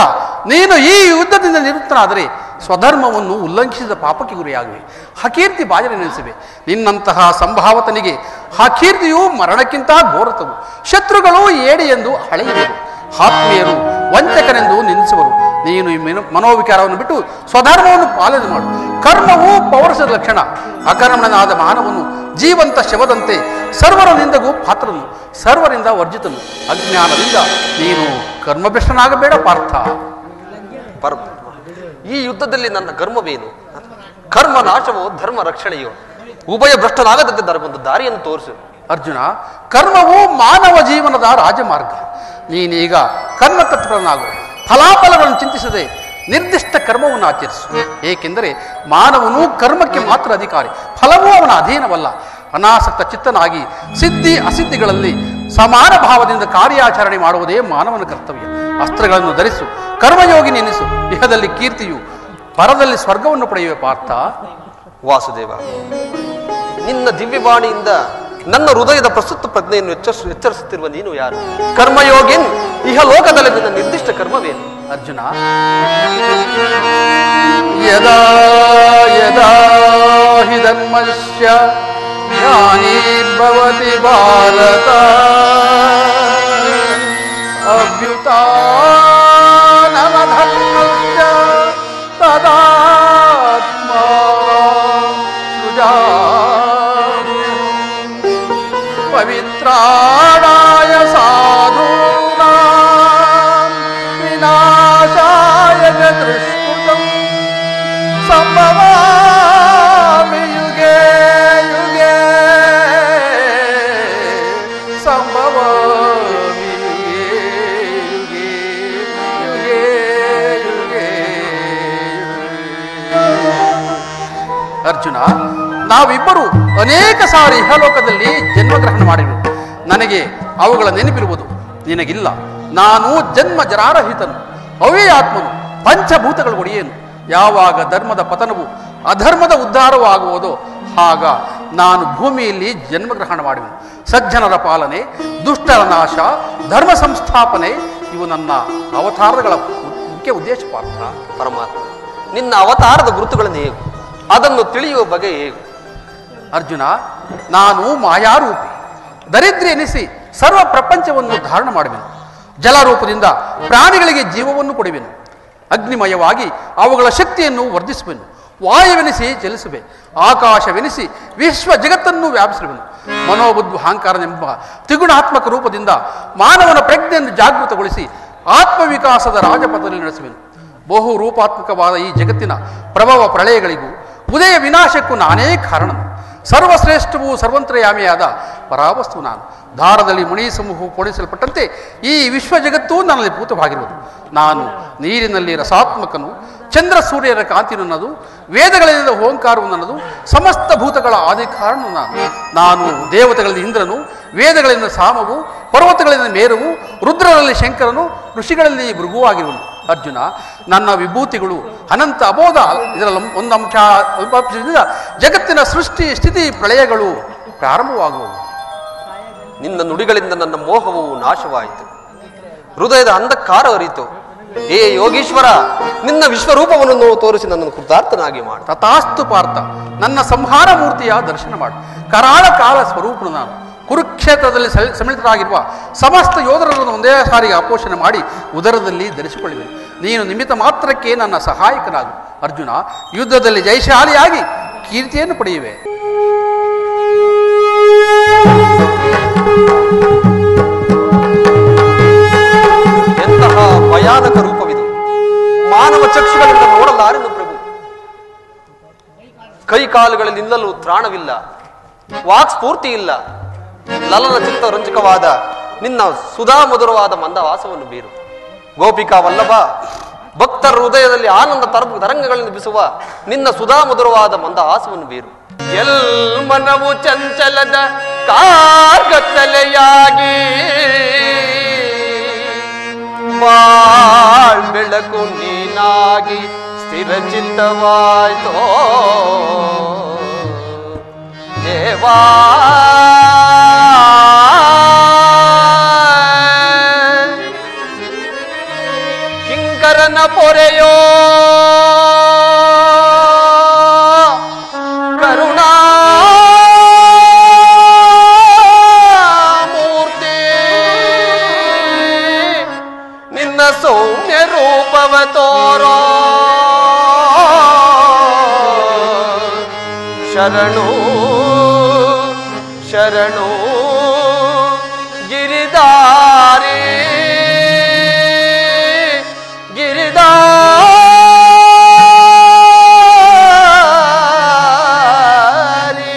ನೀನು ಈ ಯುದ್ಧದಿಂದ ನಿವೃತ್ತನಾದರೆ ಸ್ವಧರ್ಮವನ್ನು ಉಲ್ಲಂಘಿಸಿದ ಪಾಪಕ್ಕೆ ಗುರಿಯಾಗುವೆ, ಹಕೀರ್ತಿ ಬಾಜನೆ ನೆನೆಸಿವೆ. ನಿನ್ನಂತಹ ಸಂಭಾವತನಿಗೆ ಹಕೀರ್ತಿಯು ಮರಣಕ್ಕಿಂತ ಘೋರತವು. ಶತ್ರುಗಳು ಏಡಿ ಎಂದು ಹಳೆಯುವರು, ಆತ್ಮೀಯರು ವಂಚಕನೆಂದು ನಿಂದಿಸುವರು. ನೀನು ಈ ಮನೋವಿಕಾರವನ್ನು ಬಿಟ್ಟು ಸ್ವಧರ್ಮವನ್ನು ಪಾಲನೆ ಮಾಡು. ಕರ್ಮವು ಪೌರುಷದ ಲಕ್ಷಣ. ಅಕರ್ಮಣನಾದ ಮಾನವನು ಜೀವಂತ ಶವದಂತೆ, ಸರ್ವರ ನಿಂದಗೂ ಪಾತ್ರನು, ಸರ್ವರಿಂದ ವರ್ಜಿತನು. ಅಜ್ಞಾನದಿಂದ ನೀನು ಕರ್ಮಭ್ರಷ್ಟನಾಗಬೇಡ ಪಾರ್ಥ. ಈ ಯುದ್ಧದಲ್ಲಿ ನನ್ನ ಕರ್ಮವೇನು? ಕರ್ಮ ನಾಶವೋ ಧರ್ಮ ರಕ್ಷಣೆಯೋ? ಉಭಯ ಭ್ರಷ್ಟನಾಗದಂತೆ ಒಂದು ದಾರಿಯನ್ನು ತೋರಿಸು. ಅರ್ಜುನ, ಕರ್ಮವು ಮಾನವ ಜೀವನದ ರಾಜಮಾರ್ಗ. ನೀನೀಗ ಕರ್ಮ ತತ್ಪರನಾಗು. ಫಲಾಫಲಗಳನ್ನು ಚಿಂತಿಸದೆ ನಿರ್ದಿಷ್ಟ ಕರ್ಮವನ್ನು ಆಚರಿಸು. ಏಕೆಂದರೆ ಮಾನವನು ಕರ್ಮಕ್ಕೆ ಮಾತ್ರ ಅಧಿಕಾರಿ, ಫಲವೂ ಅವನ ಅಧೀನವಲ್ಲ. ಅನಾಸಕ್ತ ಚಿತ್ತನಾಗಿ ಸಿದ್ಧಿ ಅಸಿದ್ಧಿಗಳಲ್ಲಿ ಸಮಾನ ಭಾವದಿಂದ ಕಾರ್ಯಾಚರಣೆ ಮಾಡುವುದೇ ಮಾನವನ ಕರ್ತವ್ಯ. ಅಸ್ತ್ರಗಳನ್ನು ಧರಿಸು, ಕರ್ಮಯೋಗಿ ನೆನೆಸು. ಇಹದಲ್ಲಿ ಕೀರ್ತಿಯು, ಪರದಲ್ಲಿ ಸ್ವರ್ಗವನ್ನು ಪಡೆಯುವ ಪಾರ್ಥ. ವಾಸುದೇವ, ನಿನ್ನ ದಿವ್ಯವಾಣಿಯಿಂದ ನನ್ನ ಹೃದಯದ ಪ್ರಸ್ತುತ ಪ್ರಜ್ಞೆಯನ್ನು ಎಚ್ಚರಿಸುತ್ತಿರುವ ನೀನು ಯಾರು? ಕರ್ಮಯೋಗಿನ್, ಇಹ ಲೋಕದಲ್ಲಿ ನಿನ್ನ ನಿರ್ದಿಷ್ಟ ಕರ್ಮವೇನು? ಅರ್ಜುನ, ಯದಾ ಯದಾ ಹಿ ಧರ್ಮಸ್ಯ ಜ್ಞಾನೀರ್ಭವತಿ ಭಾರತ ಅಭ್ಯುತಾ ಜಗದೃಷ್ಕೃತಂ ಸಂಭವಾಮಿ ಯುಗೆ ಯುಗೆ ಸಂಭವಾಮಿ ಯುಗೆ ಯುಗೆ ಯುಗೆ ಅರ್ಜುನ, ನಾವಿಬ್ಬರು ಅನೇಕ ಸಾರಿ ಇಹಲೋಕದಲ್ಲಿ ಜನ್ಮಗ್ರಹಣ ಮಾಡಿರುವುದು. ನನಗೆ ಅವುಗಳ ನೆನಪಿರುವುದು, ನಿನಗಿಲ್ಲ. ನಾನು ಜನ್ಮ ಜರಾರಹಿತನು, ಅವ್ಯಯಾತ್ಮನು, ಪಂಚಭೂತಗಳ ಒಡೆಯನು. ಯಾವಾಗ ಧರ್ಮದ ಪತನವು ಅಧರ್ಮದ ಉದ್ಧಾರವೂ ಆಗುವುದೋ ಆಗ ನಾನು ಭೂಮಿಯಲ್ಲಿ ಜನ್ಮಗ್ರಹಣ ಮಾಡುವೆನು. ಸಜ್ಜನರ ಪಾಲನೆ, ದುಷ್ಟರ ನಾಶ, ಧರ್ಮ ಸಂಸ್ಥಾಪನೆ ಇವು ನನ್ನ ಅವತಾರಗಳ ಮುಖ್ಯ ಉದ್ದೇಶ. ಪಾರ್ಥ, ಪರಮಾತ್ಮ, ನಿನ್ನ ಅವತಾರದ ಗುರುತುಗಳನ್ನು ಹೇಗೂ, ಅದನ್ನು ತಿಳಿಯುವ ಬಗೆ ಹೇಗೂ? ಅರ್ಜುನ, ನಾನು ಮಾಯಾರೂಪಿ, ದರಿದ್ರ ಎನಿಸಿ ಸರ್ವ ಪ್ರಪಂಚವನ್ನು ಧಾರಣ ಮಾಡುವೆನು. ಜಲರೂಪದಿಂದ ಪ್ರಾಣಿಗಳಿಗೆ ಜೀವವನ್ನು ಕೊಡುವೆನು. ಅಗ್ನಿಮಯವಾಗಿ ಅವುಗಳ ಶಕ್ತಿಯನ್ನು ವರ್ಧಿಸುವೆನು. ವಾಯುವೆನಿಸಿ ಚಲಿಸುವೆ, ಆಕಾಶವೆನಿಸಿ ವಿಶ್ವ ಜಗತ್ತನ್ನು ವ್ಯಾಪಿಸಿರುವೆನು. ಮನೋಬುದ್ಧ ಅಹಂಕಾರನೆಂಬ ತ್ರಿಗುಣಾತ್ಮಕ ರೂಪದಿಂದ ಮಾನವನ ಪ್ರಜ್ಞೆಯನ್ನು ಜಾಗೃತಗೊಳಿಸಿ ಆತ್ಮವಿಕಾಸದ ರಾಜಪಥದಲ್ಲಿ ನಡೆಸುವೆನು. ಬಹು ರೂಪಾತ್ಮಕವಾದ ಈ ಜಗತ್ತಿನ ಪ್ರಭವ ಪ್ರಳಯಗಳಿಗೂ ಉದಯ ವಿನಾಶಕ್ಕೂ ನಾನೇ ಕಾರಣನು. ಸರ್ವಶ್ರೇಷ್ಠವೂ ಸರ್ವಂತ್ರಯಾಮಿಯಾದ ಪರಾವಸ್ತು ನಾನು. ದಾರದಲ್ಲಿ ಮಣಿ ಸಮೂಹವು ಪೋಣಿಸಲ್ಪಟ್ಟಂತೆ ಈ ವಿಶ್ವ ಜಗತ್ತೂ ನನ್ನಲ್ಲಿ ಭೂತವಾಗಿರುವುದು. ನಾನು ನೀರಿನಲ್ಲಿ ರಸಾತ್ಮಕನು, ಚಂದ್ರ ಸೂರ್ಯರ ಕಾಂತಿ ನನ್ನದು, ವೇದಗಳಿಂದ ಓಂಕಾರವು ನನ್ನದು, ಸಮಸ್ತ ಭೂತಗಳ ಆದಿ ಕಾರಣನು ನಾನು. ನಾನು ದೇವತೆಗಳಲ್ಲಿ ಇಂದ್ರನು, ವೇದಗಳಿಂದ ಸಾಮವು, ಪರ್ವತಗಳಿಂದ ಮೇರುವು, ರುದ್ರರಲ್ಲಿ ಶಂಕರನು, ಋಷಿಗಳಲ್ಲಿ ಭೃಗುವಾಗಿರುವನು. ಅರ್ಜುನ, ನನ್ನ ವಿಭೂತಿಗಳು ಅನಂತ ಅಬೋಧ. ಇದರಲ್ಲಿ ಒಂದು ಅಲ್ಪಾಂಶದಿಂದ ಜಗತ್ತಿನ ಸೃಷ್ಟಿ ಸ್ಥಿತಿ ಪ್ರಳಯಗಳು ಪ್ರಾರಂಭವಾಗುವವು. ನಿನ್ನ ನುಡಿಗಳಿಂದ ನನ್ನ ಮೋಹವು ನಾಶವಾಯಿತು, ಹೃದಯದ ಅಂಧಕಾರ ಅರಿತು. ಏ ಯೋಗೀಶ್ವರ, ನಿನ್ನ ವಿಶ್ವರೂಪವನ್ನು ತೋರಿಸಿ ನನ್ನನ್ನು ಕೃತಾರ್ಥನಾಗಿ ಮಾಡು. ತಥಾಸ್ತು ಪಾರ್ಥ, ನನ್ನ ಸಂಹಾರ ಮೂರ್ತಿಯ ದರ್ಶನ ಮಾಡು. ಕರಾಳ ಕಾಲ ಸ್ವರೂಪನು ನಾನು. ಕುರುಕ್ಷೇತ್ರದಲ್ಲಿ ಸಮಿಳಿತರಾಗಿರುವ ಸಮಸ್ತ ಯೋಧರನ್ನು ಒಂದೇ ಸಾರಿಗೆ ಆಪೋಷಣೆ ಮಾಡಿ ಉದರದಲ್ಲಿ ಧರಿಸಿಕೊಳ್ಳುವೆ. ನೀನು ನಿಮಿತ್ತ ಮಾತ್ರಕ್ಕೆ ನನ್ನ ಸಹಾಯಕನಾಗು. ಅರ್ಜುನ, ಯುದ್ಧದಲ್ಲಿ ಜಯಶಾಲಿಯಾಗಿ ಕೀರ್ತಿಯನ್ನು ಪಡೆಯುವೆ. ಎಂತಹ ಭಯಾನಕ ರೂಪವಿದು, ಮಾನವ ಚಕ್ಷುಗಳಿಂದ ನೋಡಲಾರೆನು ಪ್ರಭು. ಕೈ ಕಾಲುಗಳಲ್ಲಿ ನಿಲ್ಲಲು ತ್ರಾಣವಿಲ್ಲ, ವಾಕ್ ಸ್ಫೂರ್ತಿ ಇಲ್ಲ. ಲಲನ ಚಿತ್ತ ರಂಜಕವಾದ ನಿನ್ನ ಸುಧಾ ಮಧುರವಾದ ಮಂದವಾಸವನ್ನು ಬೀರು. ಗೋಪಿಕಾ ವಲ್ಲಭ, ಭಕ್ತರ ಹೃದಯದಲ್ಲಿ ಆನಂದ ತರಂಗಗಳನ್ನು ಬಿಸುವ ನಿನ್ನ ಸುಧಾ ಮಧುರವಾದ ಮಂದಹಾಸವನ್ನು ಬೀರು. ಎಲ್ ಮನವು ಚಂಚಲದ ಕಾರ್ಗತ್ತಲೆಯಾಗಿ ಬಾಳ್ ಬೆಳಕು ನೀನಾಗಿ ಸ್ಥಿರ ಚಿತ್ತವಾಯ್ತೋ ದೇವಾ. ಕಿಂಕರನ ಪೊರೆಯೋ ಕರುಣಾಮೂರ್ತಿ, ನಿನ್ನ ಸೌಮ್ಯ ರೂಪವ ತೋರೋ ಶರಣು ಶರಣು ಗಿರಿದಾರಿ ಗಿರಿದಾರಿ.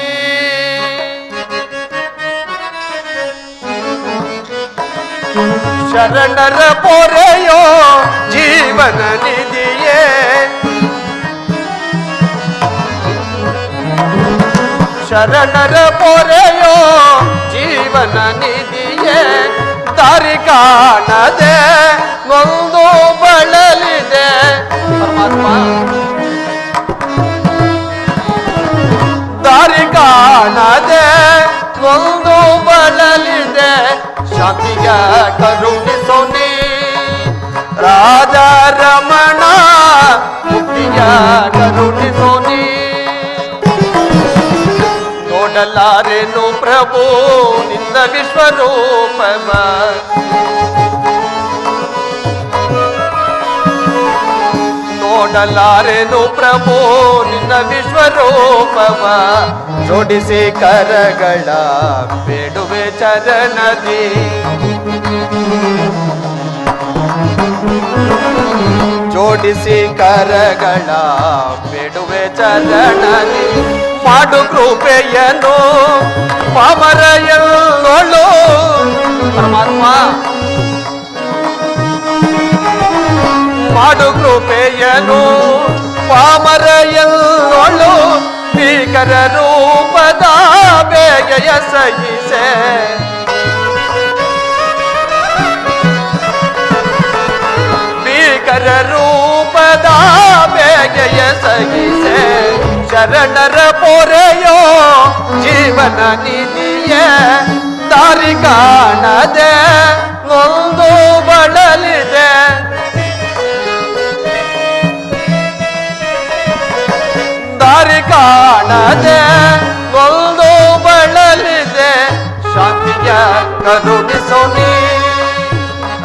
ಶರಣರ ಪೊರೆಯೋ ಜೀವನ ನಿಧಿಯೇ, ಶರಣರ ಪೊರೆಯೋ ಜೀವನ ನಿಧಿಯೇ. ದಾರಿ ಕಾಣದೆ ಒಂದು ಬಳಲಿದೆ ಪರಮಾತ್ಮ, ದಾರಿ ಕಾಣದೆ ಒಂದು ಬಳಲಿದೆ. ಶಾಂತಿಯ ಕರುಣಿಸೋ ನೀ ರಾಜ ರಮಣ, ಮುಕ್ತಿಯ ಕರುಣಿಸೋ ನೀ. ನೋಡಲಾರೆನು ಪ್ರಭು ನಿನ್ನ ವಿಶ್ವರೂಪವ, ನೋಡಲಾರೆನು ಪ್ರಭು ನಿನ್ನ ವಿಶ್ವರೂಪವ. ಜೋಡಿಸಿ ಕರಗಳ ಬೇಡುವೆ ಚರಣದಿ, ಜೋಡಿಸಿ ಕರಗಳ ಬೇಡುವೆ ಚರಣನಿ ಮಾಡು ಕೃಪೆಯನ್ನು ಪಾಮರಯಲ್ಲೊಳು ಪರಮಾತ್ಮ ಮಾಡು ಕೃಪೆಯನ್ನು ಪಾಮರಯಲ್ಲೊಳು ಭೀಕರ ರೂಪದ ಬೇಗೆಯ ಸಹಿಸೆ ಭೀಕರ ರೂಪದ ಬೇಗೆಯ ಸಹಿಸೆ ಶರಣರ ಪೊರೆಯೋ ಜೀವನ ನಿಧಿಯೇ ದಾರಿ ಕಾಣದೆ ನೊಂದು ಬಳಲಿದೆ ದಾರಿ ಕಾಣದೆ ನೊಂದು ಬಳಲಿದೆ ಶಾಂತಿಯ ಕರುಣಿಸೋನಿ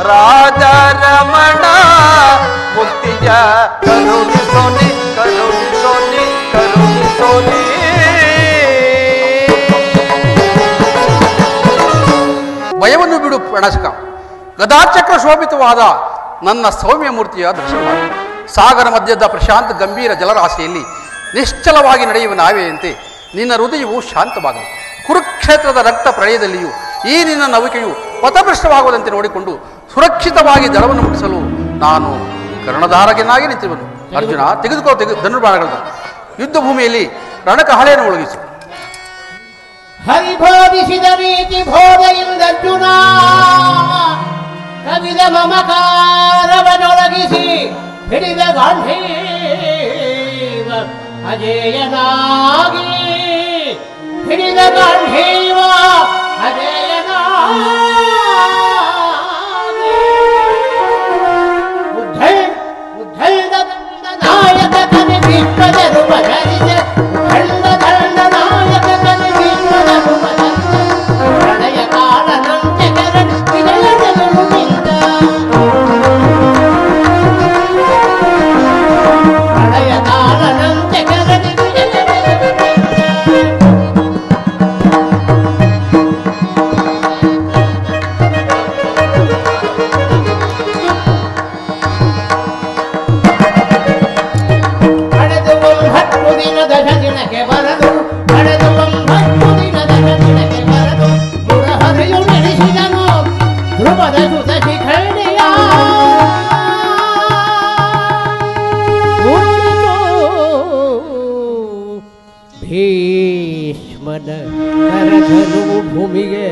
ರಾಜರಮಣ ಮುಕ್ತಿಯ ಕರುಣಿಸೋನಿ ಕರುಣಿಸೋನಿ ಕರುಣಿಸೋನಿ ಭಯವನ್ನು ಬಿಡು ಪ್ರಣಸ್ಕ ಗದಾಚಕ್ರ ಶೋಭಿತವಾದ ನನ್ನ ಸೌಮ್ಯ ಮೂರ್ತಿಯ ದರ್ಶನ ಮಾಡು. ಸಾಗರ ಮಧ್ಯದ ಪ್ರಶಾಂತ ಗಂಭೀರ ಜಲರಾಶಿಯಲ್ಲಿ ನಿಶ್ಚಲವಾಗಿ ನಡೆಯುವ ನಾವೆಯಂತೆ ನಿನ್ನ ಹೃದಯವು ಶಾಂತವಾಗಲಿ. ಕುರುಕ್ಷೇತ್ರದ ರಕ್ತ ಪ್ರಳಯದಲ್ಲಿಯೂ ಈ ನಿನ್ನ ನೌಕೆಯು ಪಥಭ್ರಷ್ಟವಾಗುವುದಂತೆ ನೋಡಿಕೊಂಡು ಸುರಕ್ಷಿತವಾಗಿ ದಳವನ್ನು ಮುಟ್ಟಿಸಲು ನಾನು ಕರ್ಣಧಾರಕನಾಗಿ ನಿಂತಿರುವನು. ಅರ್ಜುನ ತೆಗೆದುಕೋ ಧನುರ್ಬಾಣಗಳನ್ನು ಯುದ್ಧ ಭೂಮಿಯಲ್ಲಿ ರಣಕಹಳೆಯನ್ನು ಒಳಗಿಸು. ಹರಿಬೋಧಿಸಿದ ರೀತಿ ಬೋಧೆಯಿಂದರ್ಜುನ ಕವಿದ ಮಮಕಾರವನೊಳಗಿಸಿ ಹಿಡಿದ ಗಾಂಧೀವ ಅಜೇಯನಾಗಿ ಹಿಡಿದ ಗಾಂಧೀವ ಅಜೇಯನಾಗಿ ಉದ್ಧಳ್ದ ನಾಯಕ ಕವಿ ವಿಶ್ವದರು ಬದಲಿದ ಉದ್ಧಳ್ದ ನಾಯಕ ಕವಿ ವಿಶ್ವದರು ಬದಲಿದ ಪ್ರಣಯ ಕಾಲನಂತೆ ಕರಡು ವಿಜಯದನು ನಿಂತ ಪ್ರಣಯ ಕಾಲನಂತೆ ಕರಡು ವಿಜಯದನು ಹಡೆದು 9 ದಿನದ ದಿನಕ್ಕೆ ಬರದು ಹಡೆದು 9 ದಿನದ ದಿನಕ್ಕೆ ಬರದು ಮುರಹರಿಯು ನಡೆಸಿದನು ಧ್ರುವದ ಸುತ ಶಿಖಂಡಿಯ ಭೀಷ್ಮನ ಕರಧನು ಭೂಮಿಗೆ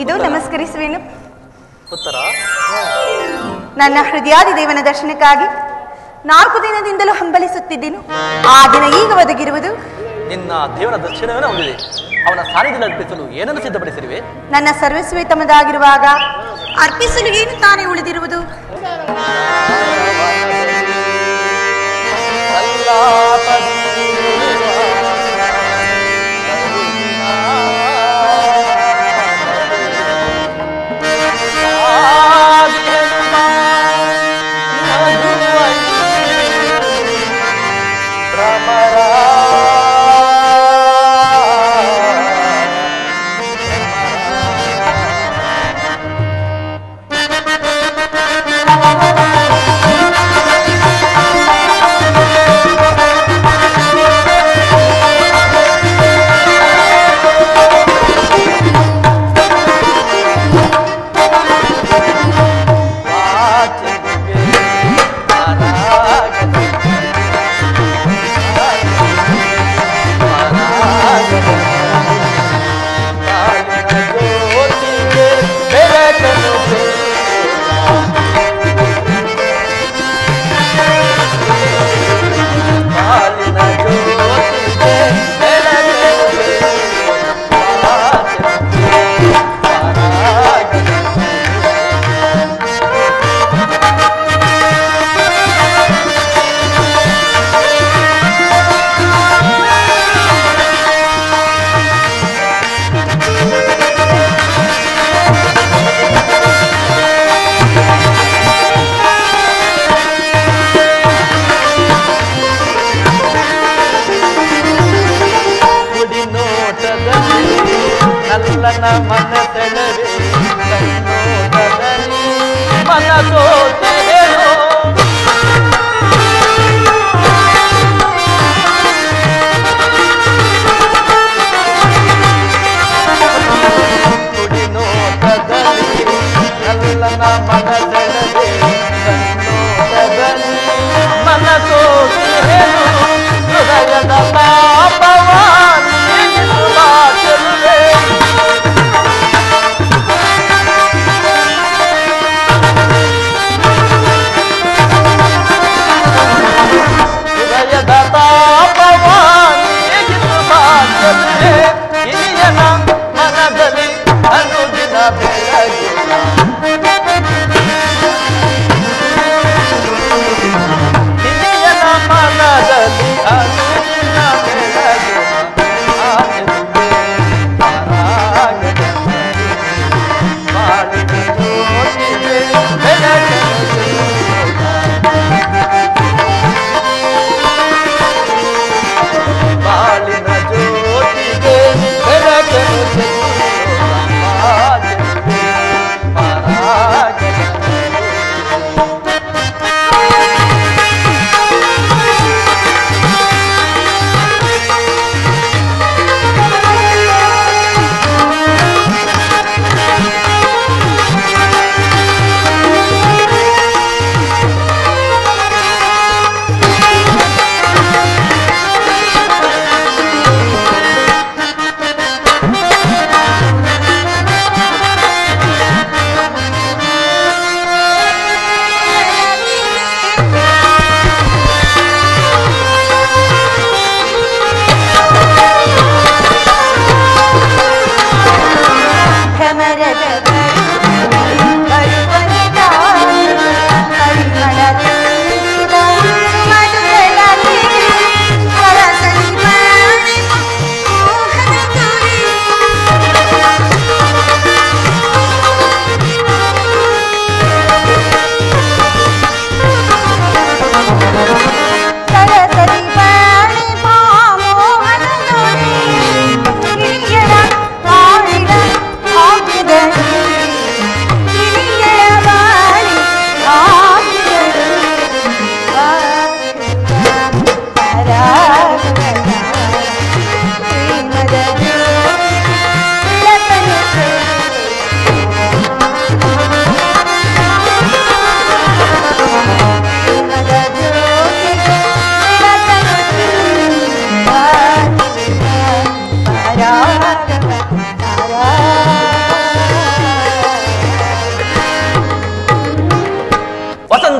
ಇದು ನಮಸ್ಕರಿಸುವೆನು. ಉತ್ತರ ನನ್ನ ಹೃದಯಾದಿ ದೇವನ ದರ್ಶನಕ್ಕಾಗಿ 4 ದಿನದಿಂದಲೂ ಹಂಬಲಿಸುತ್ತಿದ್ದೆನು. ಆ ದಿನ ಈಗ ಒದಗಿರುವುದು. ನಿನ್ನ ದೇವರ ದರ್ಶನವೇ ಹೊಂದಿದೆ. ಅವನ ಸಾನ್ನಿಧ್ಯದಲ್ಲಿ ಅರ್ಪಿಸಲು ಏನನ್ನು ಸಿದ್ಧಪಡಿಸಿರುವೆ? ನನ್ನ ಸರ್ವಸ್ವೇ ತಮ್ಮದಾಗಿರುವಾಗ ಅರ್ಪಿಸಲು ಏನು ತಾನೇ ಉಳಿದಿರುವುದು?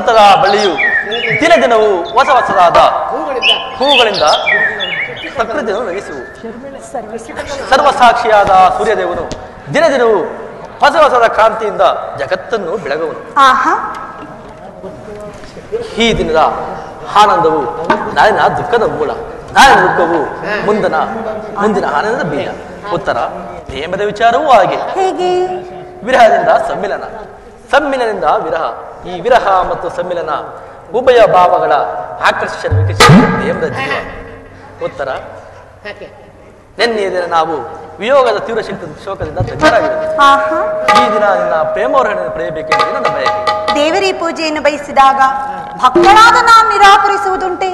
ವಸಂತದ ಬಳ್ಳಿಯು ದಿನ ದಿನವೂ ಹೊಸ ಹೊಸದಾದ ಹೂಗಳಿಂದ ಪ್ರಕೃತಿಯನ್ನು ನಗಿಸುವು. ಸರ್ವಸಾಕ್ಷಿಯಾದ ಸೂರ್ಯದೇವನು ದಿನ ದಿನವೂ ಹೊಸ ಹೊಸದ ಕಾಂತಿಯಿಂದ ಜಗತ್ತನ್ನು ಬೆಳಗುವನು. ಈ ದಿನದ ಆನಂದವು ನಾಳಿನ ದುಃಖದ ಮೂಲ, ನಾಳಿನ ದುಃಖವು ಮುಂದಿನ ಆನಂದದ ಬೀಜ. ಉತ್ತರ ಪ್ರೇಮದ ವಿಚಾರವೂ ಹಾಗೆ. ವಿರಹದಿಂದ ಸಮ್ಮಿಲನ, ಸಮ್ಮಿಲನದಿಂದ ವಿರಹ. ಈ ವಿರಹ ಮತ್ತು ಸಮ್ಮಿಲನ ಉಭಯ ಭಾವಗಳ ಆಕರ್ಷಣ ವಿಕಸಿಸುವ ಪ್ರೇಮದ ಜೀವ. ಉತ್ತರ ನಿನ್ನೆಯ ದಿನ ನಾವು ವಿಯೋಗದ ತೀವ್ರ ಶೋಕದಿಂದ ತಜ್ಞರಾಗಿರುವುದು. ಈ ದಿನ ನಿನ್ನ ಪ್ರೇಮವರ್ಣನೆ ಪಡೆಯಬೇಕೆಂದು ನನ್ನ ಬಯಕೆ. ದೇವರೇ ಪೂಜೆಯನ್ನು ಬಯಸಿದಾಗ ಭಕ್ತರಾದ ನಾವು ನಿರಾಕರಿಸುವುದುಂಟೆ?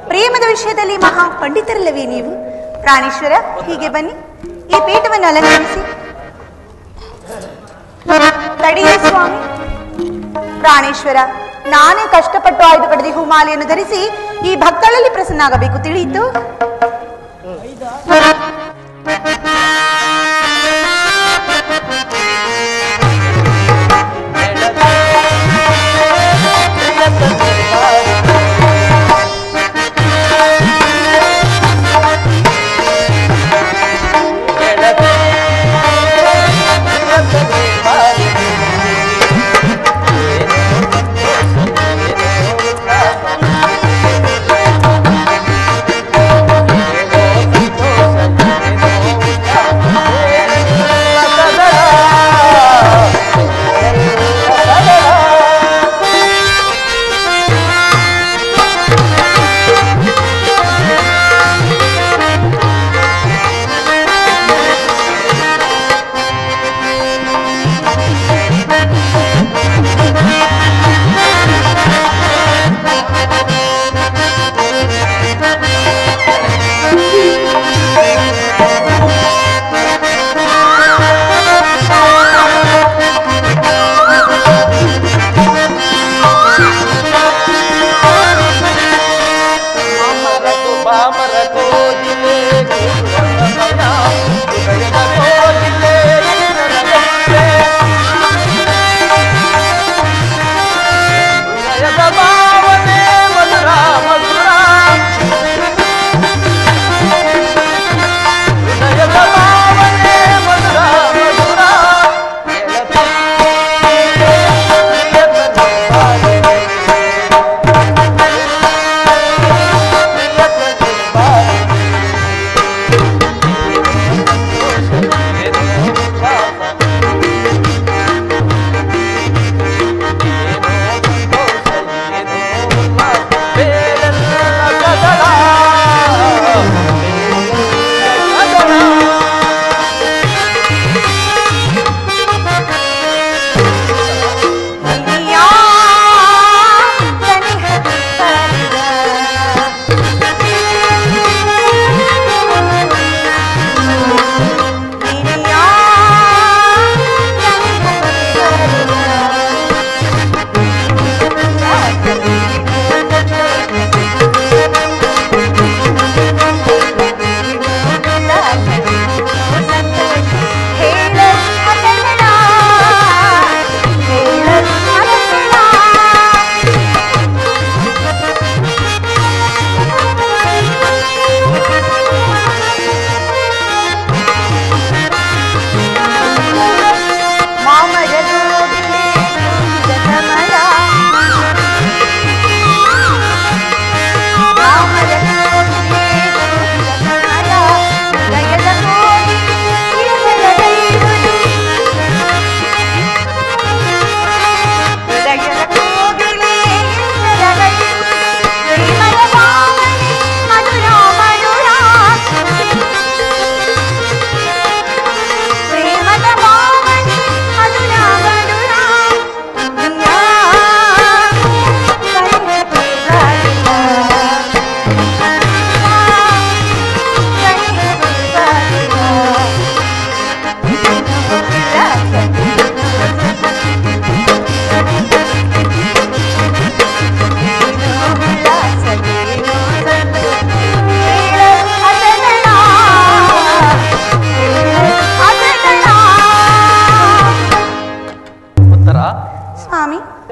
ಪ್ರೇಮದ ವಿಷಯದಲ್ಲಿ ಮಹಾ ಪಂಡಿತರಲ್ಲವೇ ನೀವು? ಪ್ರಾಣೇಶ್ವರ, ಹೀಗೆ ಬನ್ನಿ, ಈ ಪೀಠವನ್ನು ಅಲಂಕರಿಸಿ. ತಡೆಯೇ ಸ್ವಾಮಿ. ಪ್ರಾಣೇಶ್ವರ, ನಾನೇ ಕಷ್ಟಪಟ್ಟು ಆಯ್ದು ಪಡೆದ ಹೂಮಾಲೆಯನ್ನು ಧರಿಸಿ ಈ ಭಕ್ತಳಲ್ಲಿ ಪ್ರಸನ್ನಾಗಬೇಕು, ತಿಳಿಯಿತು?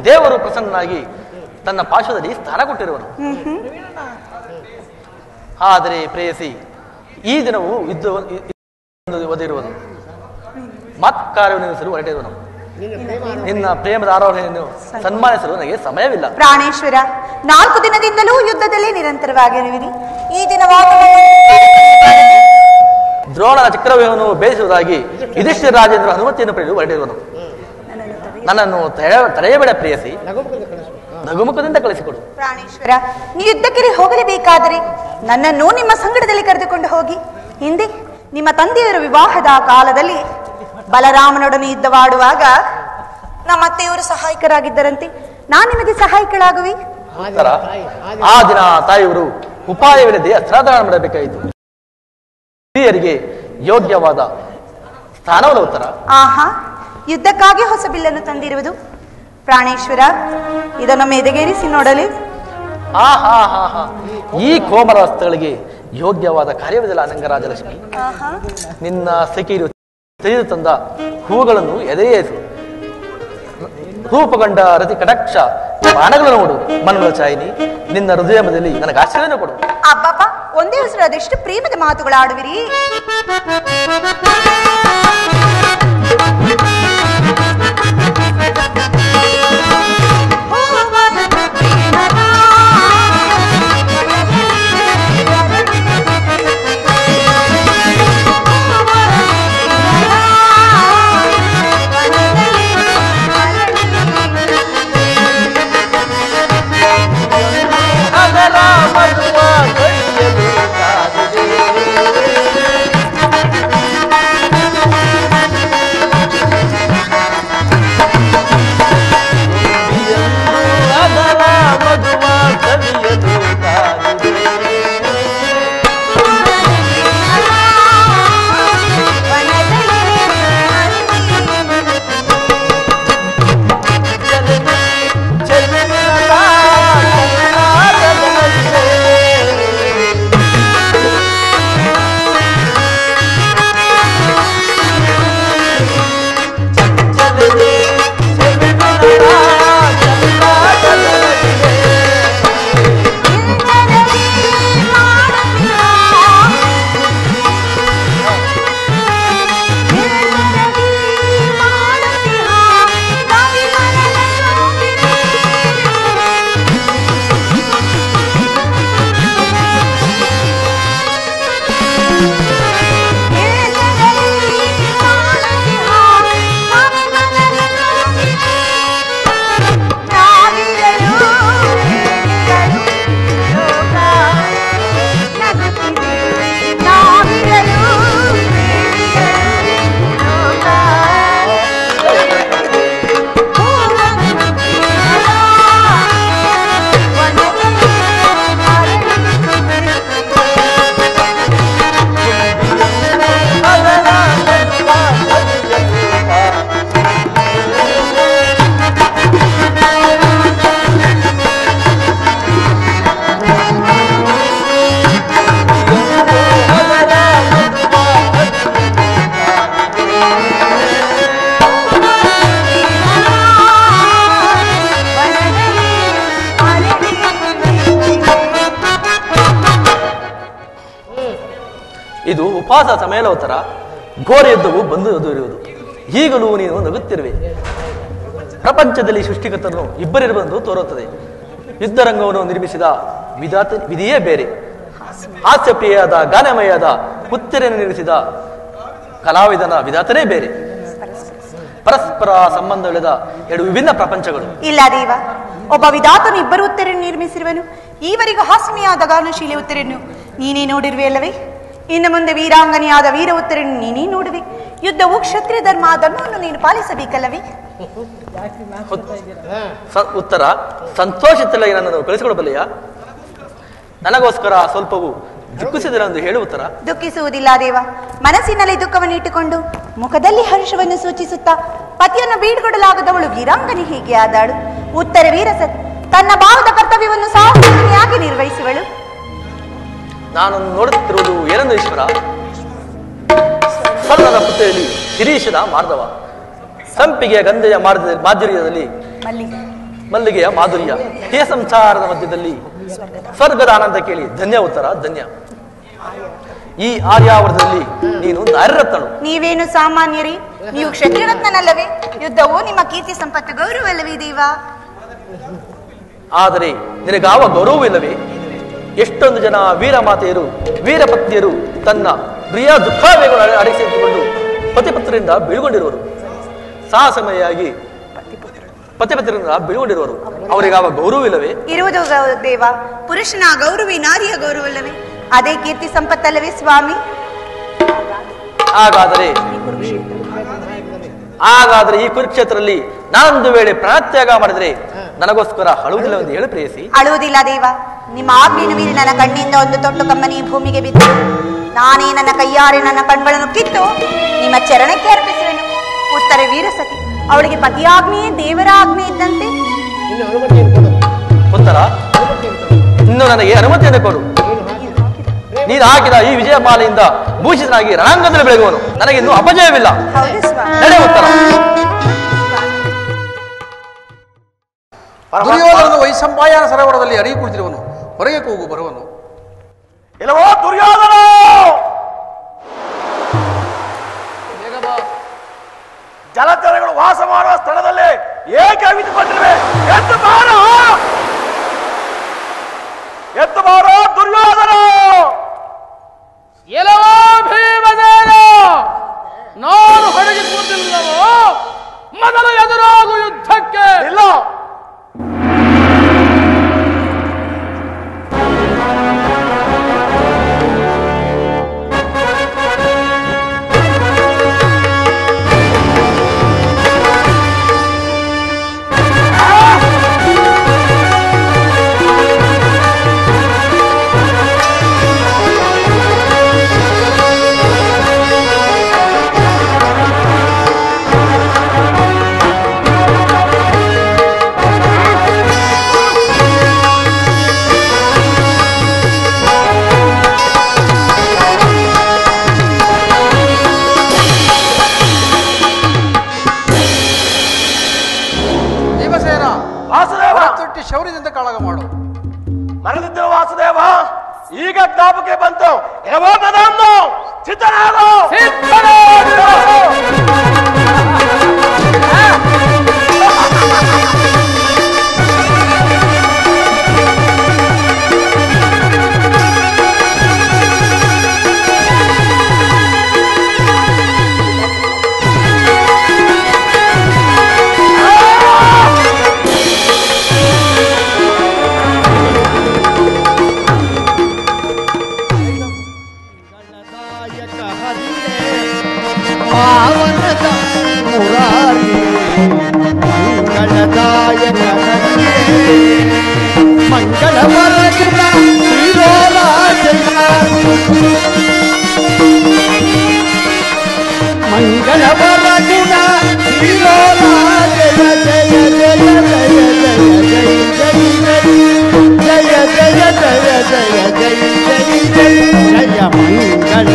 ದೇವರು ಪ್ರಸನ್ನನಾಗಿ ತನ್ನ ಪಾರ್ಶ್ವದಲ್ಲಿ ಸ್ಥಾನ ಕೊಟ್ಟಿರುವನು. ಆದರೆ ಪ್ರೇಯಸಿ, ಈ ದಿನವೂ ಓದಿರುವುದು ಮತ್ ಕಾರ್ಯವನ್ನು ನಿರ್ವಹಿಸಲು ಹೊರಟಿರುವನು. ನಿನ್ನ ಪ್ರೇಮದ ಆರೋಹಣೆಯನ್ನು ಸನ್ಮಾನಿಸಲು ನನಗೆ ಸಮಯವಿಲ್ಲ. ಪ್ರಾಣೇಶ್ವರ, 4 ದಿನದಿಂದಲೂ ಯುದ್ಧದಲ್ಲೇ ನಿರಂತರವಾಗಿರುವಿರಿ. ಈ ದಿನ ದ್ರೋಣನ ಚಕ್ರವ್ಯೂಹವನ್ನು ಬೇಯಿಸುವುದಾಗಿ ಯುಧಿಷ್ಠಿರ ರಾಜೇಂದ್ರ ಅನುಮತಿಯನ್ನು ಪಡೆಯಲು ಹೊರಟಿರುವನು. ನನ್ನನ್ನು ತಡೆಯಬೇಡ ಪ್ರೇಯಸಿ, ನಗುಮುಖದಿಂದ ಕಳಿಸಿಕೊಡು. ಪ್ರಾಣೇಶ್ವರ, ನೀ ಯುದ್ಧಕ್ಕೆ ಹೋಗಲೇಬೇಕಾದರೆ ನನ್ನನ್ನು ನಿಮ್ಮ ಸಂಗಡದಲ್ಲಿ ಕರೆದುಕೊಂಡು ಹೋಗಿ. ಹಿಂದೆ ನಿಮ್ಮ ತಂದೆಯರ ವಿವಾಹದ ಕಾಲದಲ್ಲಿ ಬಲರಾಮನೊಡನೆ ಯುದ್ಧವಾಡುವಾಗ ನಮ್ಮ ಅತ್ತೆಯವರು ಸಹಾಯಕರಾಗಿದ್ದರಂತೆ. ನಾನು ನಿಮಗೆ ಸಹಾಯಕಳಾಗುವೆ. ಆ ದಿನ ತಾಯಿಯವರು ಉಪಾಯವಿಲ್ಲದೆ ಅಸ್ತ್ರಾಧಾನ ಮಾಡಬೇಕಾಯಿತು. ಹಿರಿಯರಿಗೆ ಯೋಗ್ಯವಾದ ಸ್ಥಾನವಲ್ಲ ಉತ್ತರ. ಆಹಾ, ಯುದ್ಧಕ್ಕಾಗಿ ಹೊಸ ಬಿಲ್ಲನ್ನು ತಂದಿರುವುದು. ಪ್ರಾಣೇಶ್ವರ, ಇದನ್ನು ಮೆದಗೇರಿಸಿ ನೋಡಲಿ. ಈ ಕೋಮಲ ವಸ್ತುಗಳಿಗೆ ಯೋಗ್ಯವಾದ ಕಾರ್ಯವಿದಲ್ಲ ಅನಂಗರಾಜಲಕ್ಷ್ಮಿ. ನಿನ್ನ ಸಖಿಯರು ತೆಗೆದು ತಂದ ಹೂವುಗಳನ್ನು ಎದೆಯೇಸು. ರೂಪಗೊಂಡ ರತಿ ಕಟಾಕ್ಷ ಬಾಣಗಳನ್ನು ನೋಡು. ಮನ್ಮಲ ಚಾಯಿನಿ, ನಿನ್ನ ಹೃದಯದಲ್ಲಿ ನನಗೆ ಆಶ್ರಯವನ್ನು ಕೊಡು. ಅಬ್ಬಬ್ಬ, ಒಂದೇ ಹೆಸರು ಅದೆಷ್ಟು ಪ್ರೇಮದ ಮಾತುಗಳಾಡುವಿರಿ. ಇದು ಉಪವಾಸ ಸಮಯಲೋತ್ತರ ಘೋರ ಯುದ್ಧವು ಬಂದು ಇರುವುದು. ಈಗಲೂ ನೀನು ನಗುತ್ತಿರುವೆ. ಪ್ರಪಂಚದಲ್ಲಿ ಸೃಷ್ಟಿಕರ್ತನು ಇಬ್ಬರಿರುವಂದು ತೋರುತ್ತದೆ. ಯುದ್ಧರಂಗವನ್ನು ನಿರ್ಮಿಸಿದ ವಿಧಿಯೇ ಬೇರೆ. ಹಾಸ್ಯಪ್ರಿಯಾದ ಗಾನಮಯಾದ ಪುತ್ರಿಯನ್ನು ನಿರ್ಮಿಸಿದ ಕಲಾವಿದನ ವಿಧಾತನೇ ಬೇರೆ. ಪರಸ್ಪರ ಸಂಬಂಧವಿಲ್ಲದ 2 ವಿಭಿನ್ನ ಪ್ರಪಂಚಗಳು. ಇಲ್ಲ ದೇವ, ಒಬ್ಬ ವಿಧಾತನು ಇಬ್ಬರು ಉತ್ತರನ್ನು ನಿರ್ಮಿಸಿರುವನು. ಈವರೆಗೂ ಹಾಸ್ಯಮಯಾದ ಗಾನಶೀಲೆ ಉತ್ತರನ್ನು ನೀನೇ ನೋಡಿರುವೆ ಅಲ್ಲವೇ? ಇನ್ನು ಮುಂದೆ ವೀರಾಂಗನೆಯಾದ ವೀರ ಉತ್ತರನ್ನು ನೀನೇ ನೋಡುವೆ. ಯುದ್ಧವು ಕ್ಷತ್ರಿಯ ಧರ್ಮ, ಧರ್ಮವನ್ನು ನೀನು ಪಾಲಿಸಬೇಕಲ್ಲವೇ? ಉತ್ತರ ಸಂತೋಷಿತಲ್ಲ, ನನ್ನನ್ನು ಕಳಿಸಿಕೊಡಬಲ್ಲೆಯಾ? ನನಗೋಸ್ಕರ ಸ್ವಲ್ಪವೂ ದುಃಖಿಸಿದರೆಂದು ಹೇಳು ಉತ್ತರ. ದುಃಖಿಸುವುದಿಲ್ಲ ದೇವ. ಮನಸ್ಸಿನಲ್ಲಿ ದುಃಖವನ್ನು ಇಟ್ಟುಕೊಂಡು ಮುಖದಲ್ಲಿ ಹರ್ಷವನ್ನು ಸೂಚಿಸುತ್ತಾ ಪತಿಯನ್ನು ಬೀಡ್ಕೊಡಲಾಗದವಳು ವೀರಾಂಗನೆ ಹೇಗೆ ಆದಾಳು? ಉತ್ತರ ವೀರಸತ್ ತನ್ನ ಭಾವದ ಕರ್ತವ್ಯವನ್ನು ಸಾವಧಾನಿಯಾಗಿ ನಿರ್ವಹಿಸುವಳು. ನಾನು ನೋಡುತ್ತಿರುವುದು ಏನೆಂದು ಈಶ್ವರ? ಸಲ್ಲದ ಪುತ್ರಿಯಲ್ಲಿ ಶಿರೀಷದ ಮಾರ್ಧವ, ಸಂಪಿಗೆಯ ಗಂಧೆಯ ಮಾಧುರ್ಯದಲ್ಲಿ ಮಲ್ಲಿಗೆಯ ಮಾಧುರ್ಯ, ಹೇ ಸಂಸಾರದ ಮಧ್ಯದಲ್ಲಿ ಸ್ವರ್ಗದ ಆನಂದ ಕೇಳಿ ಧನ್ಯ ಉತ್ತರ ಧನ್ಯ. ಈ ಆರ್ಯಾವರದಲ್ಲಿ ನೀನು ನಾರ್ಯರತ್ನಳು. ನೀವೇನು ಸಾಮಾನ್ಯರಿ, ನೀವು ಕ್ಷತ್ರಿಯರತ್ನನಲ್ಲವೇ? ಯುದ್ಧವು ನಿಮ್ಮ ಕೀರ್ತಿ ಸಂಪತ್ತು ಗೌರವಲ್ಲವೇ ದೇವ? ಆದರೆ ನಿನಗಾವ ಗೌರವವಿಲ್ಲವೇ? ಎಷ್ಟೊಂದು ಜನ ವೀರಮಾತೆಯರು ವೀರಪತ್ನಿಯರು ತನ್ನ ಪ್ರಿಯ ದುಃಖಾವೇಗವನ್ನು ಅಡಗಿಸಿಟ್ಟುಕೊಂಡು ಪತಿಪತ್ರರಿಂದ ಬೀಳ್ಕೊಂಡಿರುವರು. ಸಾಹಸಮಯಾಗಿ ಪತಿಪತ್ರರಿಂದ ಬೀಳ್ಕೊಂಡಿರುವರು. ಅವರಿಗಾವ ಗೌರವವಿಲ್ಲವೇ? ಇರುವುದು ದೇವ. ಪುರುಷನ ಗೌರವೇ ನಾರಿಯ ಗೌರವಲ್ಲವೇ? ಅದೇ ಕೀರ್ತಿ ಸಂಪತ್ತಲ್ಲವೇ ಸ್ವಾಮಿ? ಹಾಗಾದರೆ ಈ ಕುರುಕ್ಷೇತ್ರದಲ್ಲಿ ನಾನೊಂದು ವೇಳೆ ಪ್ರಾಣತ್ಯಾಗ ಮಾಡಿದ್ರೆ ನನಗೋಸ್ಕರ ಅಳುವುದಿಲ್ಲ ಎಂದು ಹೇಳಿ ಪ್ರೇಯಸಿ. ಅಳುವುದಿಲ್ಲ ದೇವ. ನಿಮ್ಮ ಆಜ್ಞೆಯನ್ನು ಮೀರಿ ನನ್ನ ಕಣ್ಣಿಂದ ಒಂದು ತೊಟ್ಟು ಕಮ್ಮನಿ ಭೂಮಿಗೆ ಬಿದ್ದು ನಾನೇ ನನ್ನ ಕೈಯಾರೆ ನನ್ನ ಕಣ್ಗಳನ್ನು ಕಿತ್ತು ನಿಮ್ಮ ಚರಣಕ್ಕೆ ಅರ್ಪಿಸುವೆನು. ಉತ್ತರ ವೀರಸತಿ, ಅವಳಿಗೆ ಪತಿಯಾಜ್ಞೆಯೇ ದೇವರ ಆಜ್ಞೆ ಇದ್ದಂತೆ. ಉತ್ತರ, ಇನ್ನು ನನಗೆ ಅನುಮತಿಯನ್ನು ಕೊಡು. ನೀನು ಹಾಕಿದ ಈ ವಿಜಯ ಮಾಲೆಯಿಂದ ಭೂಷಿತನಾಗಿ ರಣಾಂಗದಲ್ಲಿ ಬೆಳಗುವನು. ನನಗೆ ಇನ್ನೂ ಅಪಜಯವಿಲ್ಲ. ನಡೆ ಉತ್ತರ. ದುರ್ಯೋಧನನು ವೈಶಂಪಾಯನ ಸರೋವರದಲ್ಲಿ ಅಡಿ ಕುಳಿತಿರುವನು. ಹೊರಗೆ ಕೂಗು ಬರುವನು. ಇಲ್ಲವೋ ದುರ್ಯೋಧನ, ಜಲಚರಗಳು ವಾಸ ಮಾಡುವ ಸ್ಥಳದಲ್ಲಿ ಏಕೆ ಅವಿತುಕೊಂಡಿರುವೆ? ಎದ್ದು ಬಾರೋ, ಎದ್ದು ಬಾರೋ ದುರ್ಯೋಧನ. ಎಲ್ಲವೋ ಭೀಮಸೇನ, ನಾನು ಹೊರಗೆ ಕೂತಿಲ್ಲವೋ? ಮೊದಲು ಎದುರಾಗು ಯುದ್ಧಕ್ಕೆ. ಇಲ್ಲ, ಶೌರ್ಯದಿಂದ ಕಾಳಗ ಮಾಡು. ಮರದಿದ್ದರು ವಾಸುದೇವ, ಈಗ ಜ್ಞಾಪಕ್ಕೆ ಬಂತು. ಎಲವೋ ಮದನ್ನು ಸಿದ್ಧನಾಗೋ.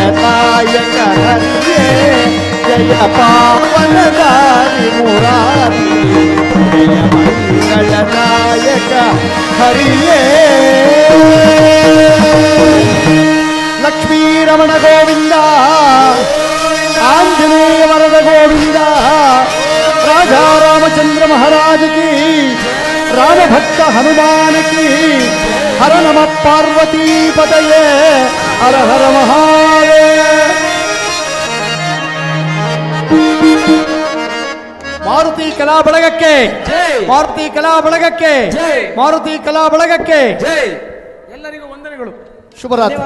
ಮಂಗಳದಾಯಕ ಹರಿಯೇ ಜಯ ಪಾವನದಾರಿ ಮುರಾರಿ ಜಯ ಮಂಗಳದಾಯಕ ಹರಿಯೇ. ಲಕ್ಷ್ಮೀರಮಣ ಗೋವಿಂದ, ಆಂಜನೇಯ ವರದ ಗೋವಿಂದ, ರಾಜಾ ರಾಮಚಂದ್ರ ಮಹಾರಾಜ ಕಿ, ರಾಮಭಕ್ತ ಹನುಮಾನ ಕಿ, ಹರ ನಮ ಪಾರ್ವತೀ ಪದಯೇ, ಹರ ಹರ ಮಹಾದೇವ. ಮಾರುತಿ ಕಲಾ ಬಳಗಕ್ಕೆ, ಮಾರುತಿ ಕಲಾ ಬಳಗಕ್ಕೆ, ಮಾರುತಿ ಕಲಾ ಬಳಗಕ್ಕೆ ಎಲ್ಲರಿಗೂ ವಂದನೆಗಳು, ಶುಭರಾತ್ರಿ.